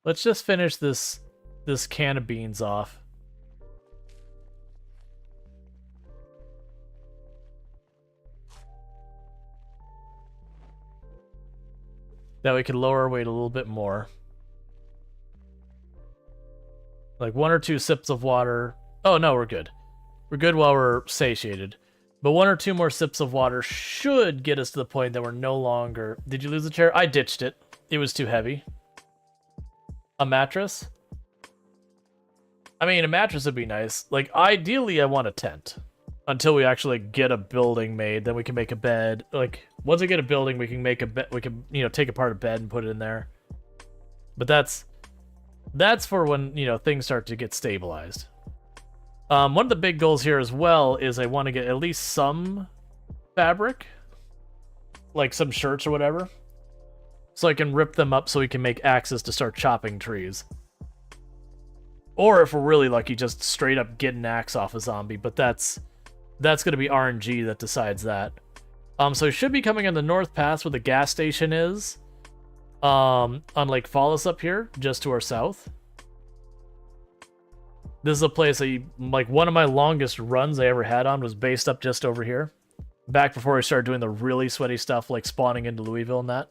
Let's just finish this can of beans off. That we can lower our weight a little bit more. Like 1 or 2 sips of water. Oh, no, we're good. We're good while we're satiated. But 1 or 2 more sips of water should get us to the point that we're no longer... Did you lose the chair? I ditched it. It was too heavy. A mattress? I mean, a mattress would be nice. Like, ideally, I want a tent. Until we actually get a building made, then we can make a bed. Like, once we get a building, we can make a bed. We can, you know, take apart a bed and put it in there. But that's for when, you know, things start to get stabilized. One of the big goals here as well is I want to get at least some fabric. Like some shirts or whatever. So I can rip them up so we can make axes to start chopping trees. Or if we're really lucky, just straight up get an axe off a zombie. But that's going to be RNG that decides that. So it should be coming on the North Pass where the gas station is. On Lake Fallis up here, just to our south. This is a place that, like, one of my longest runs I ever had on was based up just over here. Back before I started doing the really sweaty stuff, like spawning into Louisville and that.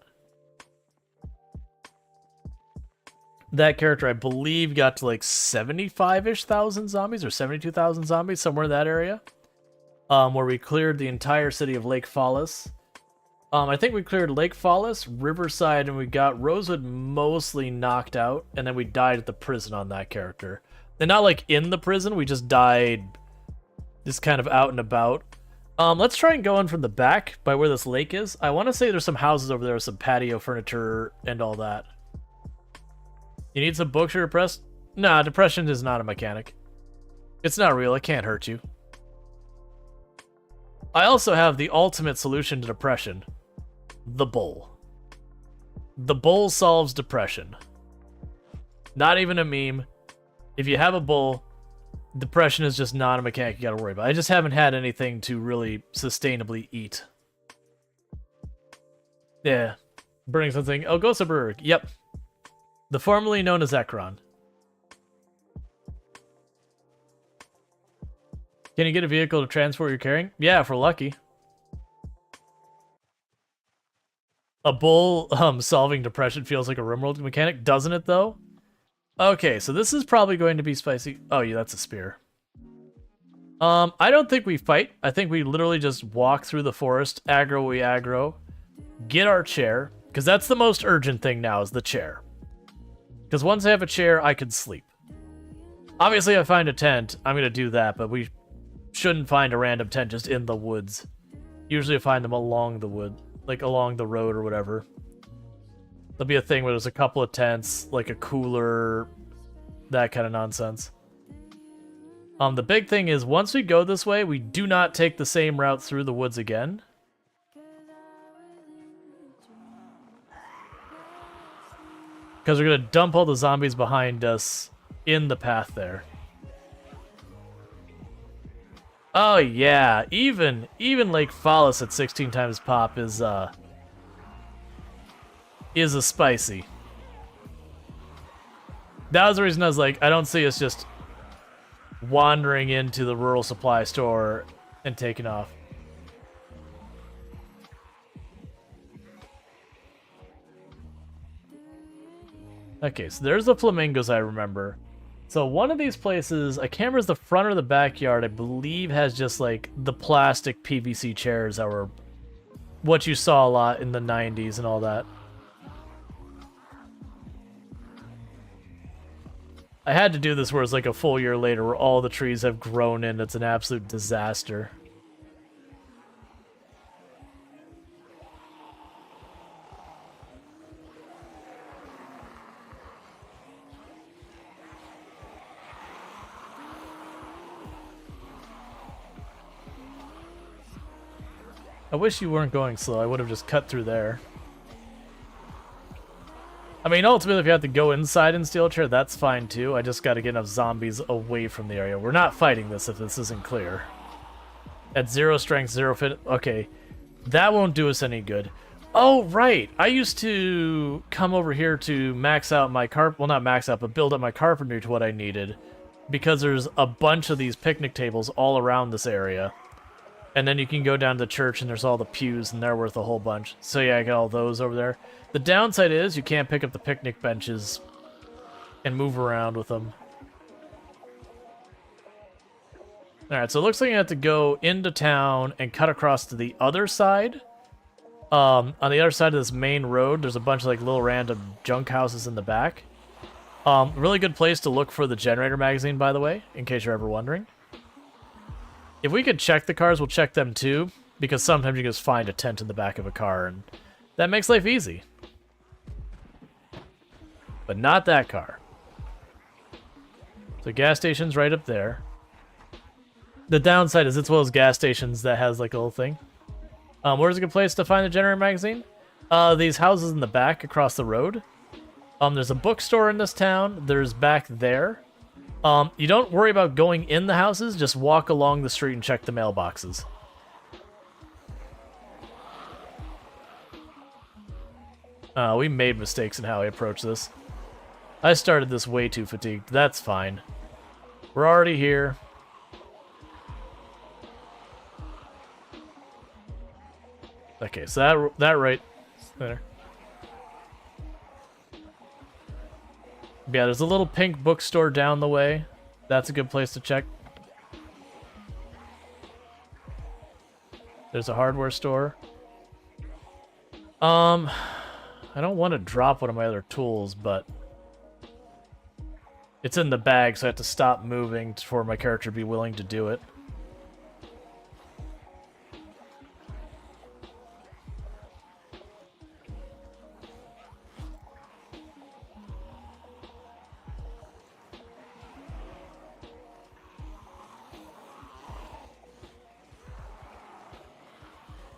That character, I believe, got to like 75-ish thousand zombies, or 72,000 zombies, somewhere in that area. Where we cleared the entire city of Lake Fallis. I think we cleared Lake Fallis, Riverside, and we got Rosewood mostly knocked out, and then we died at the prison on that character. And not like in the prison, we just died just kind of out and about. Let's try and go in from the back by where this lake is. I want to say there's some houses over there with some patio furniture and all that. You need some books you're depressed? Nah, depression is not a mechanic. It's not real, it can't hurt you. I also have the ultimate solution to depression. The bull. The bull solves depression. Not even a meme. If you have a bull, depression is just not a mechanic you gotta worry about. I just haven't had anything to really sustainably eat. Yeah. Burning something. Oh, Gosaberg. Yep. The formerly known as Ekron. Can you get a vehicle to transport you're carrying? Yeah, if we're lucky. A bull solving depression feels like a RimWorld mechanic, doesn't it though? Okay, so this is probably going to be spicy. Oh yeah, that's a spear. I don't think we fight. I think we literally just walk through the forest, aggro we aggro, get our chair, because that's the most urgent thing now is the chair. Because once I have a chair, I can sleep. Obviously, if I find a tent, I'm going to do that, but we shouldn't find a random tent just in the woods. Usually I find them along the wood, like along the road or whatever. There'll be a thing where there's a couple of tents, like a cooler, that kind of nonsense. The big thing is, once we go this way, we do not take the same route through the woods again. Because we're going to dump all the zombies behind us in the path there. Oh yeah, even Lake Fallis at 16 times pop is a spicy. That was the reason I was like, I don't see us just wandering into the rural supply store and taking off. Okay, so there's the flamingos I remember. So one of these places, I can't remember if it's the front or the backyard, I believe has just like the plastic PVC chairs that were what you saw a lot in the 90s and all that. I had to do this where it's like a full year later where all the trees have grown in. It's an absolute disaster. I wish you weren't going slow. I would have just cut through there. I mean, ultimately, if you have to go inside and steal a chair, that's fine too. I just got to get enough zombies away from the area. We're not fighting this if this isn't clear. At 0 strength, 0 fit. Okay, that won't do us any good. Oh, right. I used to come over here to max out my well, not max out, but build up my carpentry to what I needed. Because there's a bunch of these picnic tables all around this area. And then you can go down to the church and there's all the pews and they're worth a whole bunch. So yeah, I got all those over there. The downside is you can't pick up the picnic benches and move around with them. Alright, so it looks like you have to go into town and cut across to the other side. On the other side of this main road, there's a bunch of like little random junk houses in the back. Really good place to look for the generator magazine, by the way, in case you're ever wondering. If we could check the cars, we'll check them too, because sometimes you can just find a tent in the back of a car, and that makes life easy. But not that car. So gas station's right up there. The downside is it's one of those gas stations that has like a little thing. Where's a good place to find the generator magazine? These houses in the back across the road. There's a bookstore in this town. There's back there. You don't worry about going in the houses, just walk along the street and check the mailboxes. We made mistakes in how I approach this. I started this way too fatigued. That's fine. We're already here. Okay, so that right there. Yeah, there's a little pink bookstore down the way. That's a good place to check. There's a hardware store. I don't want to drop one of my other tools, but it's in the bag, so I have to stop moving for my character to be willing to do it.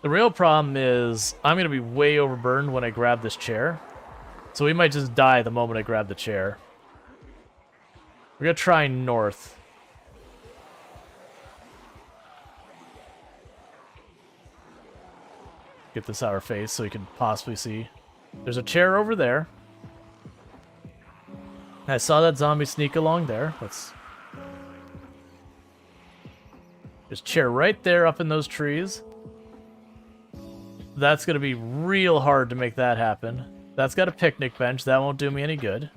The real problem is I'm going to be way overburdened when I grab this chair. So we might just die the moment I grab the chair. We're going to try north. Get this out of our face so we can possibly see. There's a chair over there. I saw that zombie sneak along there. There's a chair right there up in those trees. That's going to be real hard to make that happen. That's got a picnic bench. That won't do me any good.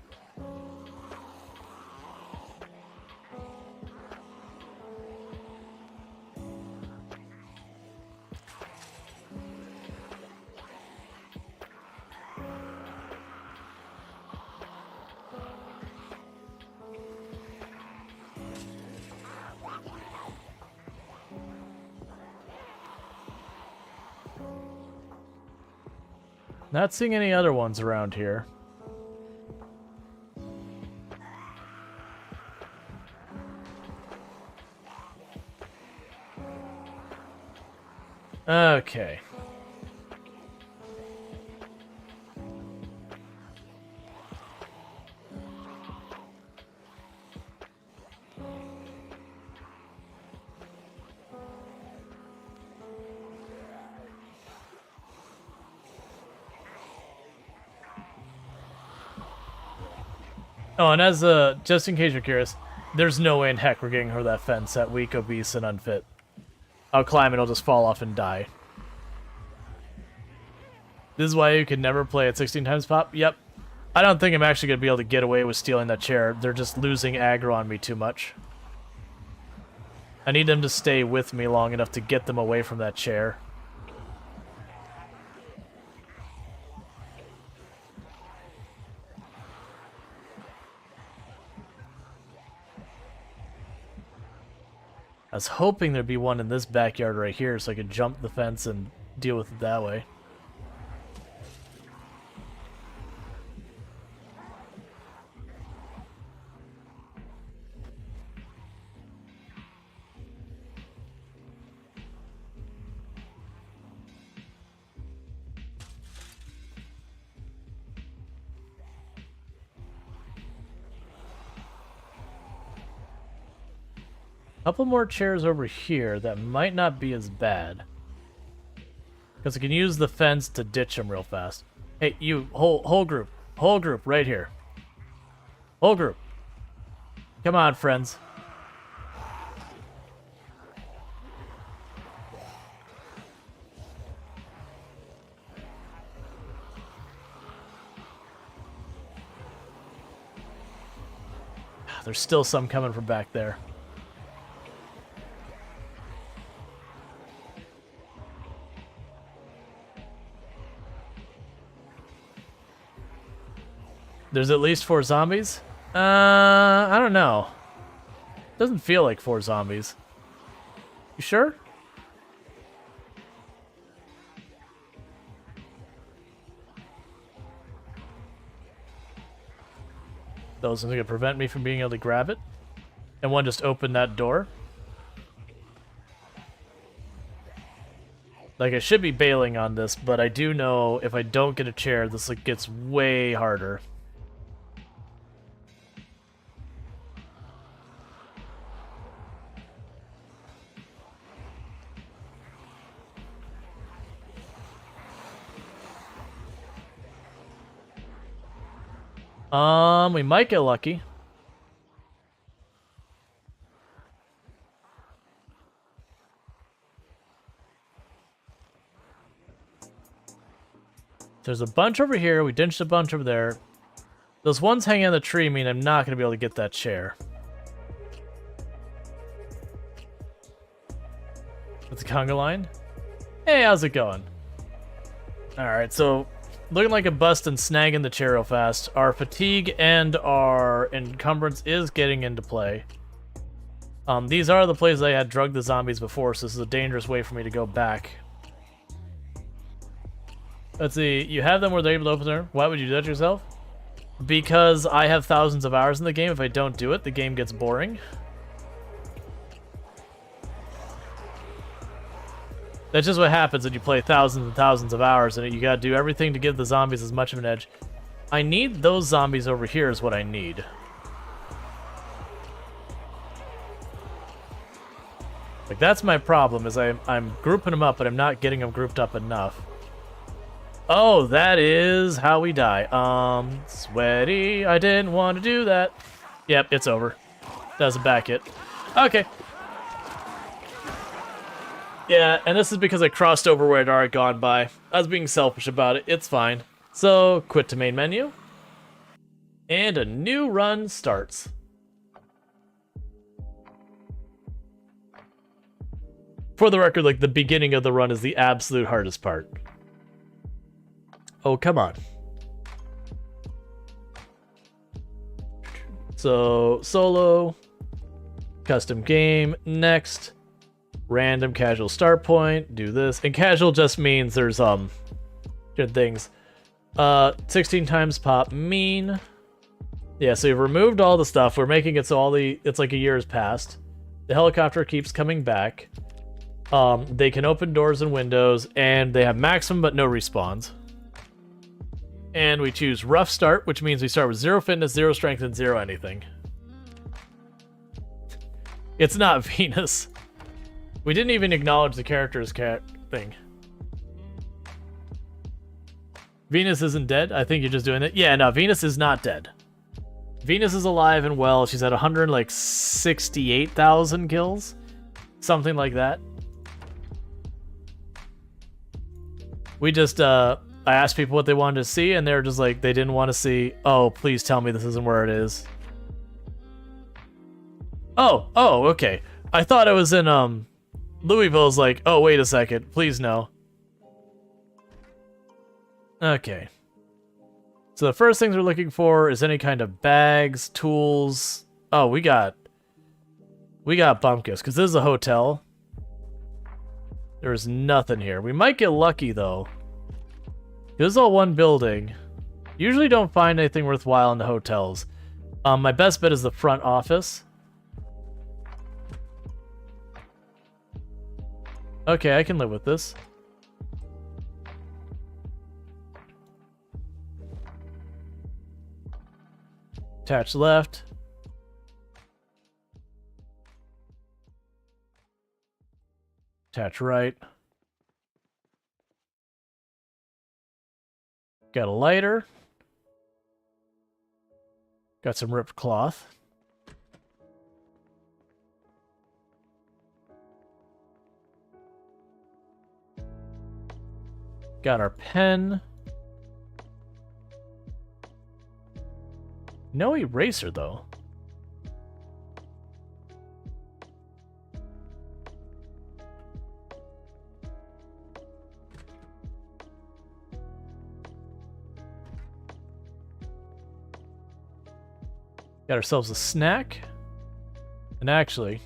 Not seeing any other ones around here. Okay. Oh, and as just in case you're curious, there's no way in heck we're getting her that fence at weak, obese, and unfit. I'll climb and I'll just fall off and die. This is why you can never play at 16 times pop? Yep. I don't think I'm actually going to be able to get away with stealing that chair. They're just losing aggro on me too much. I need them to stay with me long enough to get them away from that chair. I was hoping there'd be one in this backyard right here so I could jump the fence and deal with it that way. Couple more chairs over here that might not be as bad. Because I can use the fence to ditch them real fast. Hey, you, whole group. Whole group, right here. Whole group. Come on, friends. There's still some coming from back there. There's at least 4 zombies? I don't know. Doesn't feel like 4 zombies. You sure? Those are going to prevent me from being able to grab it. And one just opened that door. Like, I should be bailing on this, but I do know if I don't get a chair, this like gets way harder. We might get lucky. There's a bunch over here. We dinched a bunch over there. Those ones hanging on the tree mean I'm not going to be able to get that chair. It's a conga line. Hey, how's it going? Alright, so looking like a bust and snagging the chair real fast. Our fatigue and our encumbrance is getting into play. These are the places I had drugged the zombies before, so this is a dangerous way for me to go back. Let's see, you have them where they're able to open their... Why would you do that to yourself? Because I have thousands of hours in the game. If I don't do it, the game gets boring. That's just what happens when you play thousands and thousands of hours and you gotta do everything to give the zombies as much of an edge. I need those zombies over here is what I need. Like, that's my problem, is I'm grouping them up, but I'm not getting them grouped up enough. Oh, that is how we die. Sweaty, I didn't want to do that. Yep, it's over. Doesn't back it. Okay. Yeah, and this is because I crossed over where I'd already gone by. I was being selfish about it. It's fine. So, quit to main menu. And a new run starts. For the record, like, the beginning of the run is the absolute hardest part. Oh, come on. So, solo. Custom game. Next. Random casual start point, do this. And casual just means there's different things. 16 times pop mean. Yeah, so we've removed all the stuff. We're making it so it's like a year has passed. The helicopter keeps coming back. They can open doors and windows, and they have maximum but no respawns. And we choose rough start, which means we start with 0 fitness, 0 strength, and 0 anything. It's not Venus. We didn't even acknowledge the character's thing. Venus isn't dead? I think you're just doing it. Yeah, no, Venus is not dead. Venus is alive and well. She's at 168,000 kills. Something like that. We just, I asked people what they wanted to see, and they were just like, they didn't want to see, oh, please tell me this isn't where it is. Oh, okay. I thought it was in, Louisville's like, oh, wait a second, please no. Okay. So the first things we're looking for is any kind of bags, tools. Oh, we got bumpkins, because this is a hotel. There's nothing here. We might get lucky, though. This is all one building. Usually don't find anything worthwhile in the hotels. My best bet is the front office. Okay, I can live with this. Attach left. Attach right. Got a lighter. Got some ripped cloth. Got our pen. No eraser, though. Got ourselves a snack. And actually,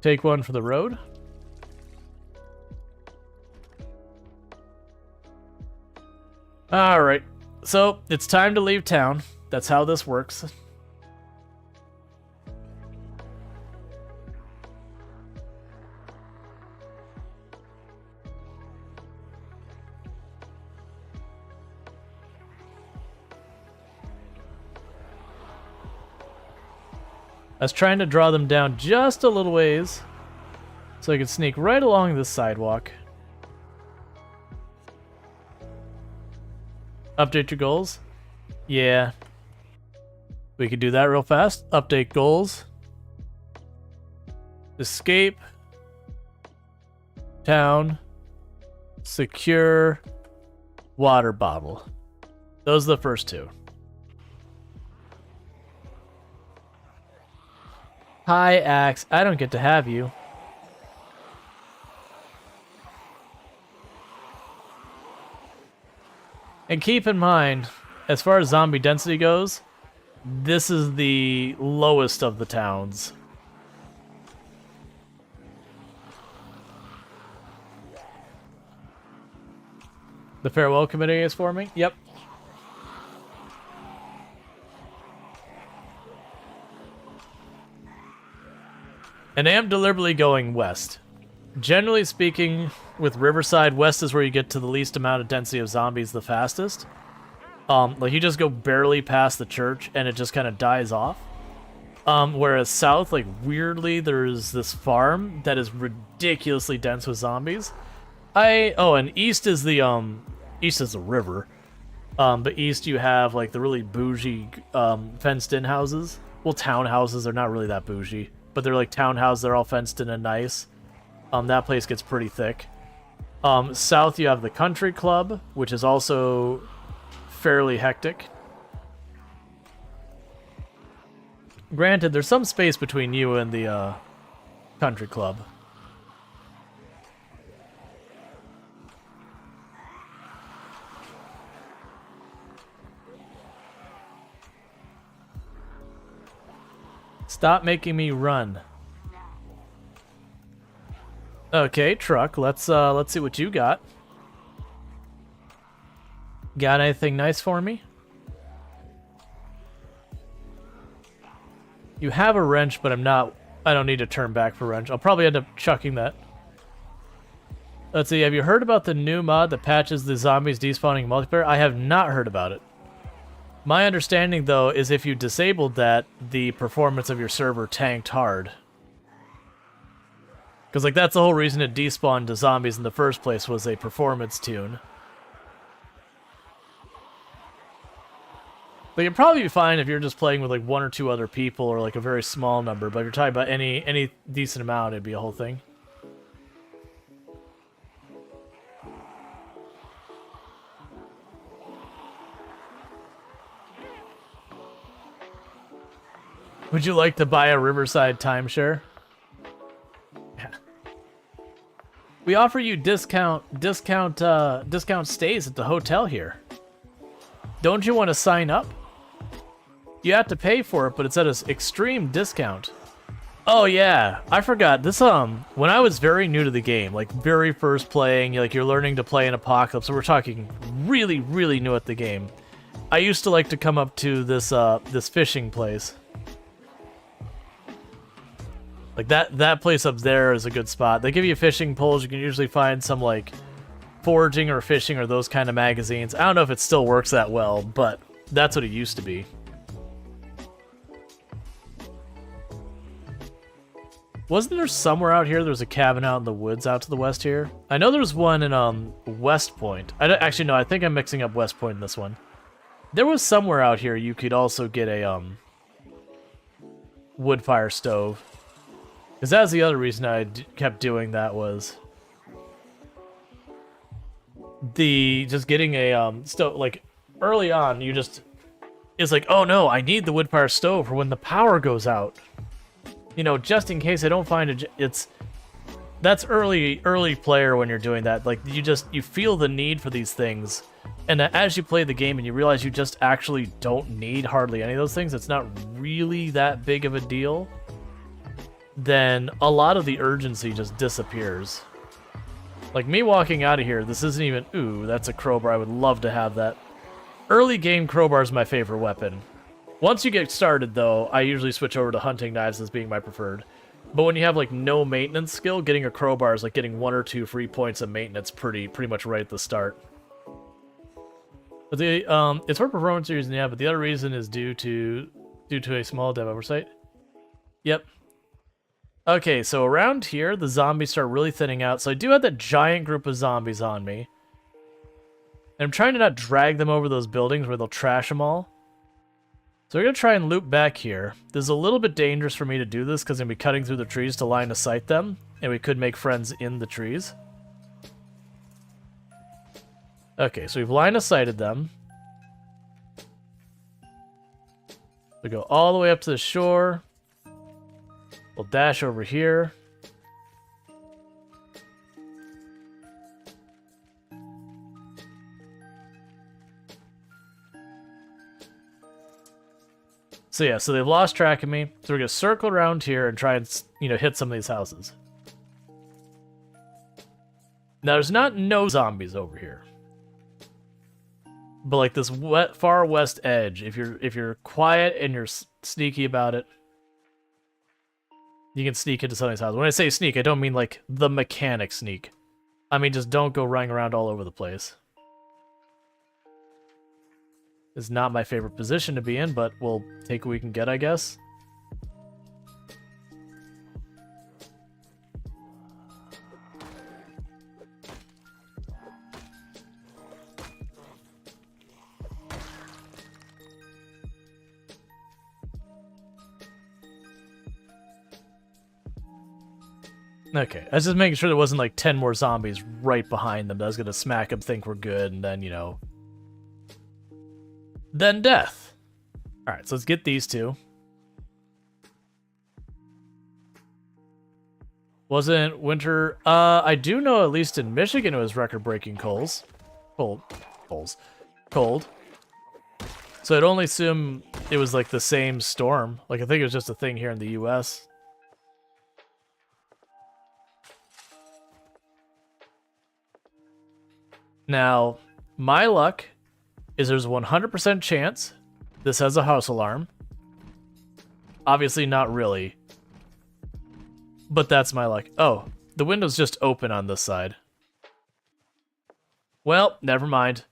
take one for the road. Alright, so it's time to leave town. That's how this works. I was trying to draw them down just a little ways so I could sneak right along this sidewalk. Update your goals? Yeah. We could do that real fast. Update goals. Escape. Town. Secure. Water bottle. Those are the first two. Hi, Axe. I don't get to have you. And keep in mind, as far as zombie density goes, this is the lowest of the towns. The farewell committee is forming? Yep. And I am deliberately going west. Generally speaking, with Riverside, west is where you get to the least amount of density of zombies the fastest. Like, you just go barely past the church, and it just kind of dies off. Whereas south, like, weirdly, there's this farm that is ridiculously dense with zombies. And east is the river. But east you have, like, the really bougie, fenced-in houses. Well, townhouses, they're not really that bougie. But they're like townhouses, they're all fenced in and nice. That place gets pretty thick. South you have the country club, which is also fairly hectic. Granted, there's some space between you and the country club. Stop making me run. Okay, truck. Let's see what you got. Got anything nice for me? You have a wrench, but I don't need to turn back for wrench. I'll probably end up chucking that. Let's see, have you heard about the new mod that patches the zombies despawning multiplayer? I have not heard about it. My understanding, though, is if you disabled that, the performance of your server tanked hard. Because, like, that's the whole reason it despawned the zombies in the first place, was a performance tune. But you'll probably be fine if you're just playing with, like, 1 or 2 other people, or, like, a very small number. But if you're talking about any decent amount, it'd be a whole thing. Would you like to buy a Riverside timeshare? Yeah. We offer you discount stays at the hotel here. Don't you want to sign up? You have to pay for it, but it's at an extreme discount. Oh yeah, I forgot. This when I was very new to the game, like very first playing, like you're learning to play in Apocalypse, so we're talking really, really new at the game. I used to like to come up to this this fishing place. Like that place up there is a good spot. They give you fishing poles. You can usually find some like foraging or fishing or those kind of magazines. I don't know if it still works that well, but that's what it used to be. Wasn't there somewhere out here there's a cabin out in the woods out to the west here? I know there's one in West Point. Actually, no, I think I'm mixing up West Point in this one. There was somewhere out here you could also get a wood fire stove. Because that's the other reason I kept doing that, was just getting a stove. Like early on, it's like, oh no, I need the wood fire stove for when the power goes out. You know, just in case I don't find that's early player when you're doing that. Like you feel the need for these things, and as you play the game and you realize you just actually don't need hardly any of those things, it's not really that big of a deal. Then a lot of the urgency just disappears. Like me walking out of here, this isn't even... Ooh, that's a crowbar. I would love to have that. Early game crowbar is my favorite weapon. Once you get started, though, I usually switch over to hunting knives as being my preferred. But when you have like no maintenance skill, getting a crowbar is like getting 1 or 2 free points of maintenance pretty much right at the start. But it's for performance reasons, yeah, but the other reason is due to a small dev oversight. Yep. Okay, so around here, the zombies start really thinning out. So I do have that giant group of zombies on me. And I'm trying to not drag them over those buildings where they'll trash them all. So we're going to try and loop back here. This is a little bit dangerous for me to do this because I'm going to be cutting through the trees to line of sight them. And we could make friends in the trees. Okay, so we've line of sighted them. We go all the way up to the shore. We'll dash over here. So yeah, so they've lost track of me. So we're gonna circle around here and try and, hit some of these houses. Now there's no zombies over here. But like this far west edge, if you're quiet and you're sneaky about it, you can sneak into somebody's house. When I say sneak, I don't mean like the mechanic sneak. I mean just don't go running around all over the place. It's not my favorite position to be in, but we'll take what we can get, I guess. Okay, I was just making sure there wasn't like 10 more zombies right behind them that I was gonna smack them, think we're good, and then, then death. Alright, so let's get these two. Wasn't winter... I do know at least in Michigan it was record-breaking cold. Cold. So I'd only assume it was like the same storm. Like, I think it was just a thing here in the US. Now, my luck is there's a 100% chance this has a house alarm. Obviously not really. But that's my luck. Oh, the window's just open on this side. Well, never mind.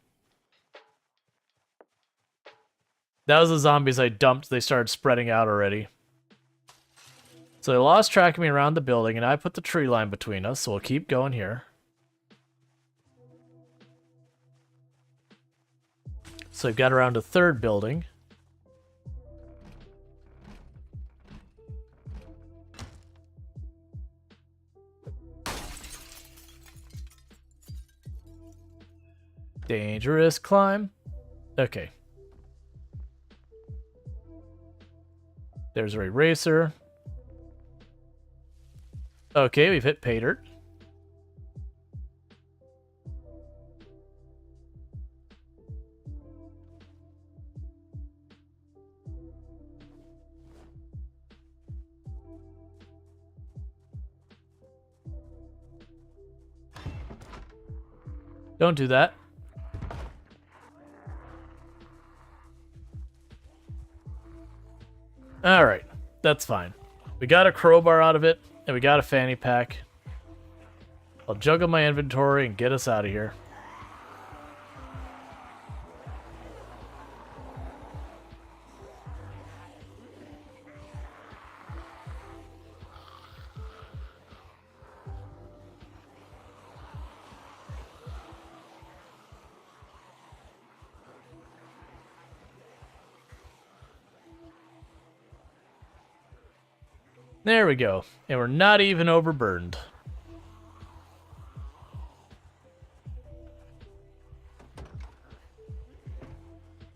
That was the zombies I dumped. They started spreading out already. So they lost track of me around the building, and I put the tree line between us, so we'll keep going here. So we've got around a third building. Dangerous climb. Okay. There's our eraser. Okay, we've hit pay dirt. Don't do that. Alright, that's fine. We got a crowbar out of it, and we got a fanny pack. I'll juggle my inventory and get us out of here. There we go. And we're not even overburdened.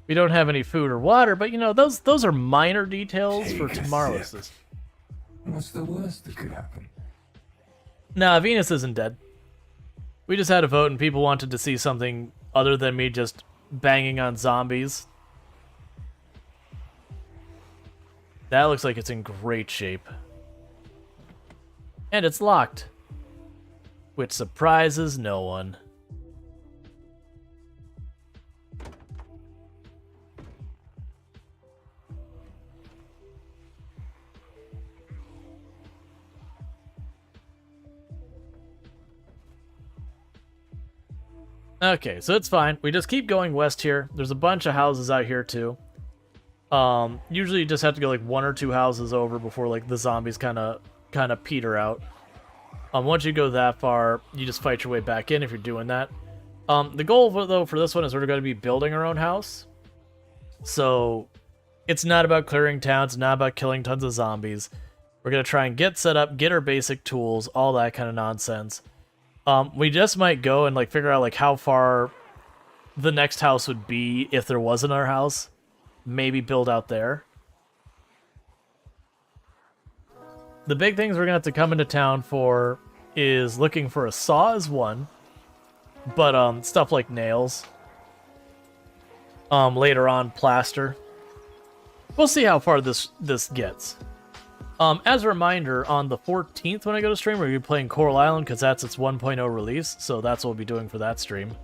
We don't have any food or water, but you know, those are minor details for Take a tomorrow's. sip. What's the worst that could happen? Nah, Venus isn't dead. We just had a vote and people wanted to see something other than me just banging on zombies. That looks like it's in great shape. And it's locked. Which surprises no one. Okay, so it's fine. We just keep going west here. There's a bunch of houses out here too. Usually you just have to go like one or two houses over before like the zombies kind of peter out. Once you go that far, you just fight your way back in if you're doing that. The goal though for this one is we're going to be building our own house. So it's not about clearing towns, it's not about killing tons of zombies. We're going to try and get set up, get our basic tools, all that kind of nonsense. We just might go and like figure out like how far the next house would be if there was another house. Maybe build out there. The big things we're gonna have to come into town for is looking for a saw is one, but stuff like nails. Later on plaster. We'll see how far this gets. As a reminder, on the 14th when I go to stream, we're going to be playing Coral Island because that's its 1.0 release, so that's what we'll be doing for that stream.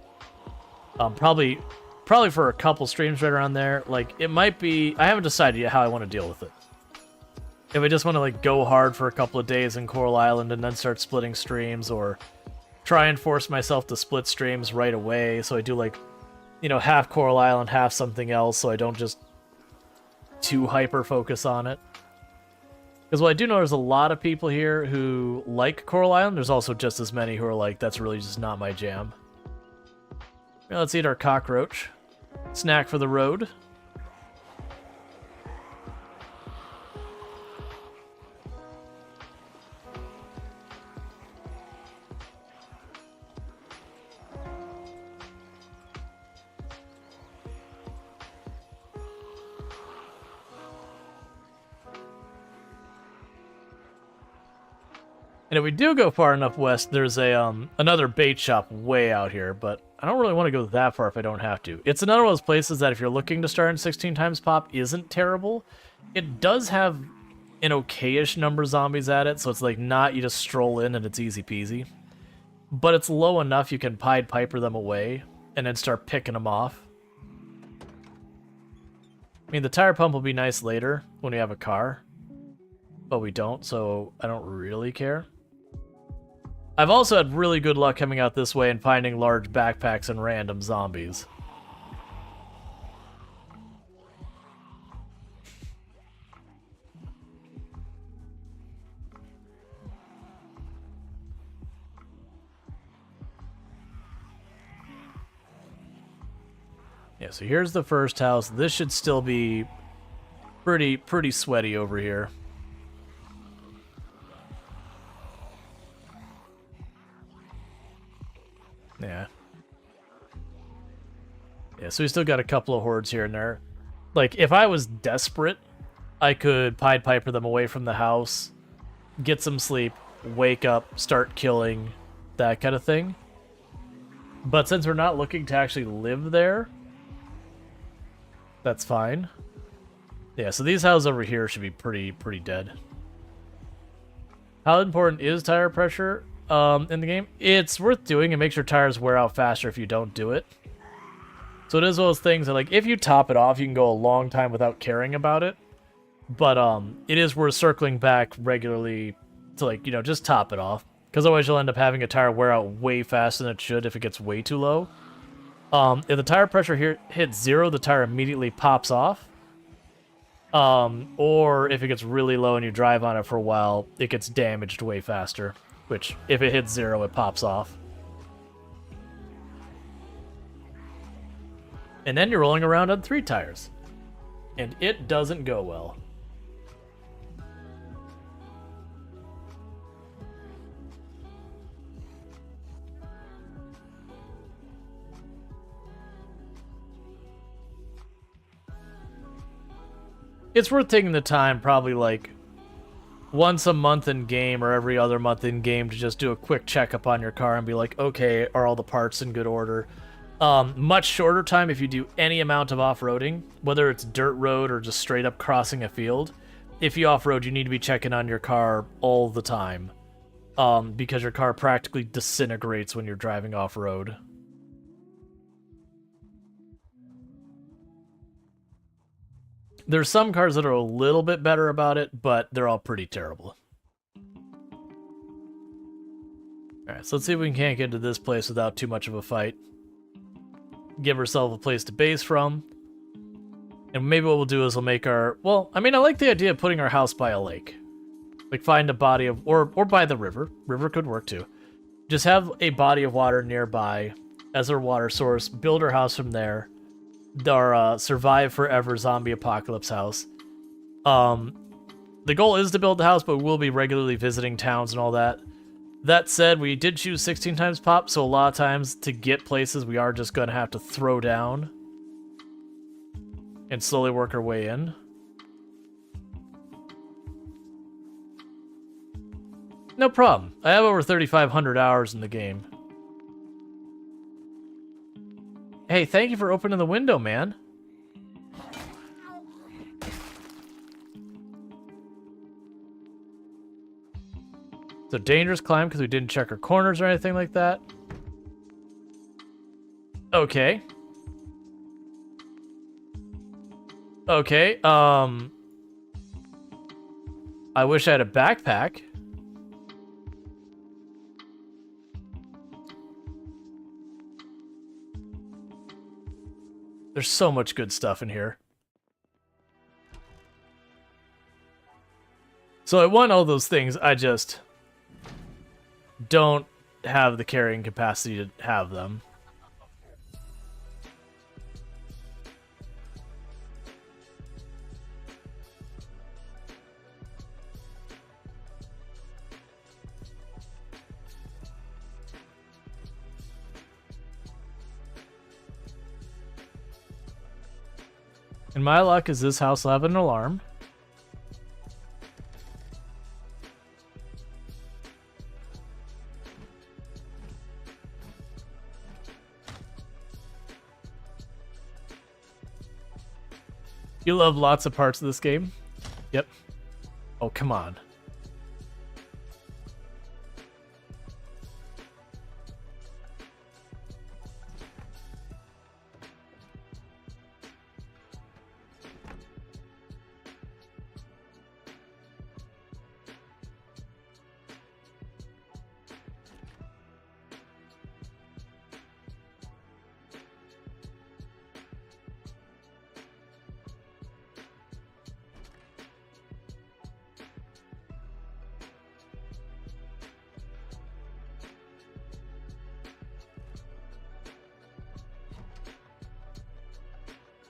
Probably for a couple streams right around there. Like, it might be... I haven't decided yet how I want to deal with it. If I just want to, like, go hard for a couple of days in Coral Island and then start splitting streams, or try and force myself to split streams right away, so I do, like, you know, half Coral Island, half something else, so I don't just too hyper-focus on it. Because what I do know, there's a lot of people here who like Coral Island. There's also just as many who are like, that's really just not my jam. Now let's eat our cockroach. Snack for the road. And if we do go far enough west, there's a another bait shop way out here, but I don't really want to go that far if I don't have to. It's another one of those places that if you're looking to start in 16 times pop isn't terrible. It does have an okayish number of zombies at it, so it's like not you just stroll in and it's easy peasy. but it's low enough you can Pied Piper them away and then start picking them off. I mean, the tire pump will be nice later when we have a car, but we don't, so I don't really care. I've also had really good luck coming out this way and finding large backpacks and random zombies. Yeah, so here's the first house. This should still be pretty sweaty over here. Yeah. Yeah, so we still got a couple of hordes here and there. Like, if I was desperate, I could Pied Piper them away from the house, get some sleep, wake up, start killing, that kind of thing. But since we're not looking to actually live there, that's fine. Yeah, so these houses over here should be pretty dead. How important is tire pressure in the game? It's worth doing. It makes your tires wear out faster if you don't do it. So it is one of those things that, like, if you top it off, you can go a long time without caring about it. But it is worth circling back regularly to, like, you know, just top it off. Because otherwise you'll end up having a tire wear out way faster than it should if it gets way too low. If the tire pressure here hits 0, the tire immediately pops off. Or if it gets really low and you drive on it for a while, it gets damaged way faster. Which, if it hits 0, it pops off. And then you're rolling around on 3 tires. And it doesn't go well. It's worth taking the time, probably like once a month in game or every other month in game, to just do a quick checkup on your car and be like, okay, are all the parts in good order? Much shorter time if you do any amount of off-roading, whether it's dirt road or just straight up crossing a field. If you off-road, you need to be checking on your car all the time, because your car practically disintegrates when you're driving off-road. There's some cars that are a little bit better about it, but they're all pretty terrible. Alright, so let's see if we can't get into this place without too much of a fight. Give ourselves a place to base from. And maybe what we'll do is we'll make our... Well, I mean, I like the idea of putting our house by a lake. Like, find a body of... Or by the river. River could work, too. Just have a body of water nearby as our water source. Build our house from there. Our survive forever zombie apocalypse house. The goal is to build the house, but we'll be regularly visiting towns and all that. That said, we did choose 16 times pop, so a lot of times to get places we are just going to have to throw down and slowly work our way in. No problem. I have over 3,500 hours in the game. Hey, thank you for opening the window, man. It's a dangerous climb because we didn't check our corners or anything like that. Okay. Okay, I wish I had a backpack. There's so much good stuff in here. So I want all those things, I just don't have the carrying capacity to have them. In my luck, is this house will have an alarm. You love lots of parts of this game? Yep. Oh, come on.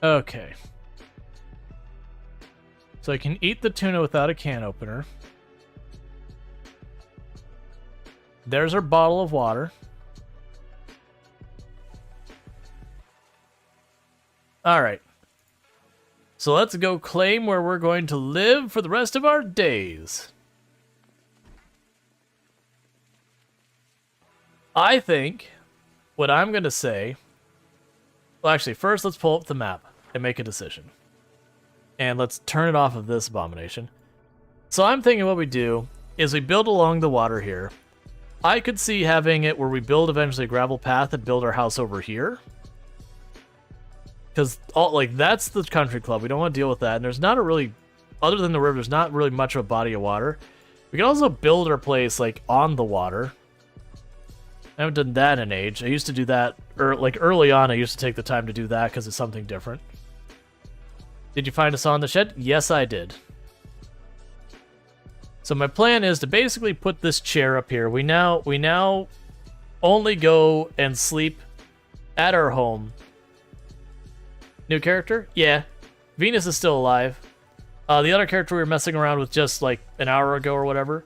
Okay. So I can eat the tuna without a can opener. There's our bottle of water. Alright. So let's go claim where we're going to live for the rest of our days. I think what I'm going to say... Well, actually, first let's pull up the map and make a decision. And let's turn it off of this abomination. So I'm thinking what we do is we build along the water here. I could see having it where we build eventually a gravel path and build our house over here. Because, like, that's the country club. We don't want to deal with that. And there's not a really, other than the river, there's not really much of a body of water. We can also build our place, like, on the water. I haven't done that in age. I used to do that, like, early on, I used to take the time to do that because it's something different. Did you find a saw in the shed? Yes, I did. So my plan is to basically put this chair up here. We now only go and sleep at our home. New character? Yeah. Venus is still alive. The other character we were messing around with just like an hour ago or whatever.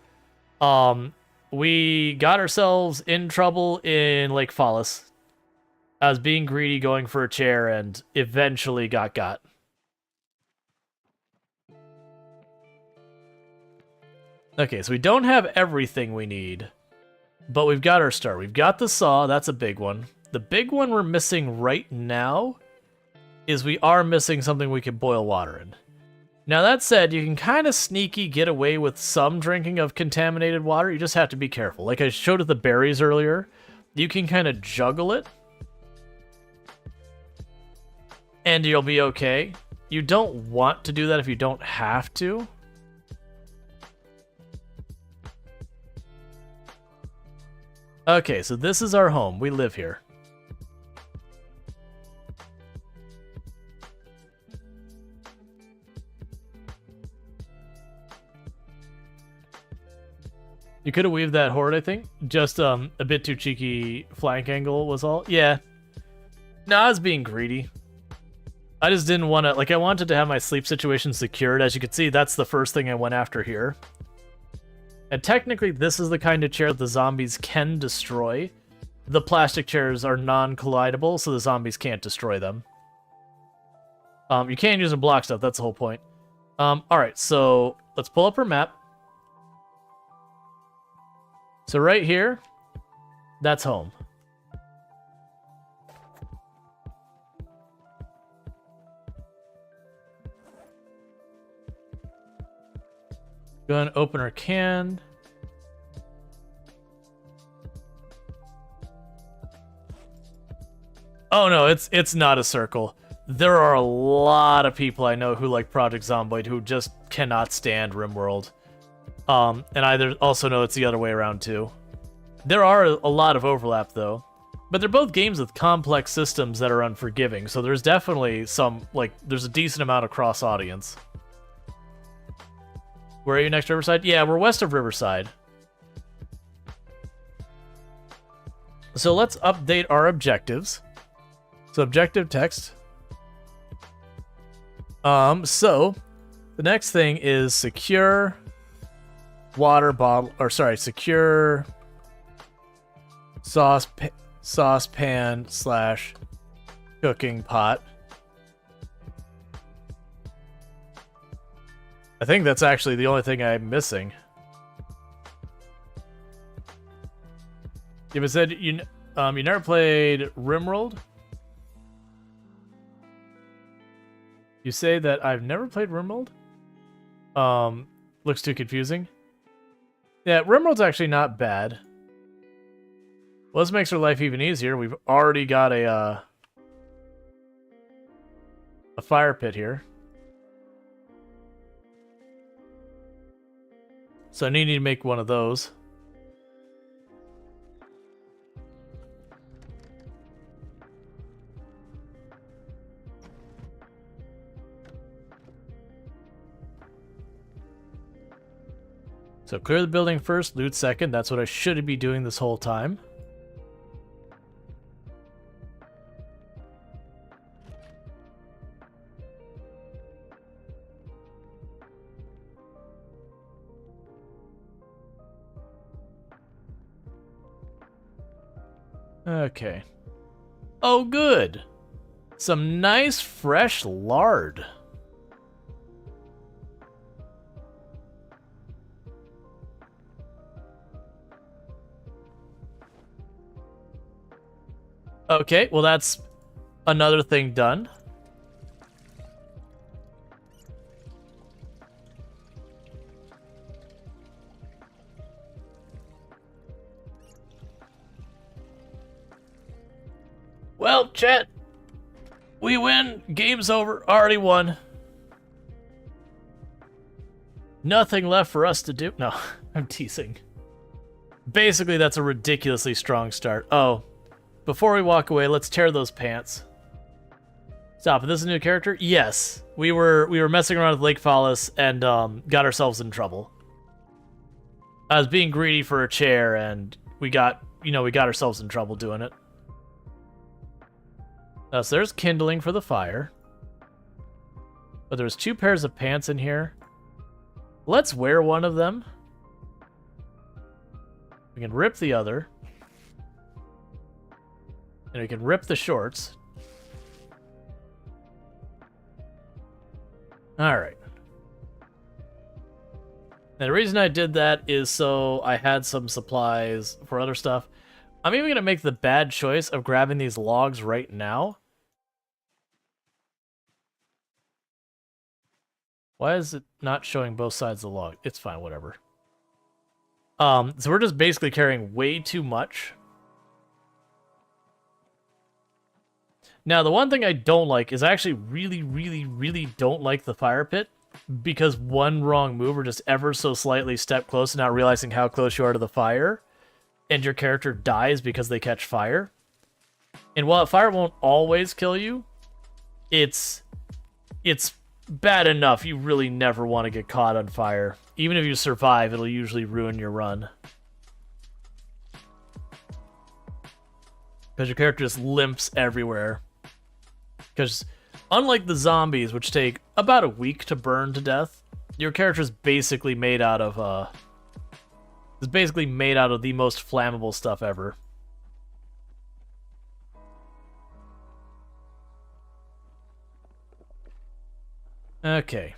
We got ourselves in trouble in Lake Fallis. I was being greedy going for a chair and eventually got. Okay, so we don't have everything we need, but we've got our start. We've got the saw, that's a big one. The big one we're missing right now is we are missing something we can boil water in. Now that said, you can kind of sneaky get away with some drinking of contaminated water, you just have to be careful. Like I showed with the berries earlier, you can kind of juggle it, and you'll be okay. You don't want to do that if you don't have to. Okay, so this is our home. We live here. You could have weaved that horde, I think. Just a bit too cheeky flank angle was all. Yeah. No, I was being greedy. I just didn't want to... Like, I wanted to have my sleep situation secured. As you can see, that's the first thing I went after here. And technically, this is the kind of chair that the zombies can destroy. The plastic chairs are non-collidable, so the zombies can't destroy them. You can't use them to block stuff, that's the whole point. Alright, so let's pull up our map. So right here, that's home. Go ahead and open our can. Oh no, it's not a circle. There are a lot of people I know who like Project Zomboid who just cannot stand RimWorld. And I also know it's the other way around too. There are a lot of overlap though. But they're both games with complex systems that are unforgiving, so there's definitely some, like, there's a decent amount of cross-audience. Where are you next, Riverside? Yeah, we're west of Riverside. So let's update our objectives. So objective text. So the next thing is secure water bottle, or sorry, secure saucepan slash cooking pot. I think that's actually the only thing I'm missing. You said you never played RimWorld? You say that I've never played RimWorld? Looks too confusing. Yeah, RimWorld's actually not bad. Well, this makes our life even easier. We've already got a fire pit here. So I need to make one of those. So clear the building first, loot second. That's what I should be doing this whole time. Okay. Oh, good. Some nice fresh lard. Okay, well that's another thing done. Well, chat, we win. Game's over. Already won. Nothing left for us to do. No, I'm teasing. Basically, that's a ridiculously strong start. Oh, before we walk away, let's tear those pants. Stop. Is this a new character? Yes. We were messing around with Lake Fallis and got ourselves in trouble. I was being greedy for a chair, and we got ourselves in trouble doing it. So there's kindling for the fire. But there's 2 pairs of pants in here. Let's wear one of them. We can rip the other. And we can rip the shorts. Alright. Now the reason I did that is so I had some supplies for other stuff. I'm even going to make the bad choice of grabbing these logs right now. Why is it not showing both sides of the log? It's fine, whatever. So we're just basically carrying way too much. Now, the one thing I don't like is I actually really don't like the fire pit, because one wrong move or just ever so slightly step close and not realizing how close you are to the fire, and your character dies because they catch fire. And while fire won't always kill you, it's bad enough. You really never want to get caught on fire. Even if you survive, it'll usually ruin your run. Because your character just limps everywhere. Because unlike the zombies, which take about a week to burn to death, your character is basically made out of the most flammable stuff ever. Okay.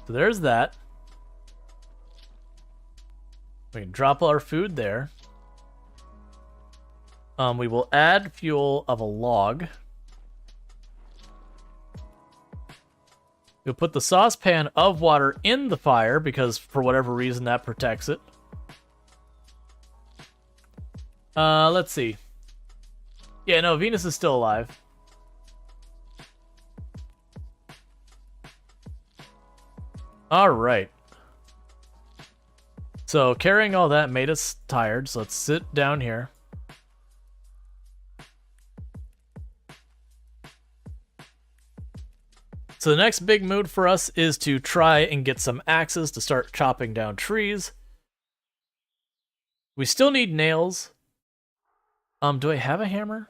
So there's that. We can drop our food there. We will add fuel of a log. We'll put the saucepan of water in the fire because for whatever reason that protects it. Let's see. Yeah, no, Venus is still alive. Alright. So carrying all that made us tired, so let's sit down here. So the next big mood for us is to try and get some axes to start chopping down trees. We still need nails. Do I have a hammer?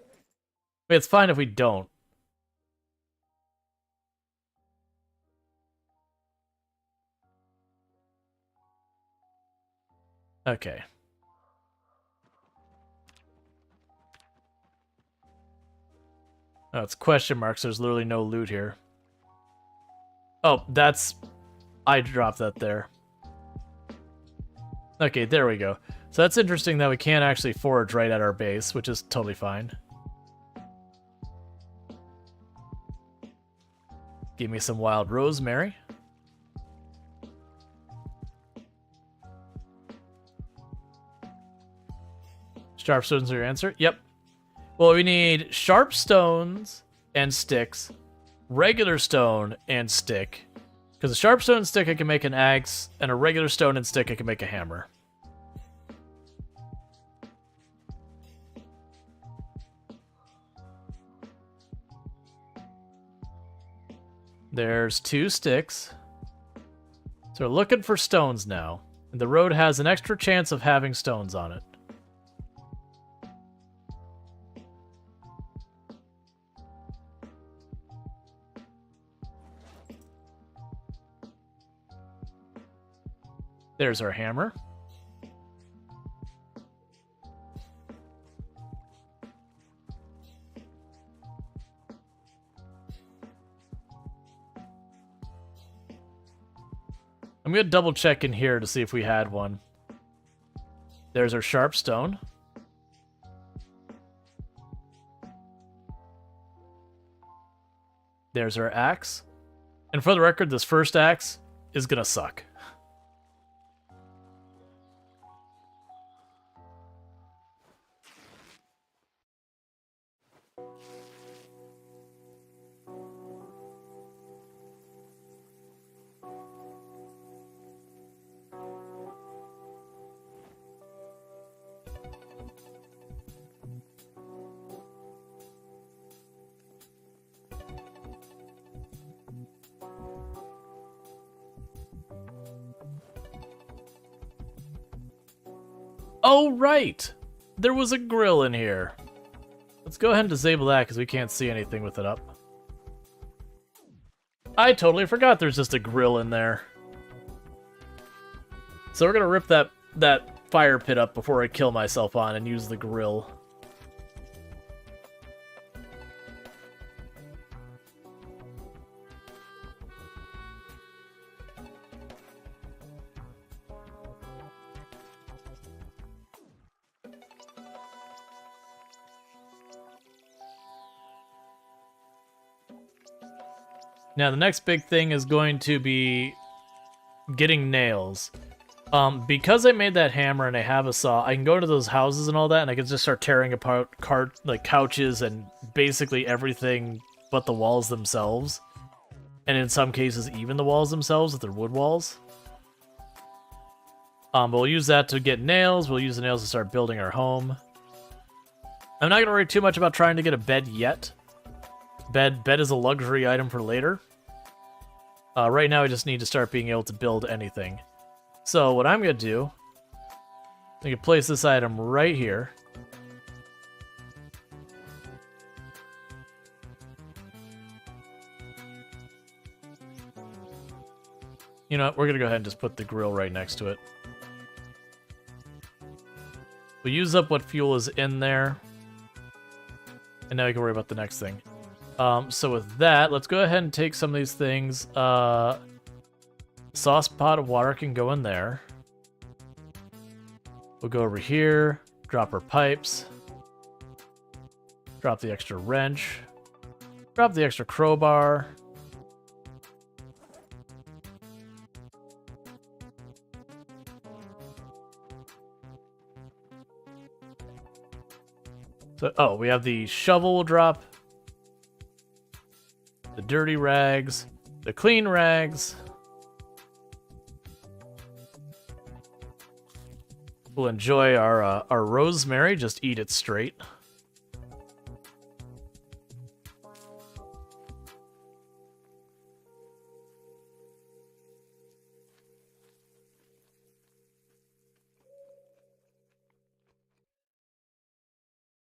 Wait, it's fine if we don't. Okay. Oh, it's question marks. There's literally no loot here. Oh, that's... I dropped that there. Okay, there we go. So that's interesting that we can't actually forage right at our base, which is totally fine. Give me some wild rosemary. Sharp stones are your answer? Yep. Well, we need sharp stones and sticks, regular stone and stick. Because a sharp stone and stick I can make an axe, and a regular stone and stick I can make a hammer. There's 2 sticks. So we're looking for stones now. And the road has an extra chance of having stones on it. There's our hammer. I'm going to double check in here to see if we had one. There's our sharp stone. There's our axe. And for the record, this first axe is going to suck. Oh, right! There was a grill in here. Let's go ahead and disable that because we can't see anything with it up. I totally forgot there's just a grill in there. So we're going to rip that fire pit up before I kill myself on and use the grill. Now, the next big thing is going to be getting nails. Because I made that hammer and I have a saw, I can go to those houses and all that, and I can just start tearing apart couches and basically everything but the walls themselves. And in some cases, even the walls themselves, if they're wood walls. But we'll use that to get nails. We'll use the nails to start building our home. I'm not going to worry too much about trying to get a bed yet. Bed is a luxury item for later. Right now, I just need to start being able to build anything. So what I'm going to do, I can place this item right here. You know what? We're going to go ahead and just put the grill right next to it. We'll use up what fuel is in there. And now we can worry about the next thing. So with that, let's go ahead and take some of these things. Sauce pot of water can go in there. We'll go over here, drop our pipes, drop the extra wrench, drop the extra crowbar. So, oh, we have the shovel we'll drop. The dirty rags, the clean rags. We'll enjoy our rosemary, just eat it straight.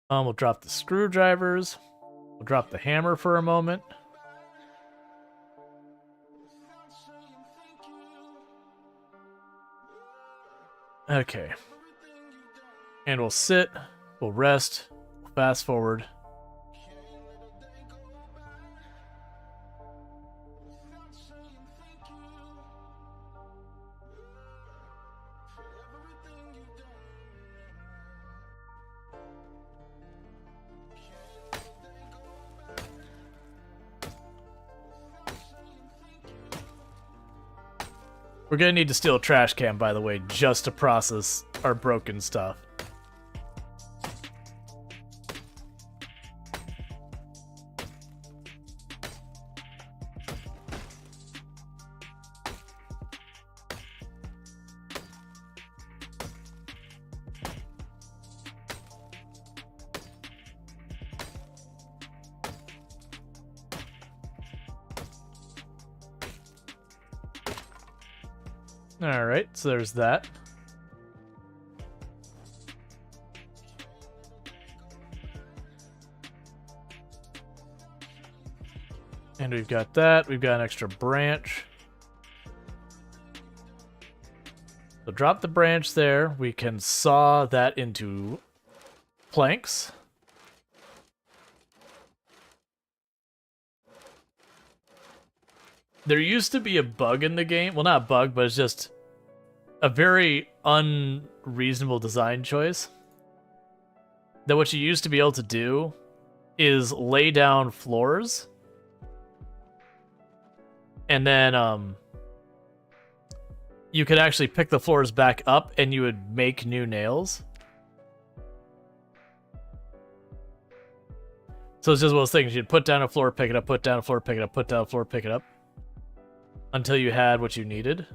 We'll drop the screwdrivers. We'll drop the hammer for a moment. Okay. And we'll sit, we'll rest, we'll fast forward. We're gonna need to steal a trash can, by the way, just to process our broken stuff. Alright, so there's that. And we've got that. We've got an extra branch. So drop the branch there. We can saw that into planks. there used to be a bug in the game. Well, not a bug, but it's just a very unreasonable design choice. That what you used to be able to do is lay down floors. And then you could actually pick the floors back up and you would make new nails. So it's just one of those things. You'd put down a floor, pick it up, put down a floor, pick it up, put down a floor, pick it up. Until you had what you needed.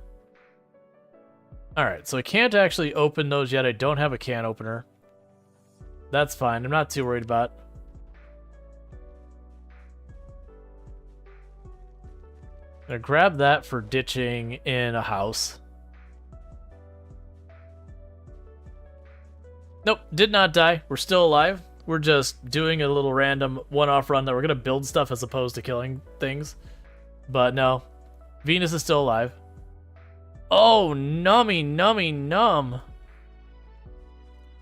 Alright, so I can't actually open those yet. I don't have a can opener. That's fine. I'm not too worried about it. I'm gonna grab that for ditching in a house. Nope, did not die. We're still alive. We're just doing a little random one-off run that we're gonna build stuff as opposed to killing things. But no, Venus is still alive. Oh, nummy, nummy, numb.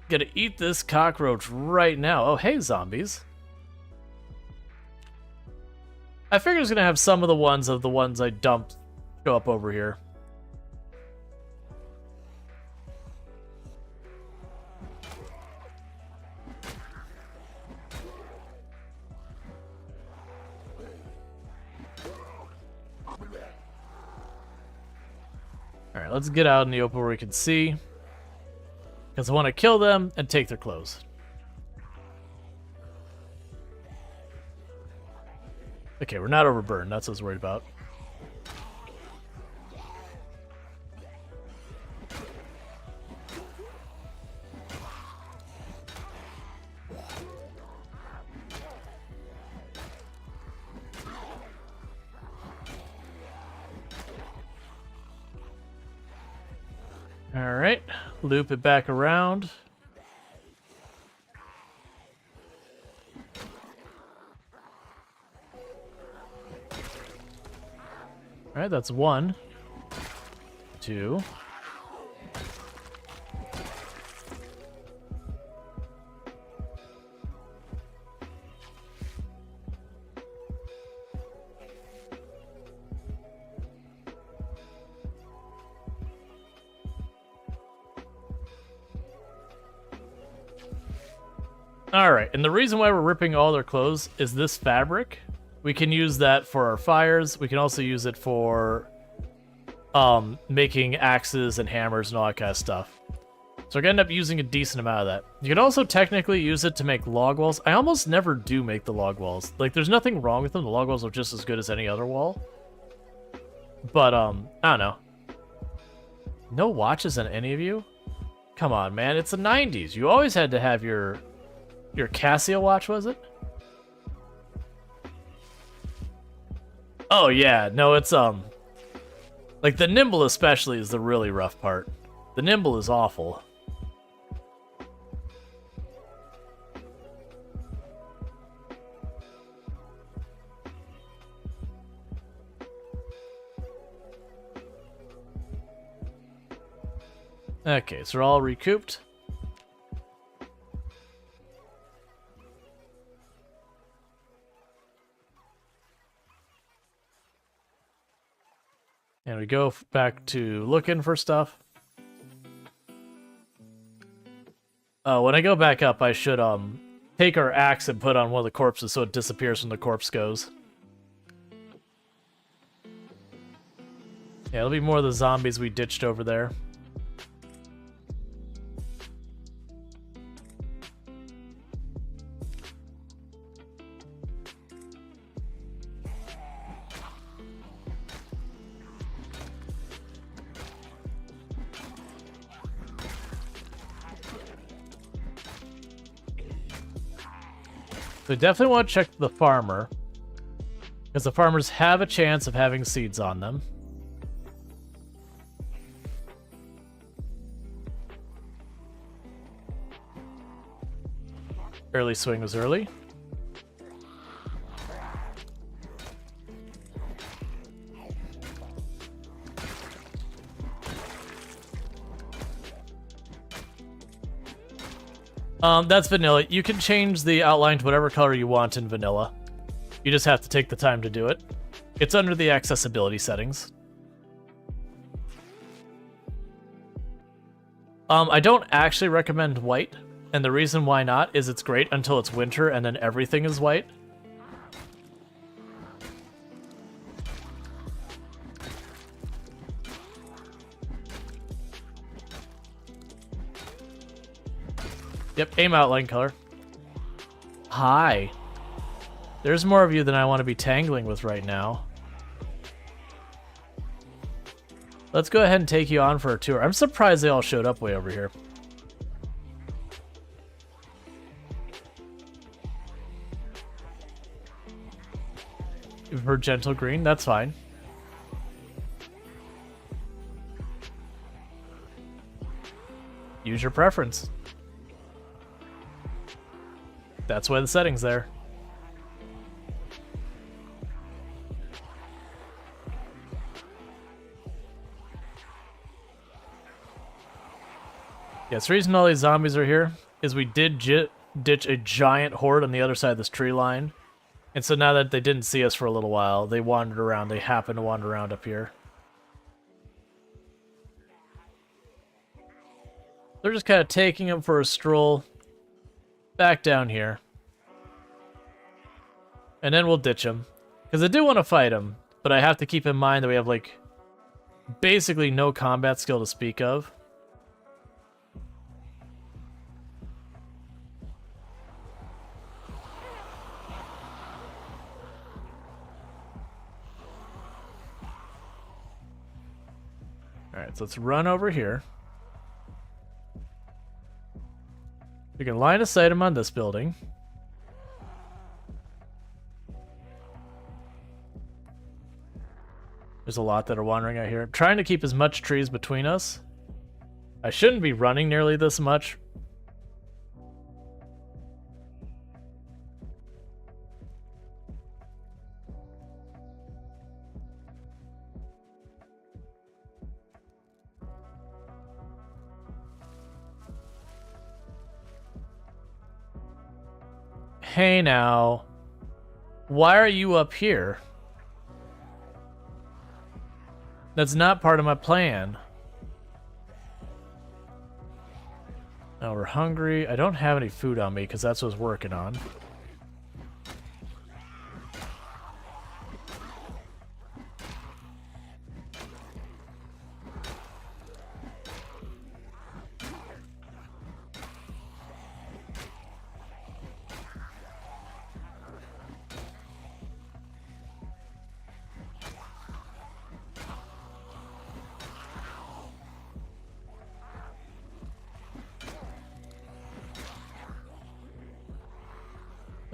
Gotta eat this cockroach right now. Oh, hey, zombies. I figured I was gonna have some of the ones I dumped show up over here. Alright, let's get out in the open where we can see. Because I want to kill them and take their clothes. Okay, we're not overburned. That's what I was worried about. Alright, loop it back around. Alright, that's 1, 2. Alright, and the reason why we're ripping all their clothes is this fabric. We can use that for our fires. We can also use it for making axes and hammers and all that kind of stuff. So we're going to end up using a decent amount of that. You can also technically use it to make log walls. I almost never do make the log walls. Like, there's nothing wrong with them. The log walls are just as good as any other wall. But, I don't know. No watches on any of you? Come on, man. It's the 90s. You always had to have your Casio watch, was it? Oh, yeah. No, it's, like, the nimble especially is the really rough part. The nimble is awful. Okay, so we're all recouped. And we go back to looking for stuff. When I go back up, I should take our axe and put on one of the corpses so it disappears when the corpse goes. Yeah, it'll be more of the zombies we ditched over there. So definitely want to check the farmer, because the farmers have a chance of having seeds on them. Early swing was early. That's vanilla. You can change the outline to whatever color you want in vanilla. You just have to take the time to do it. It's under the accessibility settings. I don't actually recommend white, and the reason why not is it's great until it's winter and then everything is white. Yep, aim outline color. Hi. There's more of you than I want to be tangling with right now. Let's go ahead and take you on for a tour. I'm surprised they all showed up way over here. You've heard gentle green, that's fine. Use your preference. That's why the setting's there. Yes, the reason all these zombies are here is we did ditch a giant horde on the other side of this tree line. And so now that they didn't see us for a little while, they wandered around. They happened to wander around up here. They're just kind of taking them for a stroll back down here. And then we'll ditch them. Because I do want to fight them, but I have to keep in mind that we have, like, basically no combat skill to speak of. Alright, so let's run over here. We can line of sight him on this building. There's a lot that are wandering out here. I'm trying to keep as much trees between us. I shouldn't be running nearly this much. Hey now, why are you up here? That's not part of my plan. Now we're hungry. I don't have any food on me because that's what I was working on.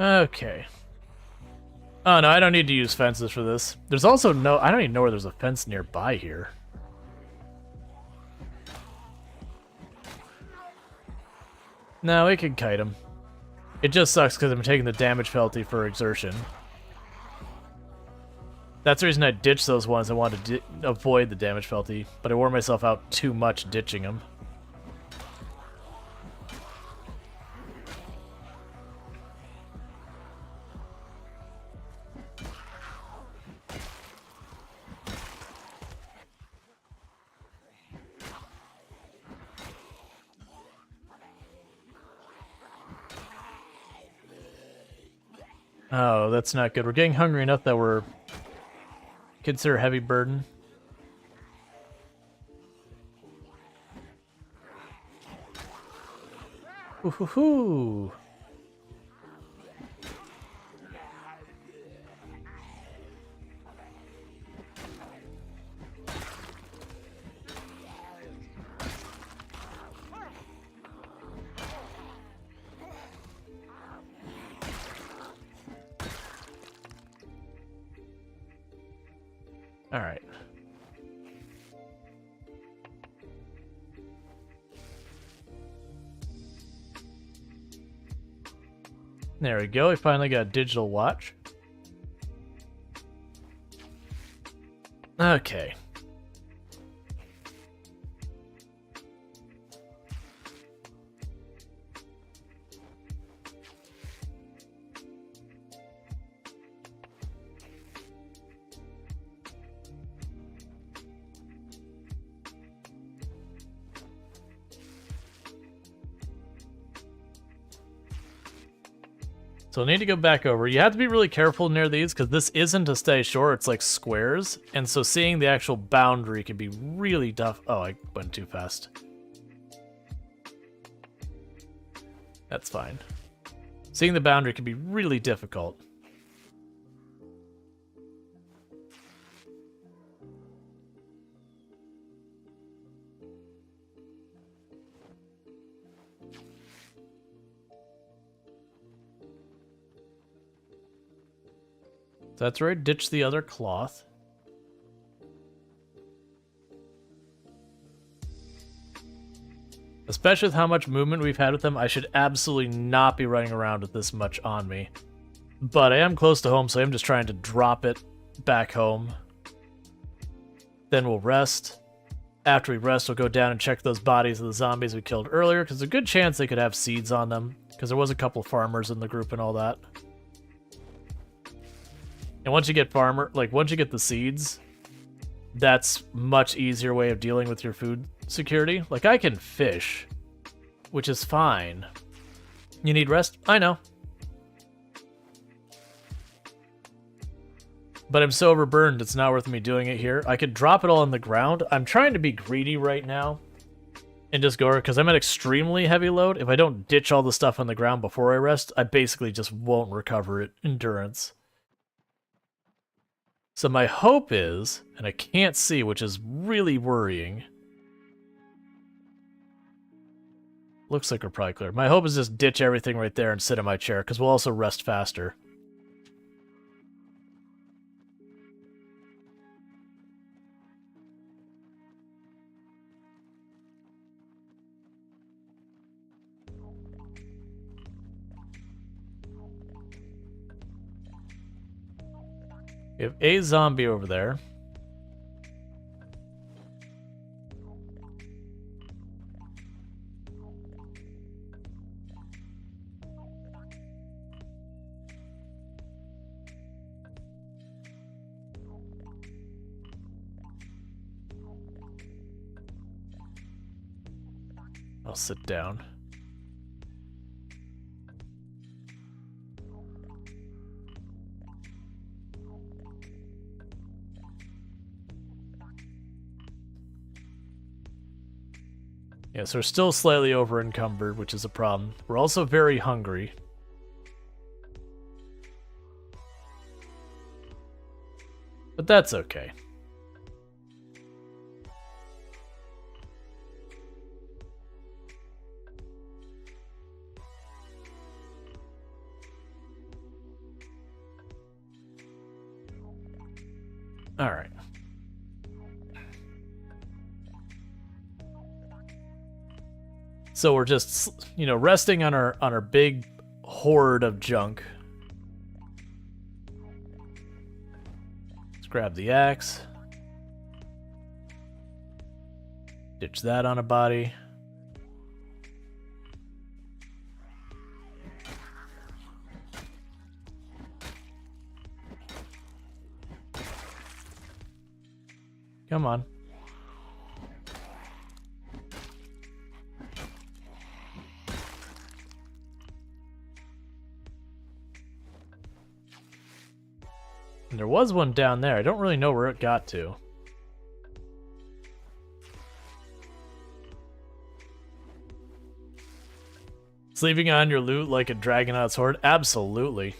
Okay. Oh, no, I don't need to use fences for this. There's also no... I don't even know where there's a fence nearby here. No, we can kite him. It just sucks because I'm taking the damage penalty for exertion. That's the reason I ditched those ones. I wanted to avoid the damage penalty, but I wore myself out too much ditching them. Oh, that's not good. We're getting hungry enough that we're consider a heavy burden. Ooh-hoo-hoo. All right. There we go. We finally got a digital watch. Okay. So I need to go back over. You have to be really careful near these because this isn't a stay shore, it's like squares. And so seeing the actual boundary can be really tough. Oh, I went too fast. That's fine. Seeing the boundary can be really difficult. That's where I ditched the other cloth. Especially with how much movement we've had with them, I should absolutely not be running around with this much on me. But I am close to home, so I'm just trying to drop it back home. Then we'll rest. After we rest, we'll go down and check those bodies of the zombies we killed earlier, because there's a good chance they could have seeds on them, because there was a couple farmers in the group and all that. And once you get once you get the seeds, that's much easier way of dealing with your food security. Like, I can fish, which is fine. You need rest? I know. But I'm so overburned, it's not worth me doing it here. I could drop it all on the ground. I'm trying to be greedy right now and just go, because I'm at extremely heavy load. If I don't ditch all the stuff on the ground before I rest, I basically just won't recover it endurance. So my hope is, and I can't see, which is really worrying. Looks like we're probably clear. My hope is just ditch everything right there and sit in my chair, because we'll also rest faster. We have a zombie over there. I'll sit down. Yes, we're still slightly over encumbered, which is a problem. We're also very hungry. But that's okay. All right. So we're just, resting on our big hoard of junk. Let's grab the axe. Ditch that on a body. Come on. And there was one down there. I don't really know where it got to. Sleeping on your loot like a dragon on its hoard? Absolutely.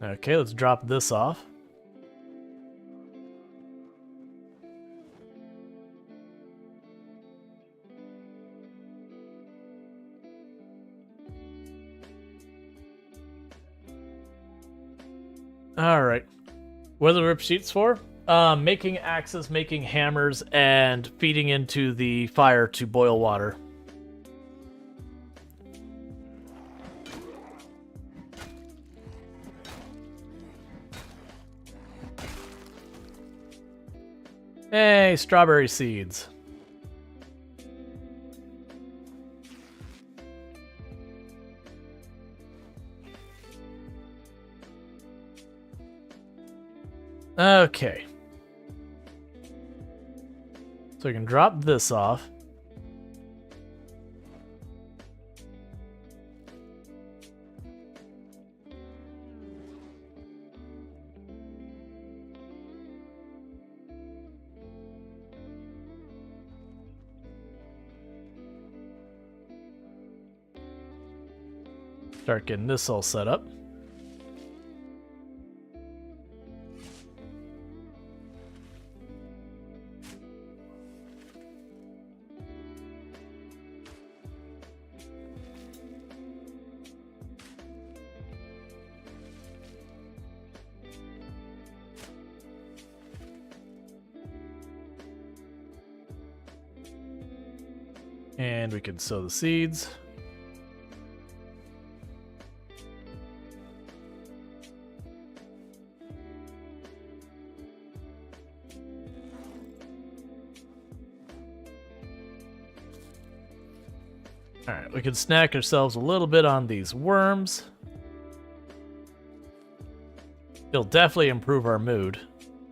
Okay, let's drop this off. Alright. What are the rip sheets for? Making axes, making hammers, and feeding into the fire to boil water. Hey, strawberry seeds. Okay. So we can drop this off. Start getting this all set up. And we can sow the seeds. Alright, we can snack ourselves a little bit on these worms. It'll definitely improve our mood.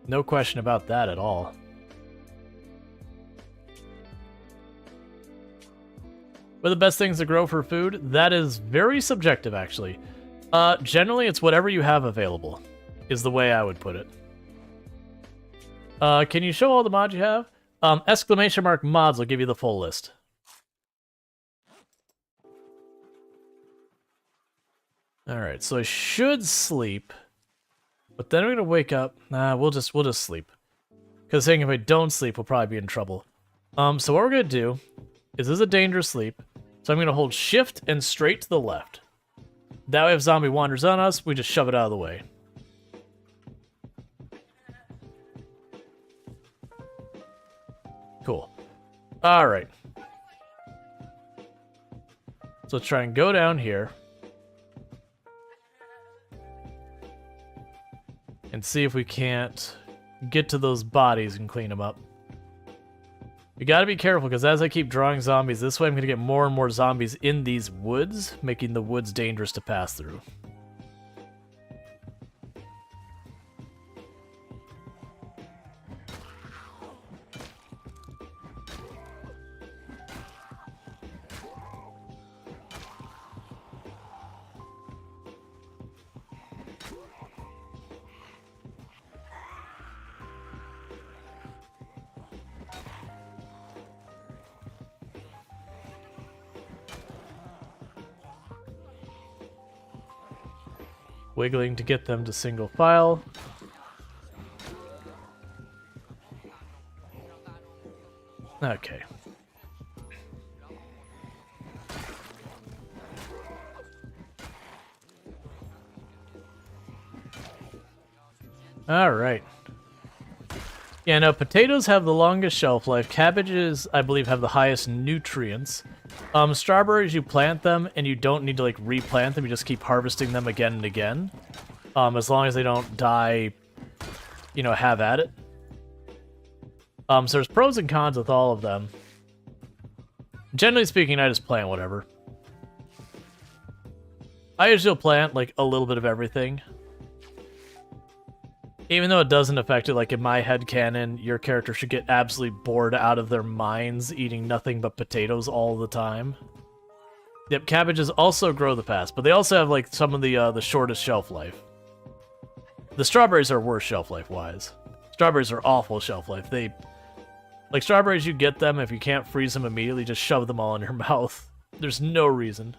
No question about that at all. What are the best things to grow for food? That is very subjective, actually. Generally, it's whatever you have available, is the way I would put it. Can you show all the mods you have? Exclamation mark mods will give you the full list. Alright, so I should sleep. But then I'm gonna wake up. Nah, we'll just sleep. Because saying if I don't sleep, we'll probably be in trouble. So what we're gonna do is this is a dangerous sleep. So I'm gonna hold shift and straight to the left. That way if zombie wanders on us, we just shove it out of the way. Cool. Alright. So let's try and go down here. And see if we can't get to those bodies and clean them up. We gotta be careful, because as I keep drawing zombies this way, I'm gonna get more and more zombies in these woods, making the woods dangerous to pass through. Wiggling to get them to single file. Okay. All right. Yeah, no, potatoes have the longest shelf life. Cabbages, I believe, have the highest nutrients. Strawberries, you plant them, and you don't need to, like, replant them. You just keep harvesting them again and again. As long as they don't die, you know, have at it. So there's pros and cons with all of them. Generally speaking, I just plant whatever. I usually plant, like, a little bit of everything. Even though it doesn't affect it, like in my headcanon, your character should get absolutely bored out of their minds eating nothing but potatoes all the time. Yep, cabbages also grow the fast, but they also have like some of the shortest shelf life. The strawberries are worse shelf life-wise. Strawberries are awful shelf life. Like strawberries, you get them, if you can't freeze them immediately, just shove them all in your mouth. There's no reason.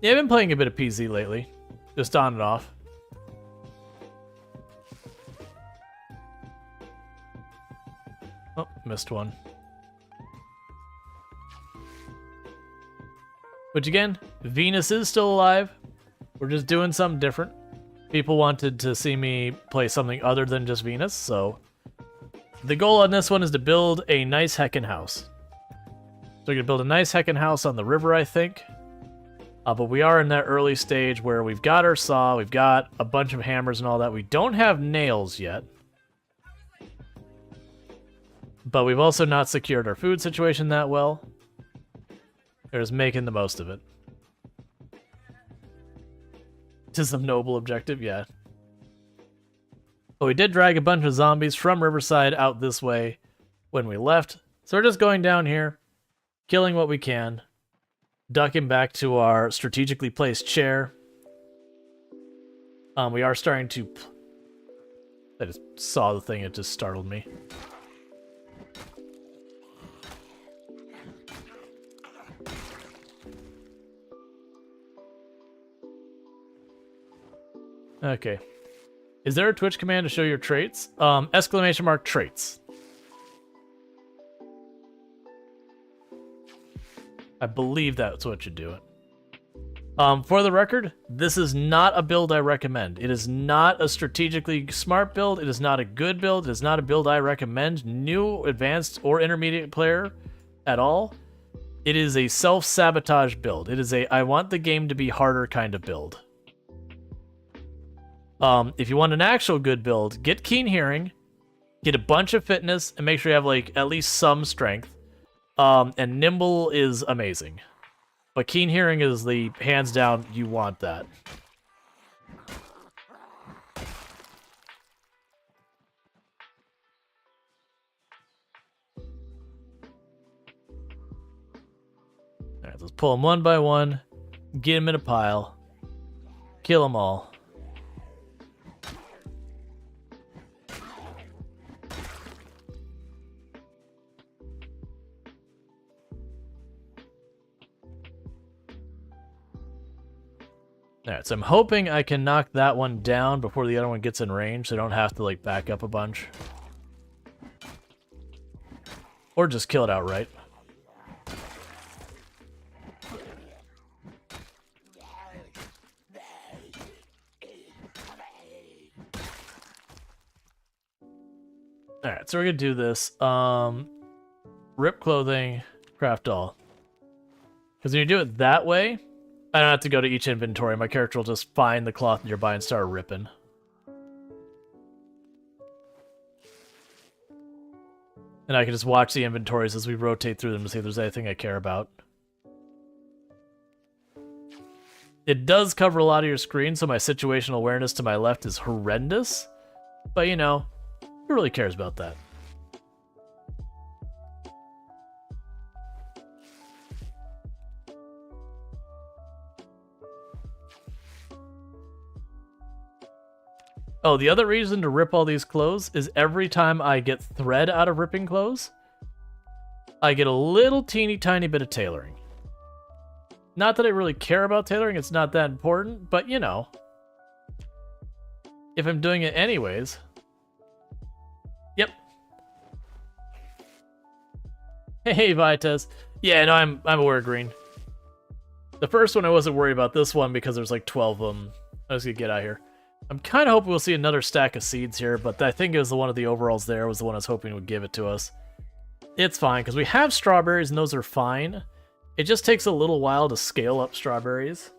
Yeah, I've been playing a bit of PZ lately. Just on and off. Oh, missed one. Which again, Venus is still alive. We're just doing something different. People wanted to see me play something other than just Venus, so... The goal on this one is to build a nice heckin' house. So we're gonna build a nice heckin' house on the river, I think. But we are in that early stage where we've got our saw, we've got a bunch of hammers and all that. We don't have nails yet. But we've also not secured our food situation that well. We're just making the most of it. To some noble objective, yeah. But we did drag a bunch of zombies from Riverside out this way when we left. So we're just going down here, killing what we can, ducking back to our strategically placed chair. We are starting to... I just saw the thing, it just startled me. Okay. Is there a Twitch command to show your traits? Exclamation mark traits. I believe that's what you do it. For the record, this is not a build I recommend. It is not a strategically smart build. It is not a good build. It is not a build I recommend new, advanced, or intermediate player at all. It is a self-sabotage build. It is a I want the game to be harder kind of build. If you want an actual good build, get Keen Hearing, get a bunch of fitness, and make sure you have like at least some strength. And Nimble is amazing. But Keen Hearing is the hands down, you want that. Alright, let's pull them one by one, get them in a pile, kill them all. Alright, so I'm hoping I can knock that one down before the other one gets in range, so I don't have to, like, back up a bunch. Or just kill it outright. Alright, so we're gonna do this. Rip clothing, craft all. Because when you do it that way, I don't have to go to each inventory. My character will just find the cloth nearby and start ripping. And I can just watch the inventories as we rotate through them to see if there's anything I care about. It does cover a lot of your screen, so my situational awareness to my left is horrendous. But, you know, who really cares about that? Oh, the other reason to rip all these clothes is every time I get thread out of ripping clothes, I get a little teeny tiny bit of tailoring. Not that I really care about tailoring, it's not that important, but you know, if I'm doing it anyways. Yep. Hey, Vitas. Yeah, no, I'm aware, Green. The first one I wasn't worried about. This one because there's like 12 of them. I was gonna get out of here. I'm kind of hoping we'll see another stack of seeds here, but I think it was the one of the overalls there was the one I was hoping would give it to us. It's fine, because we have strawberries and those are fine. It just takes a little while to scale up strawberries.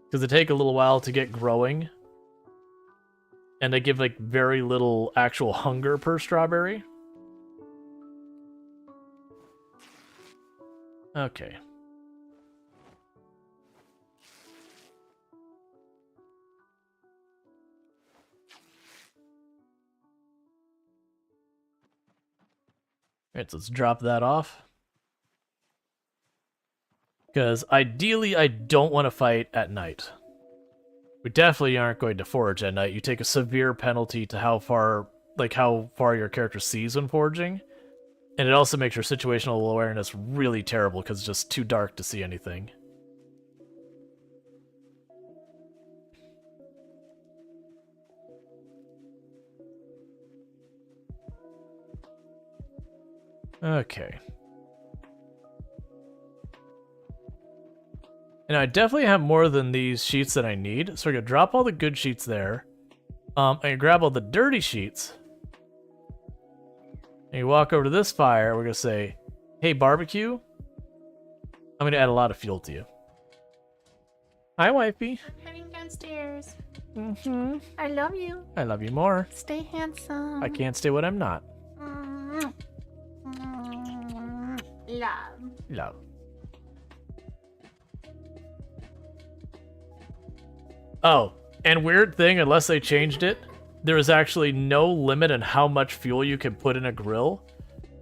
Because they take a little while to get growing. And they give like very little actual hunger per strawberry. Okay. Alright, so let's drop that off. Because ideally, I don't want to fight at night. We definitely aren't going to forage at night. You take a severe penalty to how far your character sees when foraging. And it also makes your situational awareness really terrible because it's just too dark to see anything. Okay. And I definitely have more than these sheets that I need, so we're gonna drop all the good sheets there. And grab all the dirty sheets. And you walk over to this fire, we're gonna say, hey, barbecue, I'm gonna add a lot of fuel to you. Hi, wifey. I'm heading downstairs. Mm-hmm. I love you. I love you more. Stay handsome. I can't stay what I'm not. Love. Love. Oh, and weird thing, unless they changed it, there is actually no limit on how much fuel you can put in a grill.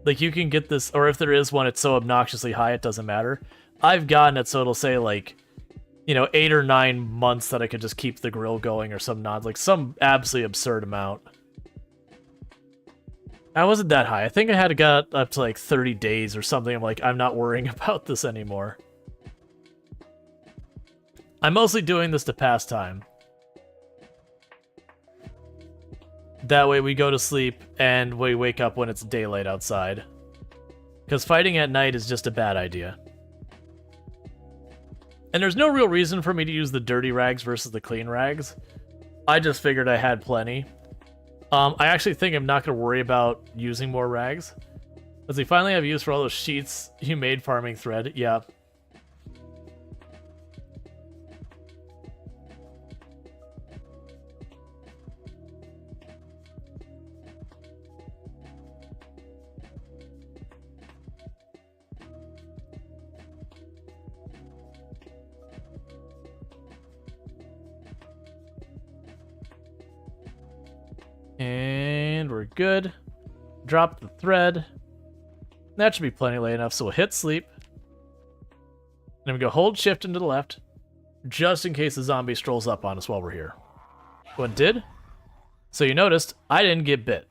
Like, you can get this, or if there is one, it's so obnoxiously high it doesn't matter. I've gotten it so it'll say, like, 8 or 9 months that I could just keep the grill going or some like some absolutely absurd amount. I wasn't that high. I think I had got up to like 30 days or something. I'm like, I'm not worrying about this anymore. I'm mostly doing this to pass time. That way we go to sleep and we wake up when it's daylight outside. Because fighting at night is just a bad idea. And there's no real reason for me to use the dirty rags versus the clean rags. I just figured I had plenty. I actually think I'm not going to worry about using more rags. Because we finally have use for all those sheets you made farming thread. Yeah. And we're good. Drop the thread. That should be plenty late enough, so we'll hit sleep. Then we go hold shift into the left, just in case the zombie strolls up on us while we're here. What did? So you noticed, I didn't get bit.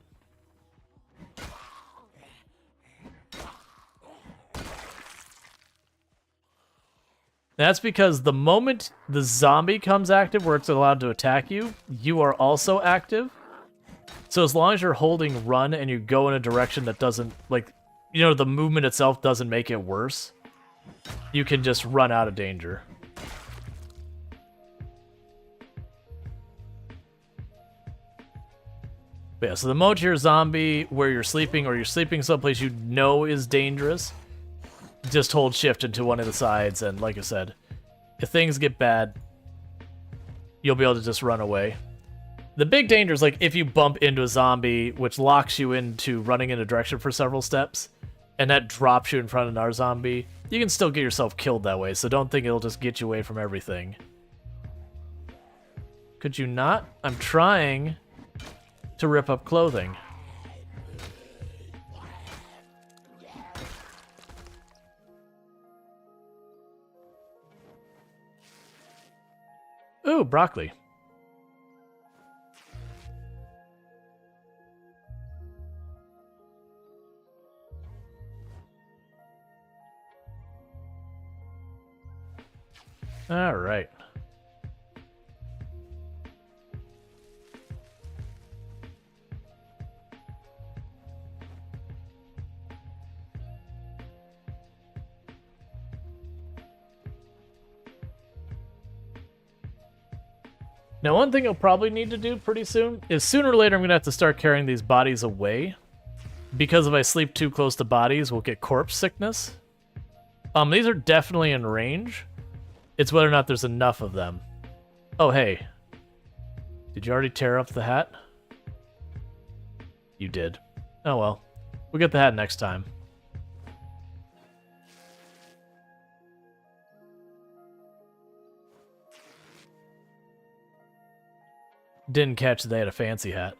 That's because the moment the zombie comes active where it's allowed to attack you, you are also active. So as long as you're holding run and you go in a direction that doesn't, like, the movement itself doesn't make it worse, you can just run out of danger. But yeah, so the moment you're a zombie where you're sleeping or you're sleeping someplace you know is dangerous, just hold shift into one of the sides, and like I said, if things get bad, you'll be able to just run away. The big danger is, like, if you bump into a zombie, which locks you into running in a direction for several steps, and that drops you in front of another zombie, you can still get yourself killed that way, so don't think it'll just get you away from everything. Could you not? I'm trying to rip up clothing. Ooh, broccoli. All right. Now, one thing I'll probably need to do pretty soon is sooner or later I'm going to have to start carrying these bodies away. Because if I sleep too close to bodies, we'll get corpse sickness. These are definitely in range. It's whether or not there's enough of them. Oh, hey. Did you already tear up the hat? You did. Oh, well. We'll get the hat next time. Didn't catch they had a fancy hat.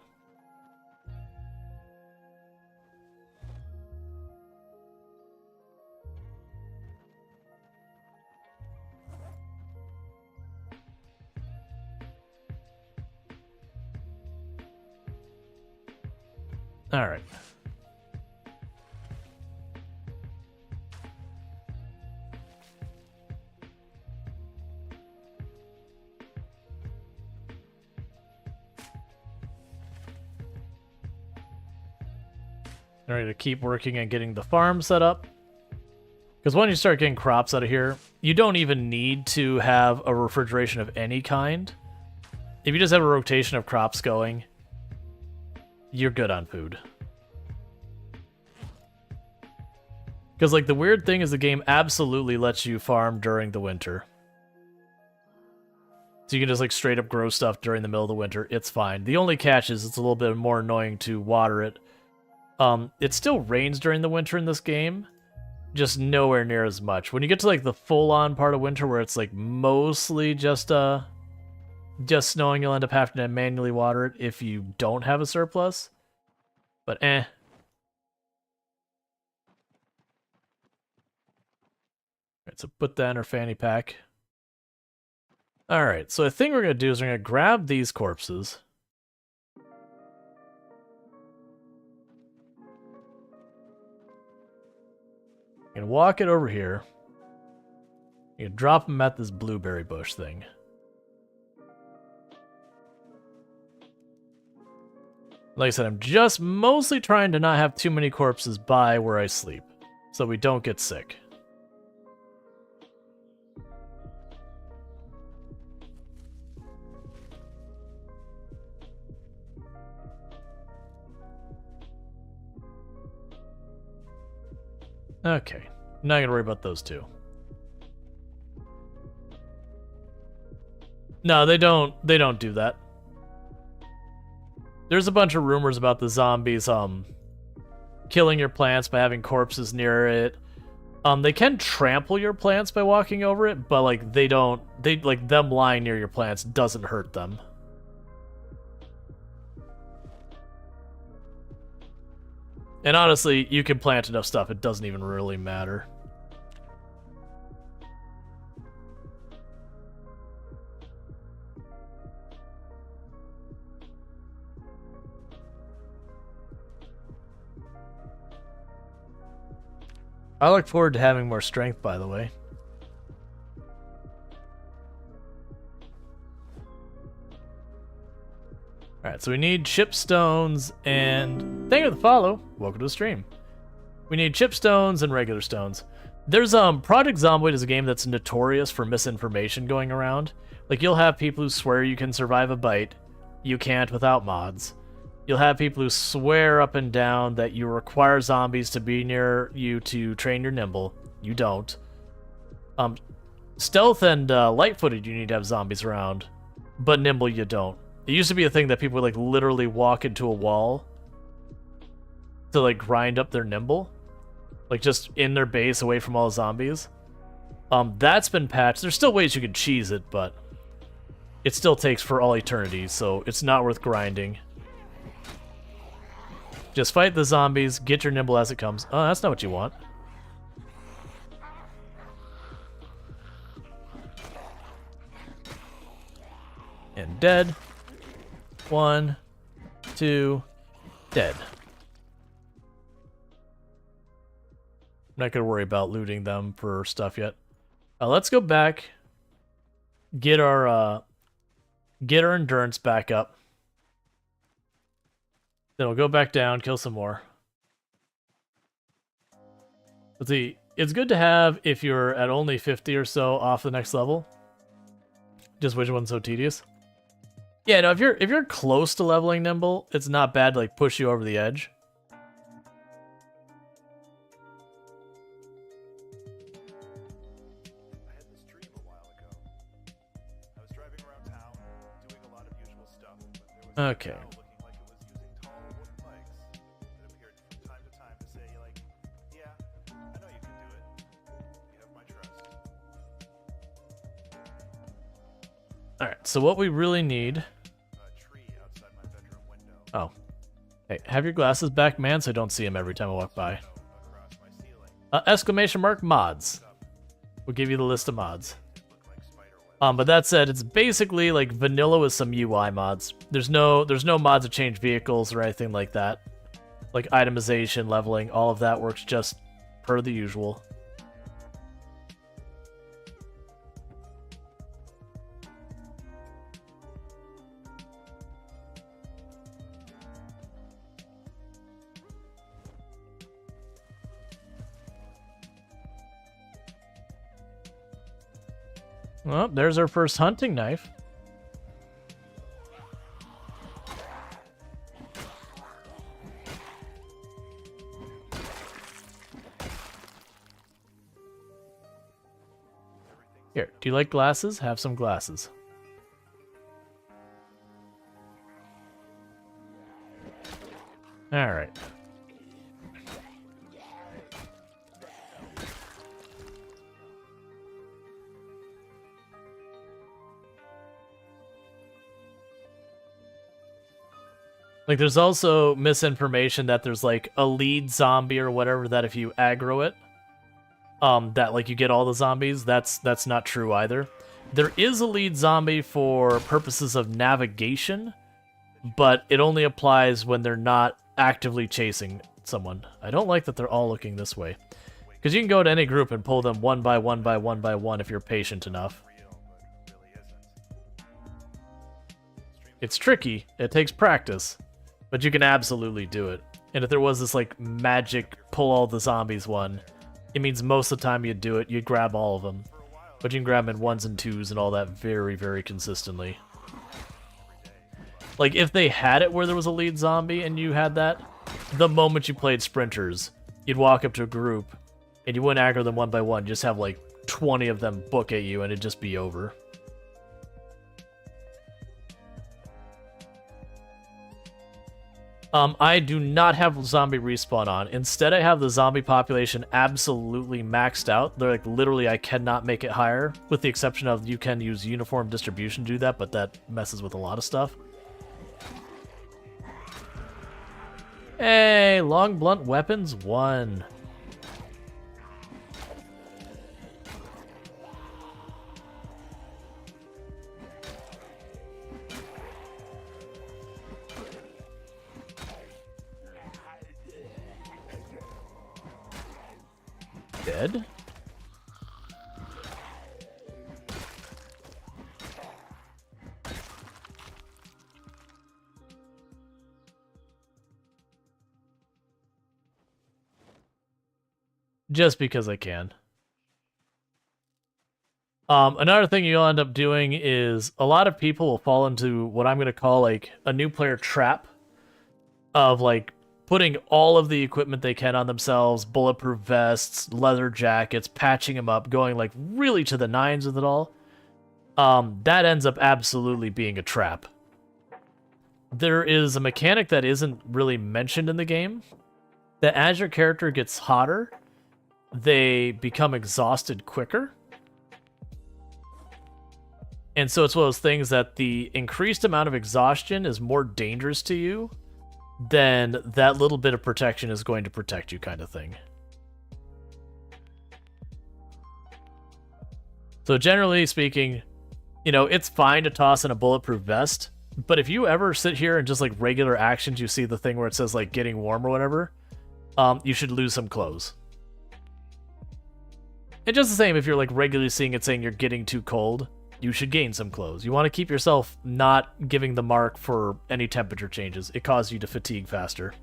All right. All right, to keep working and getting the farm set up. Because when you start getting crops out of here, you don't even need to have a refrigeration of any kind. If you just have a rotation of crops going, you're good on food. Because, like, the weird thing is the game absolutely lets you farm during the winter. So you can just, like, straight up grow stuff during the middle of the winter. It's fine. The only catch is it's a little bit more annoying to water it. It still rains during the winter in this game, just nowhere near as much. When you get to, like, the full-on part of winter where it's, like, mostly just just knowing you'll end up having to manually water it if you don't have a surplus. But eh. Alright, so put that in our fanny pack. Alright, so I think what we're going to do is we're going to grab these corpses. And walk it over here. You drop them at this blueberry bush thing. Like I said, I'm just mostly trying to not have too many corpses by where I sleep, so we don't get sick. Okay, not gonna worry about those two. No, they don't do that. There's a bunch of rumors about the zombies killing your plants by having corpses near it. They can trample your plants by walking over it, but like them lying near your plants doesn't hurt them. And honestly, you can plant enough stuff, it doesn't even really matter. I look forward to having more strength, by the way. Alright, so we need chipstones and... Thank you for the follow. Welcome to the stream. We need chipstones and regular stones. There's, Project Zomboid is a game that's notorious for misinformation going around. Like, you'll have people who swear you can survive a bite. You can't without mods. You'll have people who swear up and down that you require zombies to be near you to train your nimble. You don't. Stealth and light-footed you need to have zombies around, but nimble you don't. It used to be a thing that people would like literally walk into a wall to like grind up their nimble, like just in their base away from all the zombies. That's been patched. There's still ways you can cheese it, but it still takes for all eternity, so it's not worth grinding. Just fight the zombies, get your nimble as it comes. Oh, that's not what you want. And dead. 1, 2, dead. I'm not gonna worry about looting them for stuff yet. Let's go back. Get our endurance back up. Then we'll go back down, kill some more. Let's see. It's good to have if you're at only 50 or so off the next level. Just which one's so tedious. Yeah, no, if you're close to leveling nimble, it's not bad to like push you over the edge. I had this dream a while ago. I was driving around town, doing a lot of usual stuff, but there was Okay. a cow looking like it was using tall wooden legs. It appeared from time to time to say, like, yeah, I know you can do it. You have my trust. Alright, so what we really need... A tree outside my bedroom window. Oh. Hey, have your glasses back, man, so I don't see them every time I walk by. Across my ceiling. Exclamation mark mods. We'll give you the list of mods. It looked like spider web. But that said, it's basically like vanilla with some UI mods. There's no mods that change vehicles or anything like that. Like itemization, leveling, all of that works just per the usual. Well, there's our first hunting knife. Here, do you like glasses? Have some glasses. All right. Like, there's also misinformation that there's, like, a lead zombie or whatever that if you aggro it, that, like, you get all the zombies. That's not true either. There is a lead zombie for purposes of navigation, but it only applies when they're not actively chasing someone. I don't like that they're all looking this way. Because you can go to any group and pull them one by one by one by one if you're patient enough. It's tricky. It takes practice. But you can absolutely do it. And if there was this, like, magic pull all the zombies one, it means most of the time you'd do it, you'd grab all of them. But you can grab them in 1s and 2s and all that very, very consistently. Like, if they had it where there was a lead zombie and you had that, the moment you played sprinters, you'd walk up to a group, and you wouldn't aggro them one by one, just have, like, 20 of them book at you, and it'd just be over. I do not have zombie respawn on. Instead, I have the zombie population absolutely maxed out. They're like, literally, I cannot make it higher, with the exception of you can use uniform distribution to do that, but that messes with a lot of stuff. Hey, long blunt weapons 1. Dead? Just because I can. Another thing you'll end up doing is a lot of people will fall into what I'm going to call like a new player trap of like putting all of the equipment they can on themselves, bulletproof vests, leather jackets, patching them up, going like really to the nines with it all. That ends up absolutely being a trap. There is a mechanic that isn't really mentioned in the game, that as your character gets hotter, they become exhausted quicker. And so it's one of those things that the increased amount of exhaustion is more dangerous to you than that little bit of protection is going to protect you, kind of thing. So generally speaking, you know, it's fine to toss in a bulletproof vest, but if you ever sit here and just like regular actions, you see the thing where it says like getting warm or whatever, you should lose some clothes. And just the same, if you're like regularly seeing it saying you're getting too cold, you should gain some clothes. You want to keep yourself not giving the mark for any temperature changes. It causes you to fatigue faster.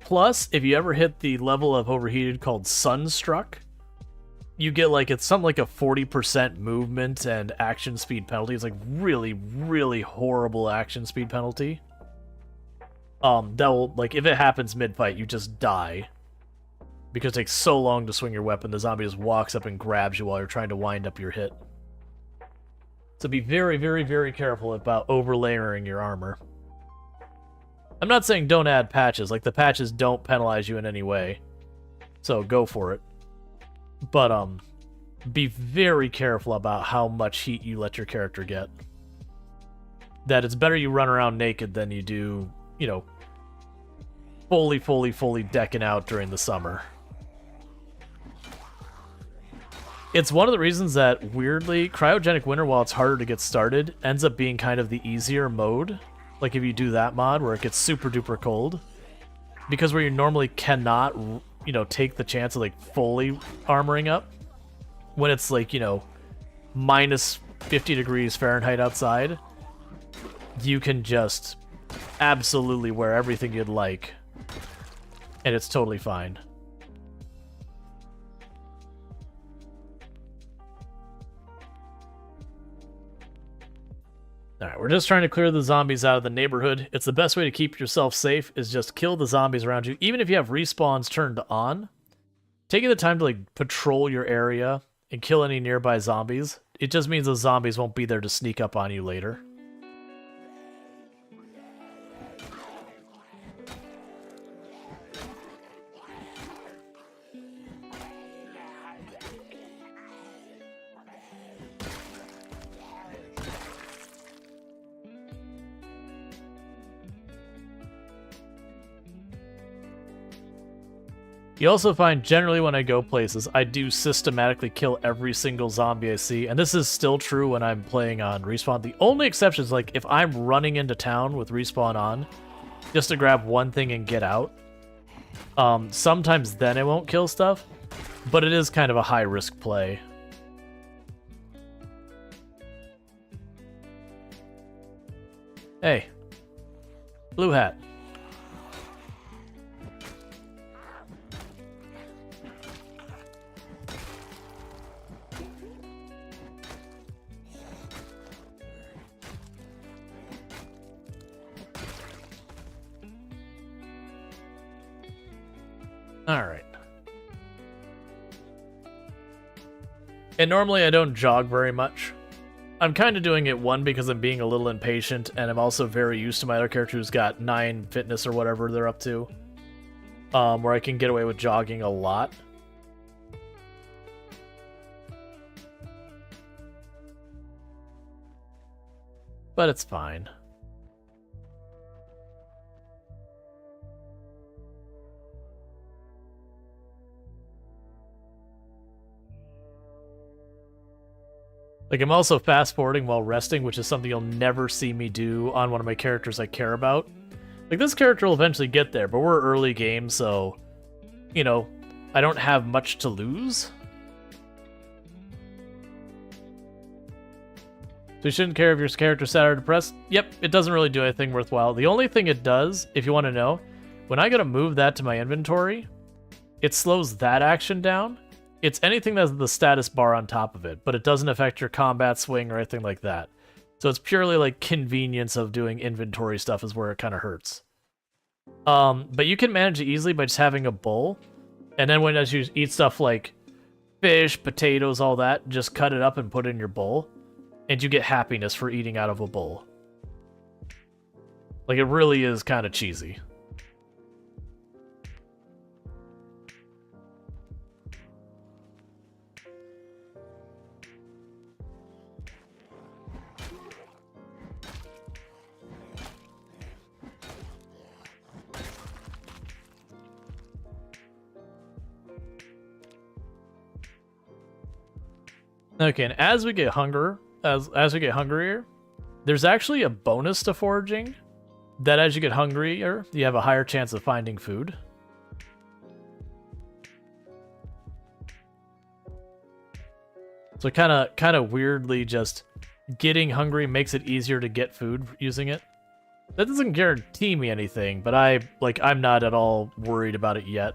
Plus, if you ever hit the level of overheated called Sunstruck, you get like, it's something like a 40% movement and action speed penalty. It's like really, really horrible action speed penalty. That will, like, if it happens mid-fight, you just die. Because it takes so long to swing your weapon, the zombie just walks up and grabs you while you're trying to wind up your hit. So be very, very, very careful about overlayering your armor. I'm not saying don't add patches, like the patches don't penalize you in any way. So go for it. But be very careful about how much heat you let your character get. That it's better you run around naked than you do, you know, fully decking out during the summer. It's one of the reasons that, weirdly, Cryogenic Winter, while it's harder to get started, ends up being kind of the easier mode. Like if you do that mod where it gets super duper cold. Because where you normally cannot, you know, take the chance of like fully armoring up. When it's like, you know, minus 50 degrees Fahrenheit outside. You can just absolutely wear everything you'd like. And it's totally fine. Alright, we're just trying to clear the zombies out of the neighborhood. It's the best way to keep yourself safe is just kill the zombies around you. Even if you have respawns turned on, taking the time to like patrol your area and kill any nearby zombies, it just means the zombies won't be there to sneak up on you later. You also find generally when I go places, I do systematically kill every single zombie I see, and this is still true when I'm playing on Respawn. The only exception is like if I'm running into town with Respawn on, just to grab one thing and get out. Sometimes then I won't kill stuff, but it is kind of a high-risk play. Hey, blue hat. Alright. And normally I don't jog very much. I'm kind of doing it, one, because I'm being a little impatient, and I'm also very used to my other character who's got 9 fitness or whatever they're up to. Where I can get away with jogging a lot. But it's fine. Like, I'm also fast-forwarding while resting, which is something you'll never see me do on one of my characters I care about. Like, this character will eventually get there, but we're early game, so, you know, I don't have much to lose. So you shouldn't care if your character's sad or depressed? Yep, it doesn't really do anything worthwhile. The only thing it does, if you want to know, when I gotta move that to my inventory, it slows that action down. It's anything that's the status bar on top of it, but it doesn't affect your combat swing or anything like that. So it's purely like convenience of doing inventory stuff is where it kind of hurts. But you can manage it easily by just having a bowl, and then as you eat stuff like fish, potatoes, all that, just cut it up and put it in your bowl, and you get happiness for eating out of a bowl. Like, it really is kind of cheesy. Okay, and as we get hungrier, there's actually a bonus to foraging that as you get hungrier, you have a higher chance of finding food. So kind of weirdly, just getting hungry makes it easier to get food using it. That doesn't guarantee me anything, but I'm not at all worried about it yet.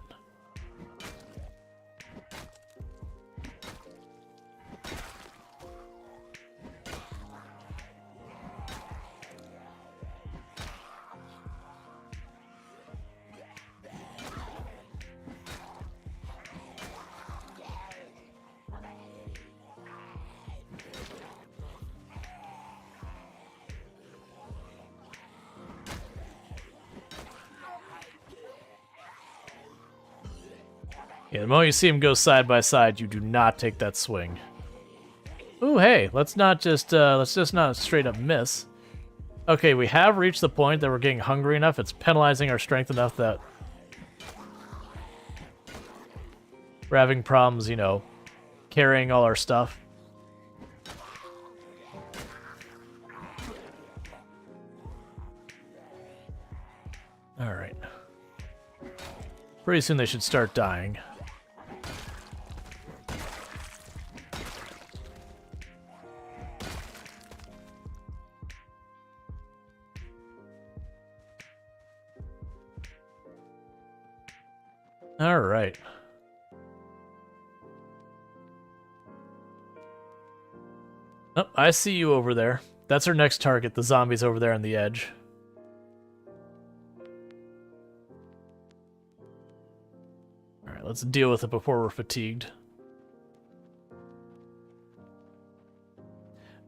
Yeah, the moment you see them go side by side, you do not take that swing. Ooh, hey, let's just not straight up miss. Okay, we have reached the point that we're getting hungry enough. It's penalizing our strength enough that we're having problems, you know, carrying all our stuff. All right. Pretty soon they should start dying. All right. Oh, I see you over there. That's our next target, the zombies over there on the edge. All right, let's deal with it before we're fatigued.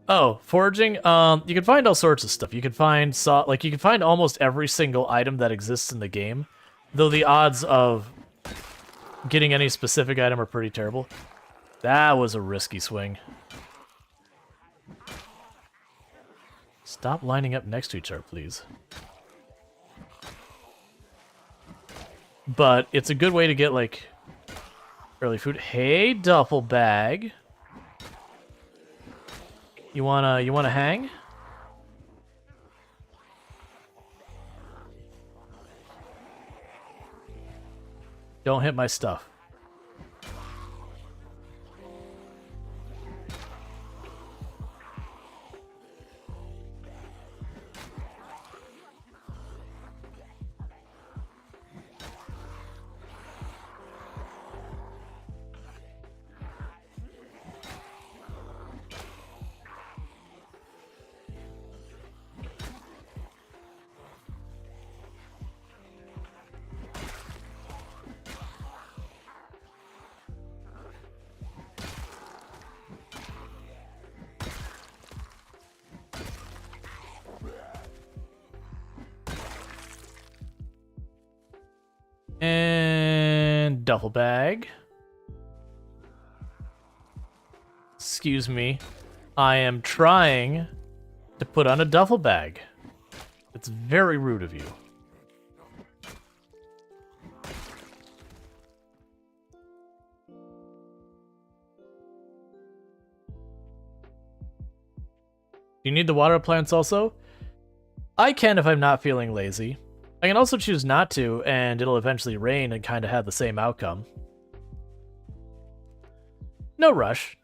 Oh, foraging. You can find all sorts of stuff. You can find you can find almost every single item that exists in the game, though the odds of getting any specific item are pretty terrible. That was a risky swing. Stop lining up next to each other, please. but it's a good way to get like early food. Hey, duffel bag. You wanna hang? Don't hit my stuff. And duffel bag. Excuse me. I am trying to put on a duffel bag. It's very rude of you. Do you need the water plants also? I can if I'm not feeling lazy. I can also choose not to, and it'll eventually rain and kind of have the same outcome. No rush.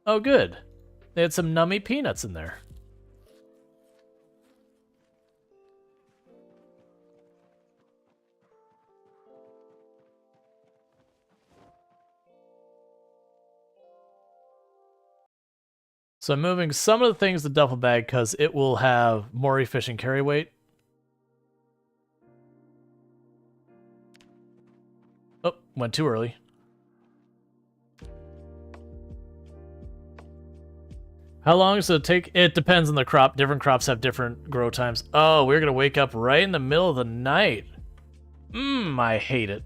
Oh, good. They had some nummy peanuts in there. So I'm moving some of the things to the duffel bag because it will have more efficient carry weight. Oh, went too early. How long does it take? It depends on the crop. Different crops have different grow times. Oh, we're going to wake up right in the middle of the night. I hate it.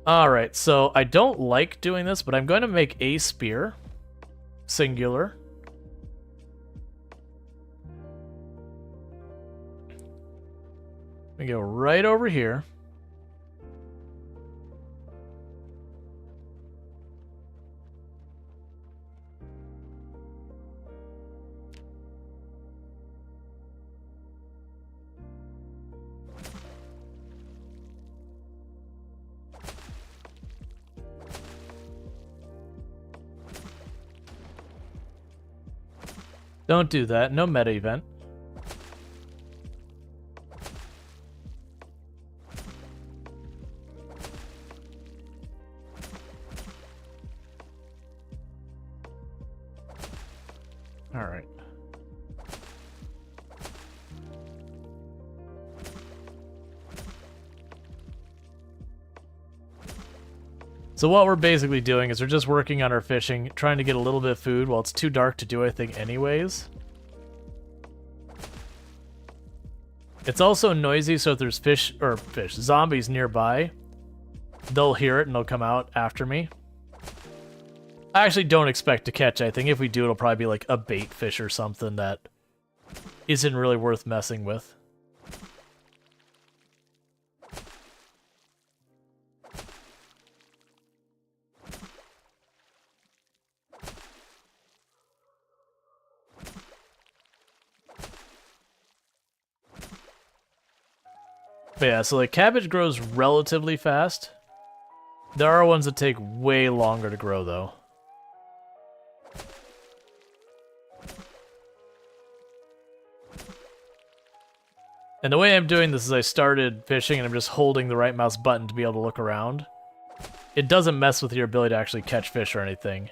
Alright, so I don't like doing this, but I'm going to make a spear. Singular. We go right over here. Don't do that. No meta event. All right. So what we're basically doing is we're just working on our fishing, trying to get a little bit of food while it's too dark to do anything anyways. It's also noisy, so if there's zombies nearby, they'll hear it and they'll come out after me. I actually don't expect to catch anything. If we do, it'll probably be like a bait fish or something that isn't really worth messing with. But yeah, so like cabbage grows relatively fast. There are ones that take way longer to grow though. And the way I'm doing this is I started fishing and I'm just holding the right mouse button to be able to look around. It doesn't mess with your ability to actually catch fish or anything.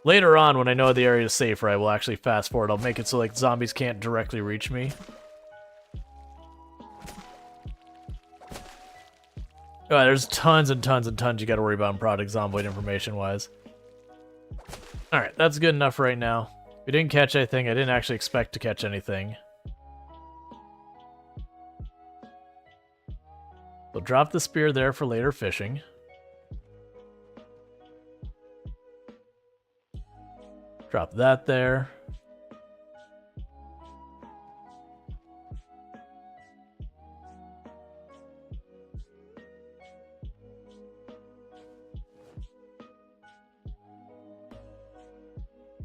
Later on, when I know the area is safer, I will actually fast forward. I'll make it so like zombies can't directly reach me. Alright, there's tons and tons and tons you gotta worry about in Project Zomboid information-wise. Alright, that's good enough right now. We didn't catch anything. I didn't actually expect to catch anything. So drop the spear there for later fishing. Drop that there.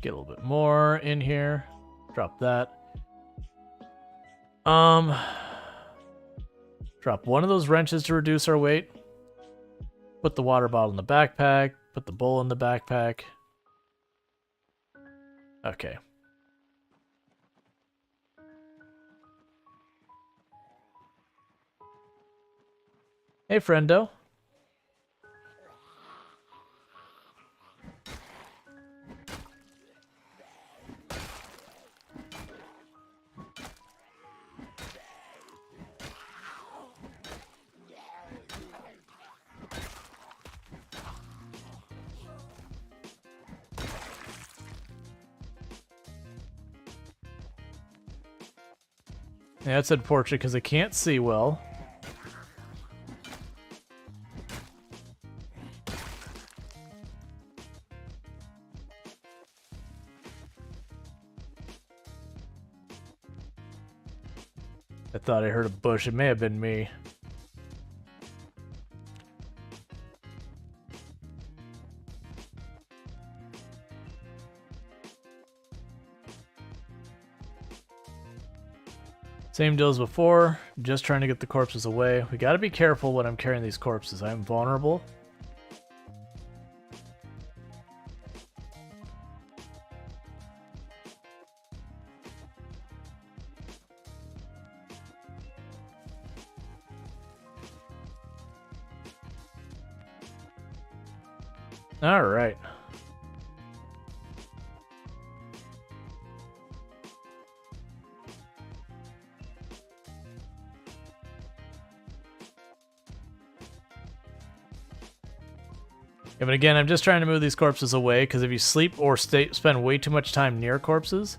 Get a little bit more in here. Drop that. Drop one of those wrenches to reduce our weight. Put the water bottle in the backpack. Put the bowl in the backpack. Okay. Hey, friendo. Yeah, it said portrait because I can't see well. I thought I heard a bush. It may have been me. Same deal as before, just trying to get the corpses away. We gotta be careful when I'm carrying these corpses. I'm vulnerable. All right. Yeah, but again, I'm just trying to move these corpses away, because if you sleep or spend way too much time near corpses,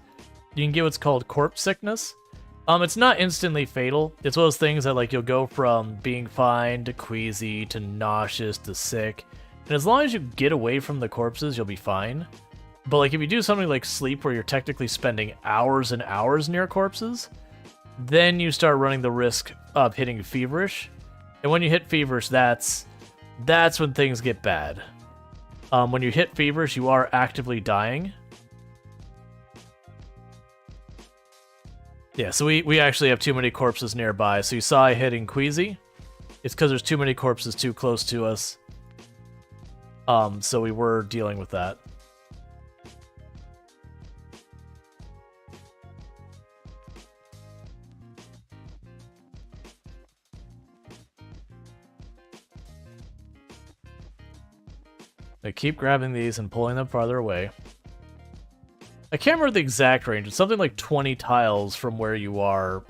you can get what's called corpse sickness. It's not instantly fatal. It's one of those things that, like, you'll go from being fine to queasy to nauseous to sick. And as long as you get away from the corpses, you'll be fine. But, like, if you do something like sleep where you're technically spending hours and hours near corpses, then you start running the risk of hitting feverish. And when you hit feverish, that's when things get bad. When you hit feverish, you are actively dying. Yeah, so we actually have too many corpses nearby. So you saw I hitting queasy. It's because there's too many corpses too close to us. So we were dealing with that. I keep grabbing these and pulling them farther away. I can't remember the exact range. It's something like 20 tiles from where you are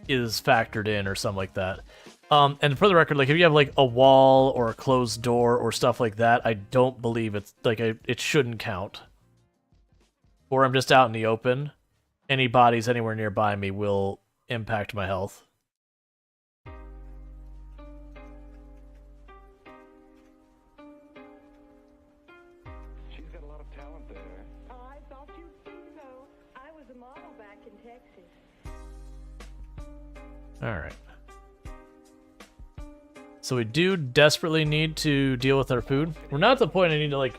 is factored in or something like that. And for the record, like if you have like a wall or a closed door or stuff like that, I don't believe it's like it shouldn't count. Or I'm just out in the open. Any bodies anywhere nearby me will impact my health. She's got a lot of talent there. Oh, I thought you'd think so. I was a model back in Texas. Alright. So we do desperately need to deal with our food. We're not at the point I need to, like,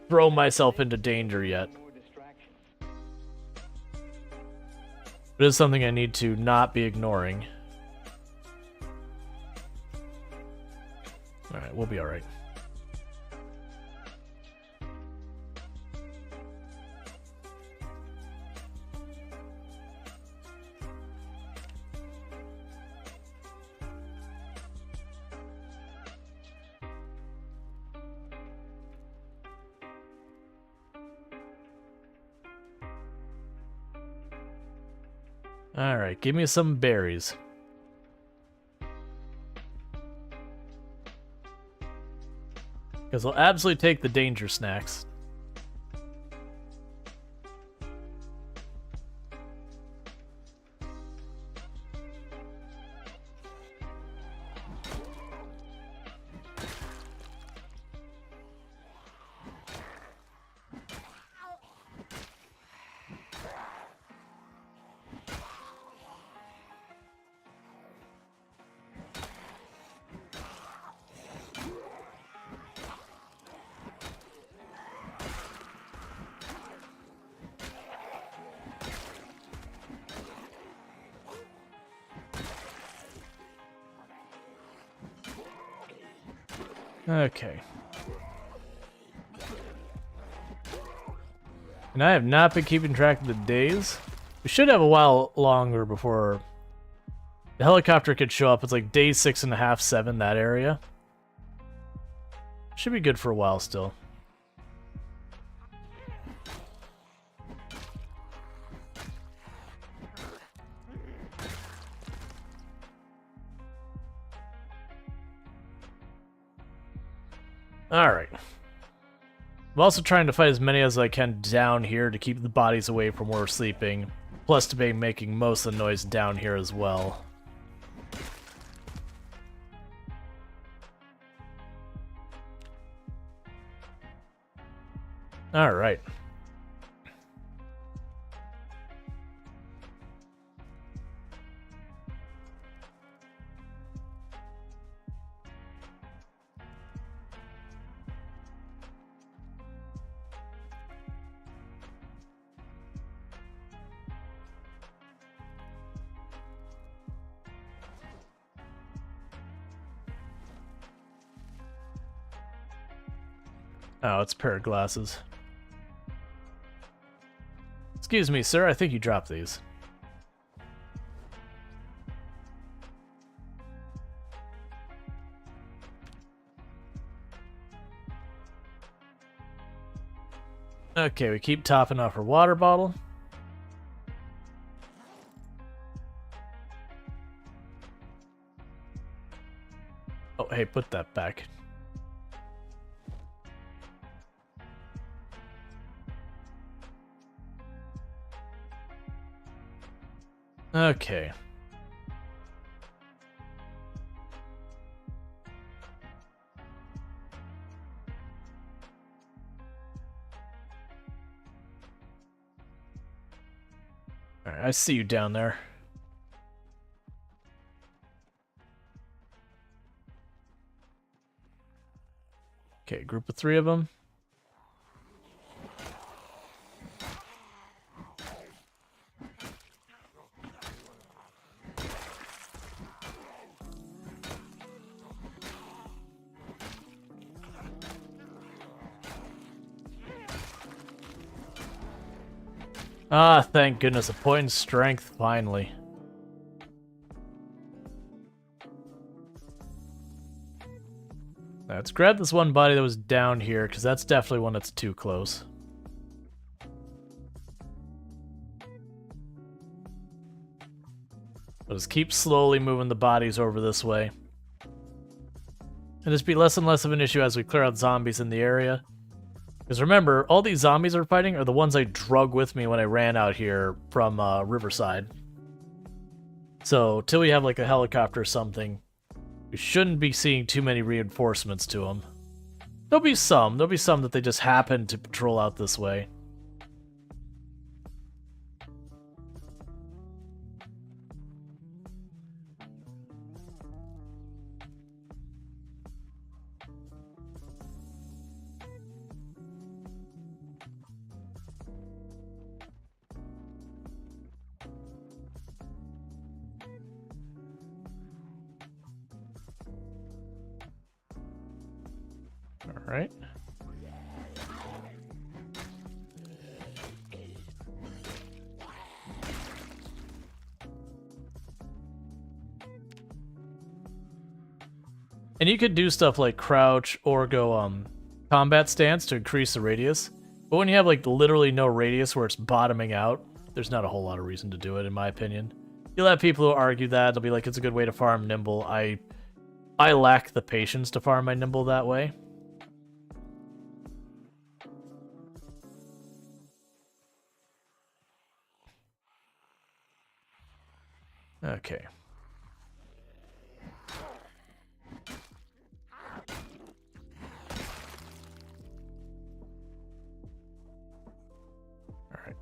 throw myself into danger yet. More distractions. It is something I need to not be ignoring. Alright, we'll be alright. Alright, give me some berries. Because I'll absolutely take the danger snacks. Okay. And I have not been keeping track of the days. We should have a while longer before the helicopter could show up. It's like day 6.5, 7, that area. Should be good for a while still. Alright. I'm also trying to fight as many as I can down here to keep the bodies away from where we're sleeping. Plus to be making most of the noise down here as well. Alright. Oh, it's a pair of glasses. Excuse me, sir, I think you dropped these. Okay, we keep topping off our water bottle. Oh, hey, put that back. Okay. Alright, I see you down there. Okay, group of 3 of them. Ah, thank goodness, a point in strength, finally. Let's grab this one body that was down here, because that's definitely one that's too close. I'll just keep slowly moving the bodies over this way. And just be less and less of an issue as we clear out zombies in the area. Because remember, all these zombies are fighting are the ones I drug with me when I ran out here from Riverside. So, till we have like a helicopter or something, we shouldn't be seeing too many reinforcements to them. There'll be some that they just happen to patrol out this way. Alright. And you could do stuff like crouch or go combat stance to increase the radius. But when you have like literally no radius where it's bottoming out, there's not a whole lot of reason to do it, in my opinion. You'll have people who argue that. They'll be like, it's a good way to farm nimble. I lack the patience to farm my nimble that way. Okay. All right.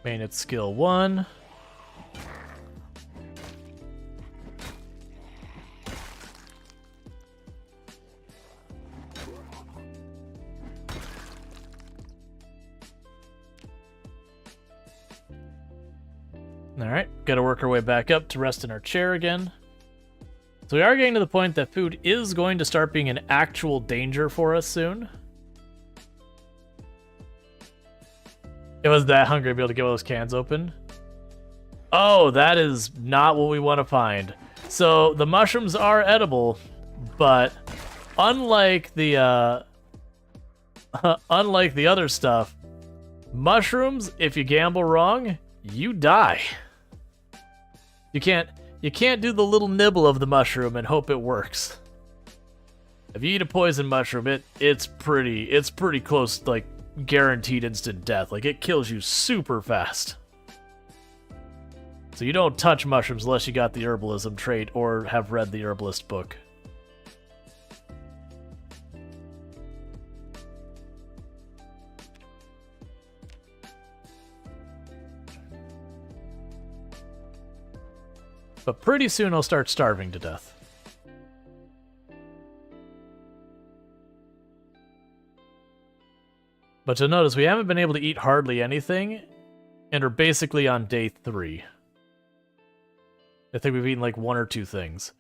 Main at skill 1. Alright, gotta work our way back up to rest in our chair again. So we are getting to the point that food is going to start being an actual danger for us soon. It was that hungry to be able to get all those cans open. Oh, that is not what we want to find. So the mushrooms are edible, but unlike the unlike the other stuff, mushrooms, if you gamble wrong, you die. You can't do the little nibble of the mushroom and hope it works. If you eat a poison mushroom, it's pretty close to, like, guaranteed instant death. Like, it kills you super fast. So you don't touch mushrooms unless you got the herbalism trait or have read the herbalist book. But pretty soon I'll start starving to death. But you'll notice we haven't been able to eat hardly anything, and are basically on day 3. I think we've eaten like 1 or 2 things.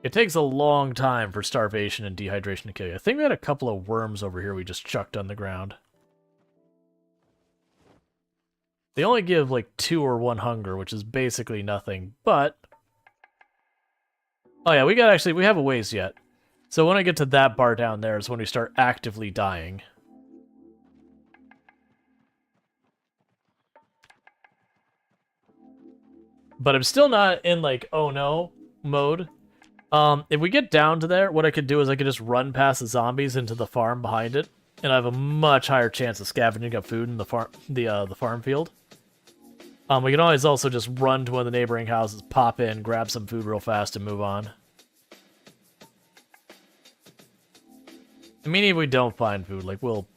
It takes a long time for starvation and dehydration to kill you. I think we had a couple of worms over here we just chucked on the ground. They only give like 2 or 1 hunger, which is basically nothing, but... Oh yeah, we have a ways yet. So when I get to that bar down there is when we start actively dying. But I'm still not in, like, oh no mode. If we get down to there, what I could do is I could just run past the zombies into the farm behind it, and I have a much higher chance of scavenging up food in the farm field. We can always also just run to one of the neighboring houses, pop in, grab some food real fast, and move on. I mean, if we don't find food, like, we'll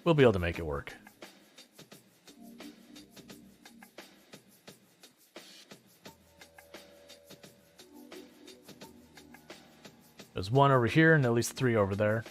be able to make it work. There's 1 over here and at least 3 over there.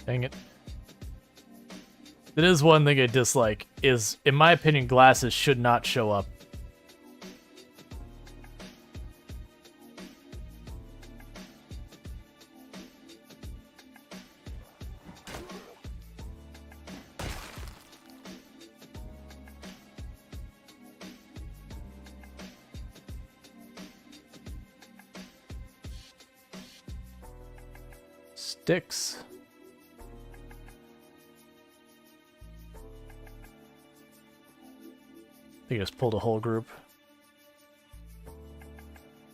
Dang it. That is one thing I dislike, is, in my opinion, glasses should not show up. Sticks. I think I just pulled a whole group.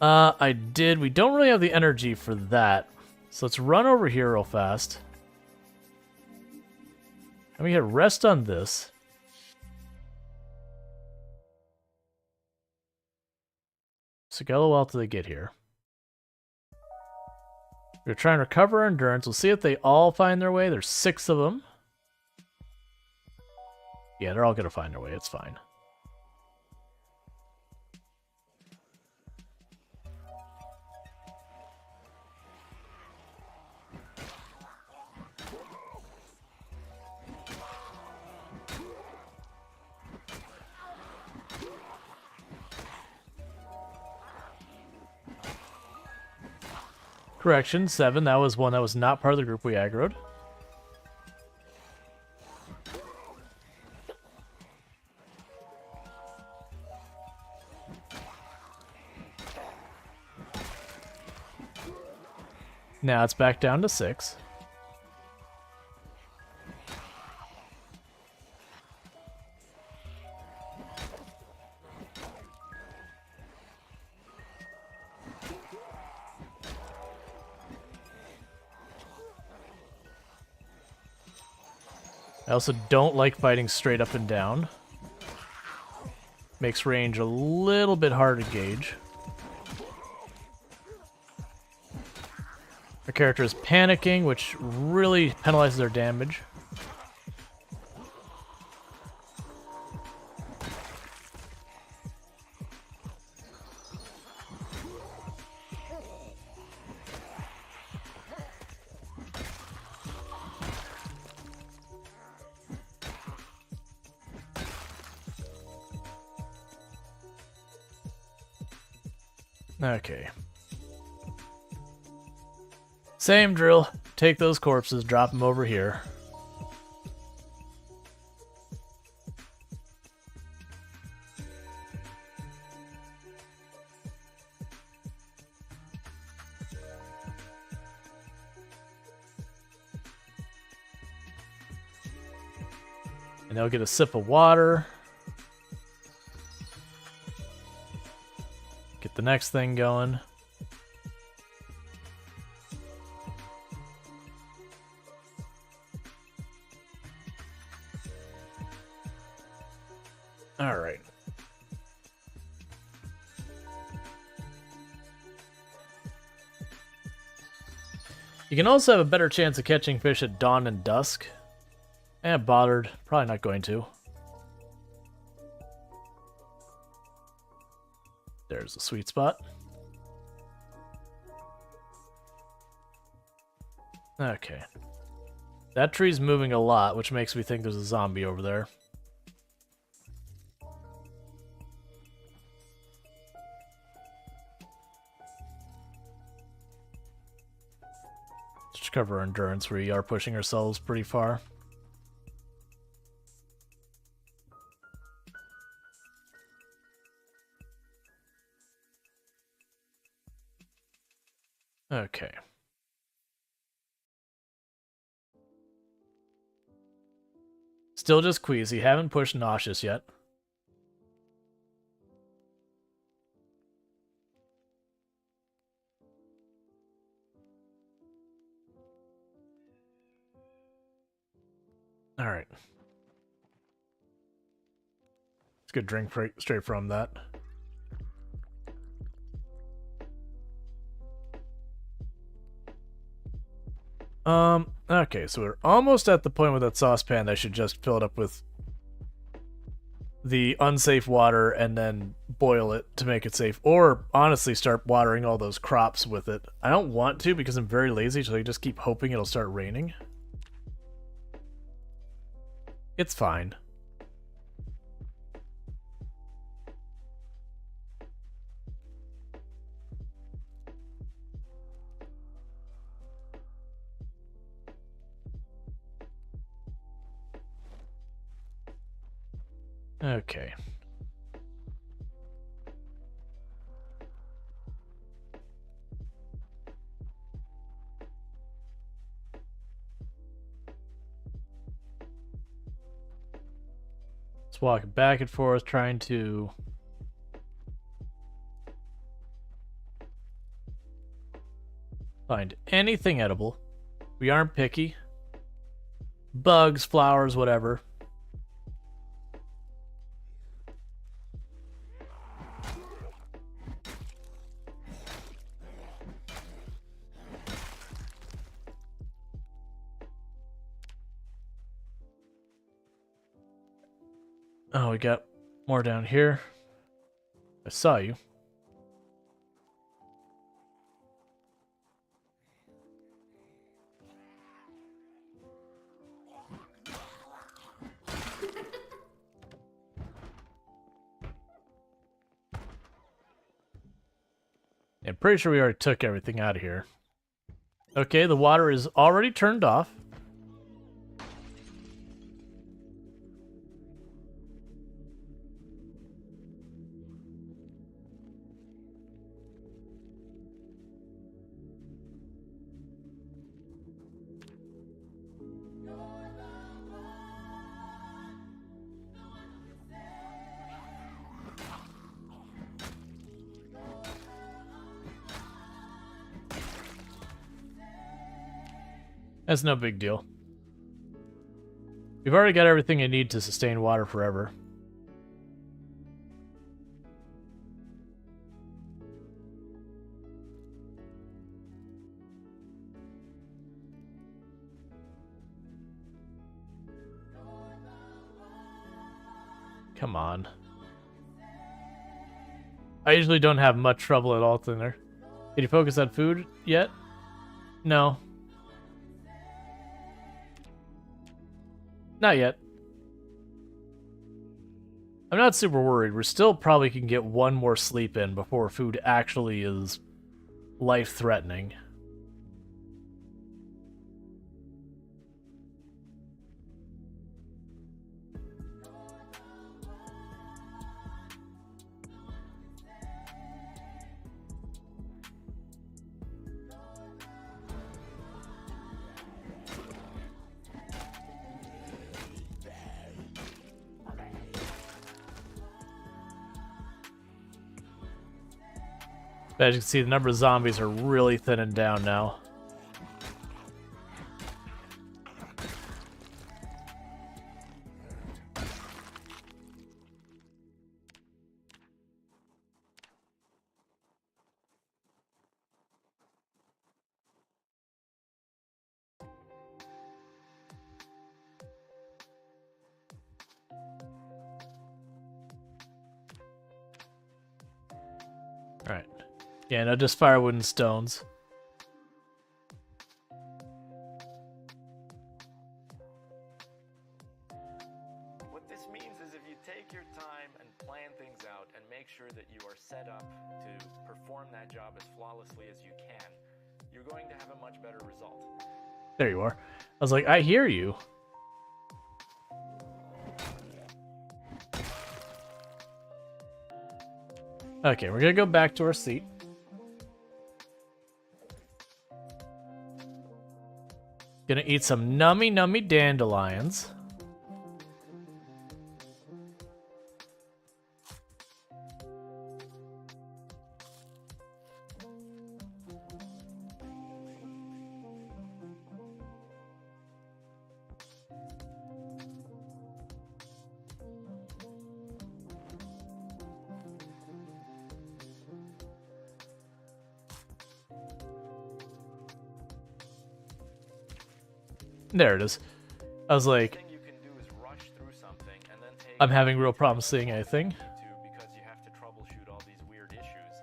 I did. We don't really have the energy for that. So let's run over here real fast. And we hit rest on this. So go a while till they get here. We're trying to recover our endurance. We'll see if they all find their way. There's 6 of them. Yeah, they're all going to find their way. It's fine. Correction, 7. That was one that was not part of the group we aggroed. Now it's back down to 6. I also don't like fighting straight up and down. Makes range a little bit harder to gauge. Our character is panicking, which really penalizes their damage. Okay. Same drill. Take those corpses, drop them over here. And they'll get a sip of water. Get the next thing going. All right. You can also have a better chance of catching fish at dawn and dusk. Bothered. Probably not going to. There's the sweet spot. Okay. That tree's moving a lot, which makes me think there's a zombie over there. Just cover our endurance. We are pushing ourselves pretty far. Okay. Still just queasy. Haven't pushed nauseous yet. All right. Let's get a drink straight from that. Okay, so we're almost at the point with that saucepan that I should just fill it up with the unsafe water and then boil it to make it safe. Or, honestly, start watering all those crops with it. I don't want to because I'm very lazy, so I just keep hoping it'll start raining. It's fine. Okay. Just walking back and forth, trying to find anything edible. We aren't picky. Bugs, flowers, whatever. Oh, we got more down here. I saw you. I'm pretty sure we already took everything out of here. Okay, the water is already turned off. That's no big deal. We've already got everything you need to sustain water forever. Come on. I usually don't have much trouble at all there. Can you focus on food yet? No. Not yet. I'm not super worried. We're still probably can get one more sleep in before food actually is life-threatening. As you can see, the number of zombies are really thinning down now. Alright. Yeah, no, just firewood and stones. What this means is if you take your time and plan things out and make sure that you are set up to perform that job as flawlessly as you can, you're going to have a much better result. There you are. I was like, I hear you. Okay, we're gonna go back to our seat. Gonna eat some nummy dandelions. There it is. I was like, The thing you can do is rush through something and then take I'm having real problems seeing anything. because you have to troubleshoot all these weird issues.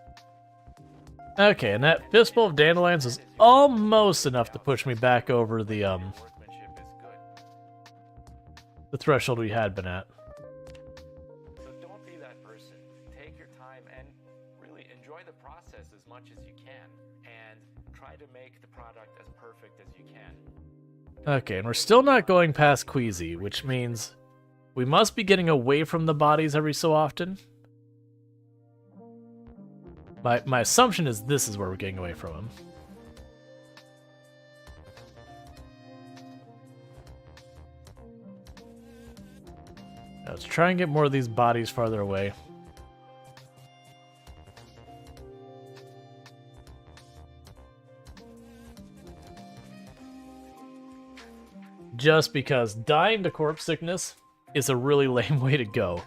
Okay, and that fistful of dandelions is almost enough to push me back over the Workmanship is good. the threshold we had been at. So don't be that person. Take your time and really enjoy the process as much as you can and try to make the product as perfect as you can. Okay, and we're still not going past Queasy, which means we must be getting away from the bodies every so often. My assumption is this is where we're getting away from them. Now let's try and get more of these bodies farther away. Just because dying to corpse sickness is a really lame way to go.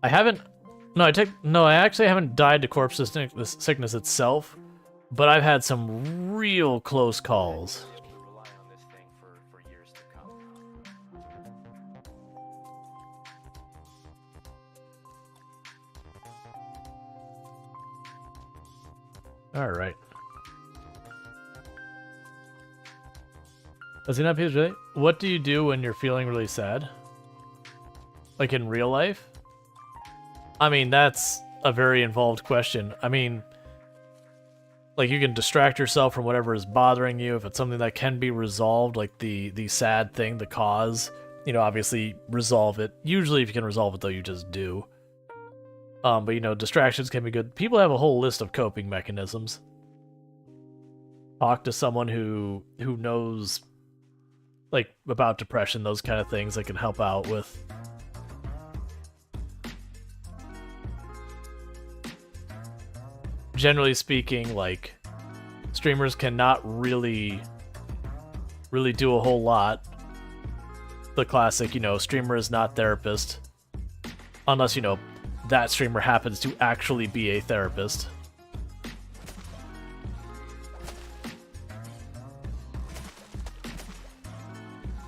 I haven't... No, I actually haven't died to corpse sickness itself, but I've had some real close calls. Be able to rely on this thing for years to come. Alright. Does he not pay really? What do you do when you're feeling really sad? Like in real life? I mean, that's a very involved question. I mean, like you can distract yourself from whatever is bothering you. If it's something that can be resolved, like the sad thing, the cause, you know, obviously resolve it. Usually if you can resolve it though, you just do. But you know, distractions can be good. People have a whole list of coping mechanisms. Talk to someone who knows like about depression, those kind of things that can help out with. Generally speaking, like streamers cannot really do a whole lot. The classic, you know, streamer is not therapist. Unless, you know, that streamer happens to actually be a therapist.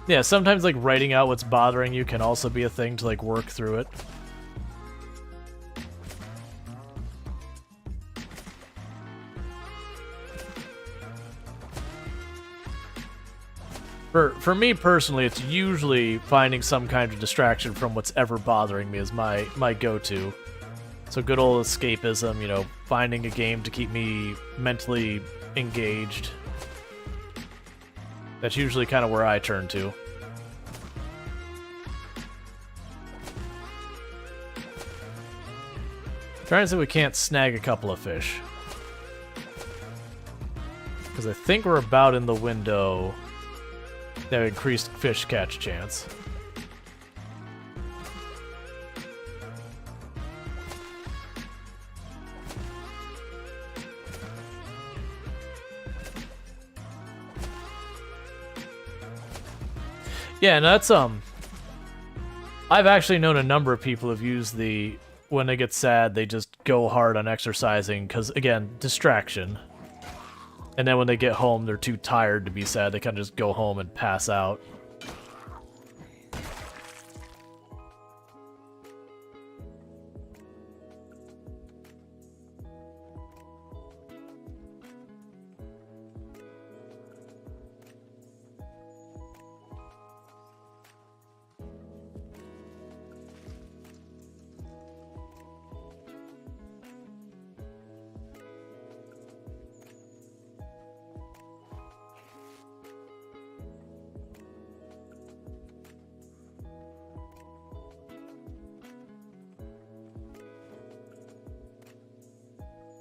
Yeah, sometimes like writing out what's bothering you can also be a thing to like work through it. For me personally, it's usually finding some kind of distraction from what's ever bothering me is my go-to. So good old escapism, you know, finding a game to keep me mentally engaged. That's usually kind of where I turn to. Trying to see if we can't snag a couple of fish. Because I think we're about in the window that increased fish catch chance. Yeah, and that's I've actually known a number of people who've used the when they get sad, they just go hard on exercising because again, distraction. And then when they get home, they're too tired to be sad. They kind of just go home and pass out.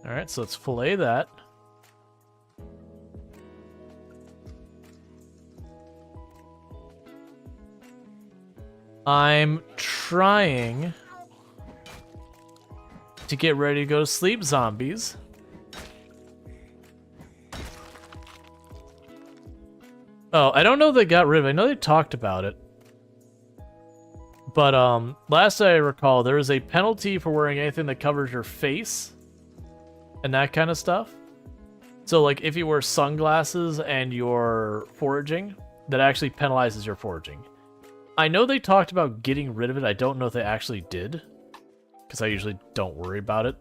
Alright, so let's fillet that. I'm trying to get ready to go to sleep, zombies. Oh, I don't know if they got rid of it. I know they talked about it. But last I recall, there is a penalty for wearing anything that covers your face. And that kind of stuff. So, like, if you wear sunglasses and you're foraging, that actually penalizes your foraging. I know they talked about getting rid of it. I don't know if they actually did. Because I usually don't worry about it.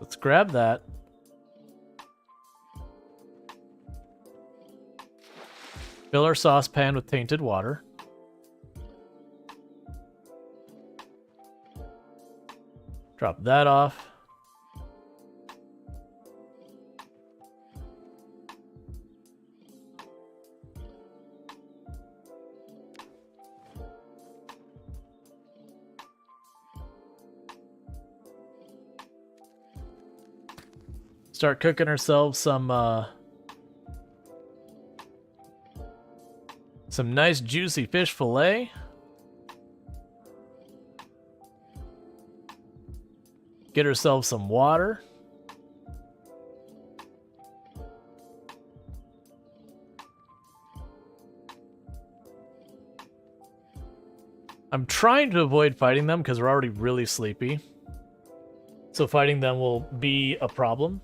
Let's grab that. Fill our saucepan with tainted water. Drop that off. Start cooking ourselves some nice juicy fish fillet. Get ourselves some water. I'm trying to avoid fighting them because we're already really sleepy. So fighting them will be a problem.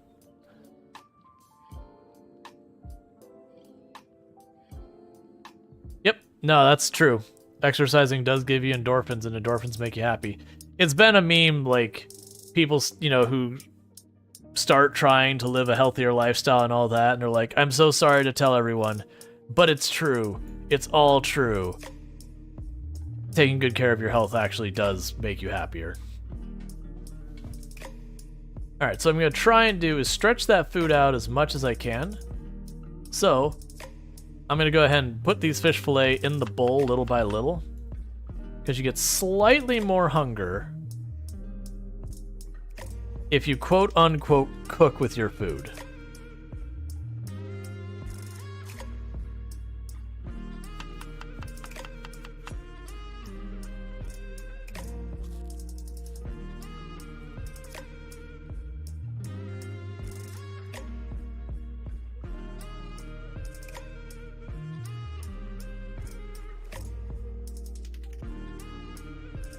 No, that's true. Exercising does give you endorphins, and endorphins make you happy. It's been a meme, like, people, you know, who start trying to live a healthier lifestyle and all that, and they're like, I'm so sorry to tell everyone, but it's true. It's all true. Taking good care of your health actually does make you happier. Alright, so what I'm going to try and do is stretch that food out as much as I can. So I'm going to go ahead and put these fish fillet in the bowl little by little, because you get slightly more hunger if you quote-unquote cook with your food.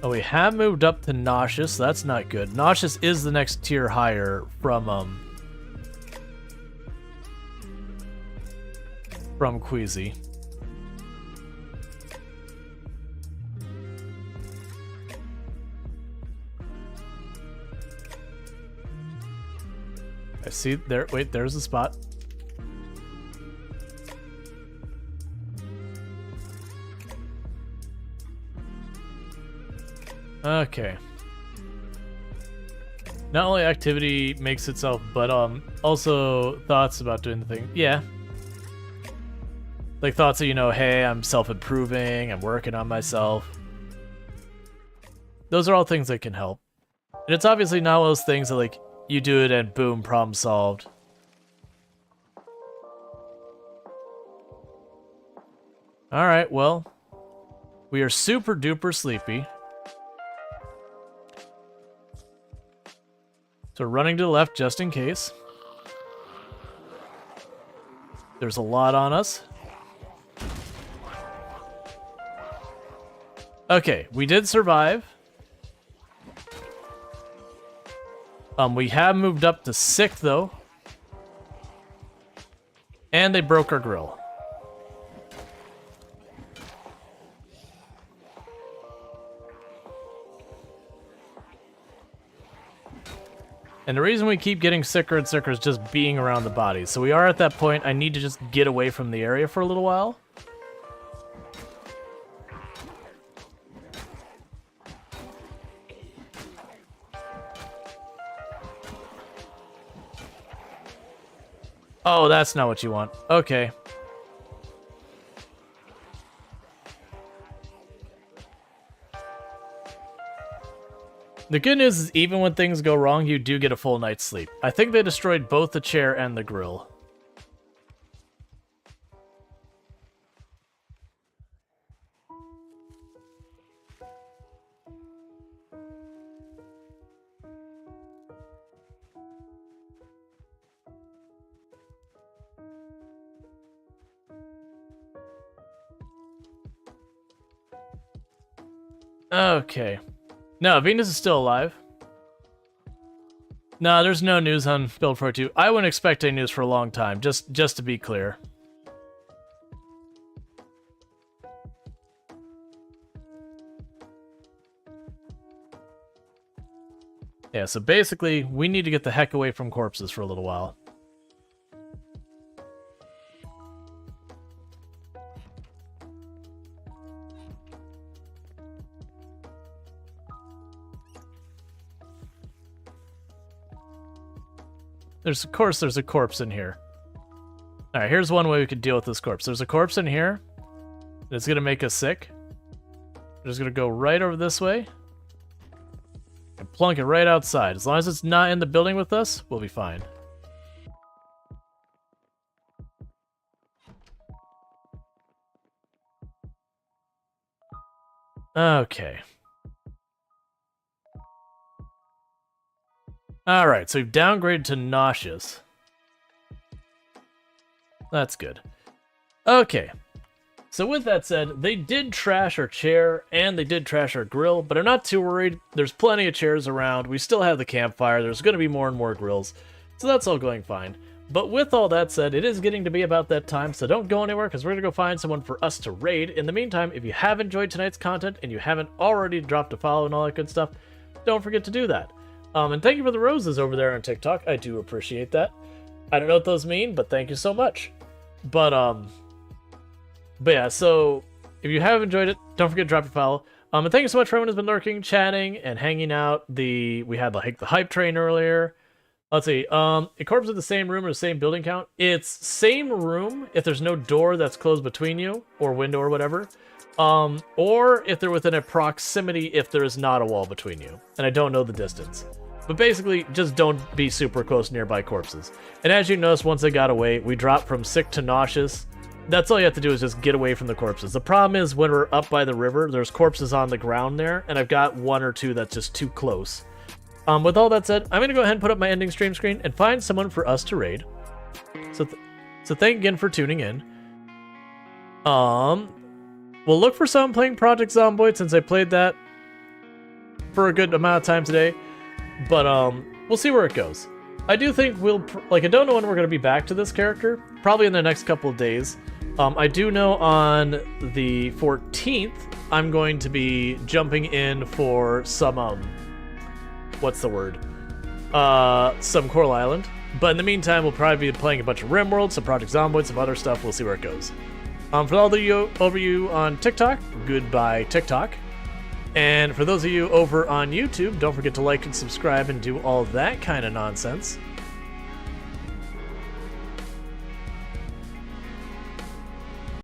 Oh, we have moved up to Nauseous, so that's not good. Nauseous is the next tier higher from Queasy. I see there. Wait, there's the spot. Okay. Not only activity makes itself, but also thoughts about doing the thing. Yeah. Like thoughts of, you know, hey, I'm self-improving, I'm working on myself. Those are all things that can help. And it's obviously not one of those things that, like, you do it and boom, problem solved. Alright, well. We are super duper sleepy. So running to the left just in case. There's a lot on us. Okay, we did survive. We have moved up to sick though. And they broke our grill. And the reason we keep getting sicker and sicker is just being around the bodies. So we are at that point. I need to just get away from the area for a little while. Oh, that's not what you want. Okay. The good news is even when things go wrong, you do get a full night's sleep. I think they destroyed both the chair and the grill. Okay. No, Venus is still alive. No, there's no news on Build 42. I wouldn't expect any news for a long time, just to be clear. Yeah, so basically, we need to get the heck away from corpses for a little while. Of course, there's a corpse in here. Alright, here's one way we could deal with this corpse. There's a corpse in here. It's gonna make us sick. We're just gonna go right over this way. And plunk it right outside. As long as it's not in the building with us, we'll be fine. Okay. Alright, so we've downgraded to nauseous. That's good. Okay. So with that said, they did trash our chair, and they did trash our grill, but I'm not too worried. There's plenty of chairs around. We still have the campfire. There's going to be more and more grills. So that's all going fine. But with all that said, it is getting to be about that time, so don't go anywhere, because we're going to go find someone for us to raid. In the meantime, if you have enjoyed tonight's content, and you haven't already dropped a follow and all that good stuff, don't forget to do that. And thank you for the roses over there on TikTok. I do appreciate that. I don't know what those mean, but thank you so much. But yeah, so if you have enjoyed it, don't forget to drop your follow. And thank you so much for everyone who's been lurking, chatting, and hanging out. We had like the hype train earlier. Let's see. A corpse in the same room or the same building count. It's same room if there's no door that's closed between you or window or whatever. Or if they're within a proximity if there is not a wall between you. And I don't know the distance. But basically, just don't be super close nearby corpses. And as you notice, once they got away, we dropped from sick to nauseous. That's all you have to do is just get away from the corpses. The problem is when we're up by the river, there's corpses on the ground there, and I've got one or two that's just too close. With all that said, I'm going to go ahead and put up my ending stream screen and find someone for us to raid. So thank you again for tuning in. We'll look for someone playing Project Zomboid since I played that for a good amount of time today, but we'll see where it goes. I do think I don't know when we're going to be back to this character, probably in the next couple of days. I do know on the 14th, I'm going to be jumping in for some, what's the word? Some Coral Island. But in the meantime, we'll probably be playing a bunch of RimWorld, some Project Zomboid, some other stuff. We'll see where it goes. For all of you on TikTok, goodbye TikTok. And for those of you over on YouTube, don't forget to like and subscribe and do all that kind of nonsense.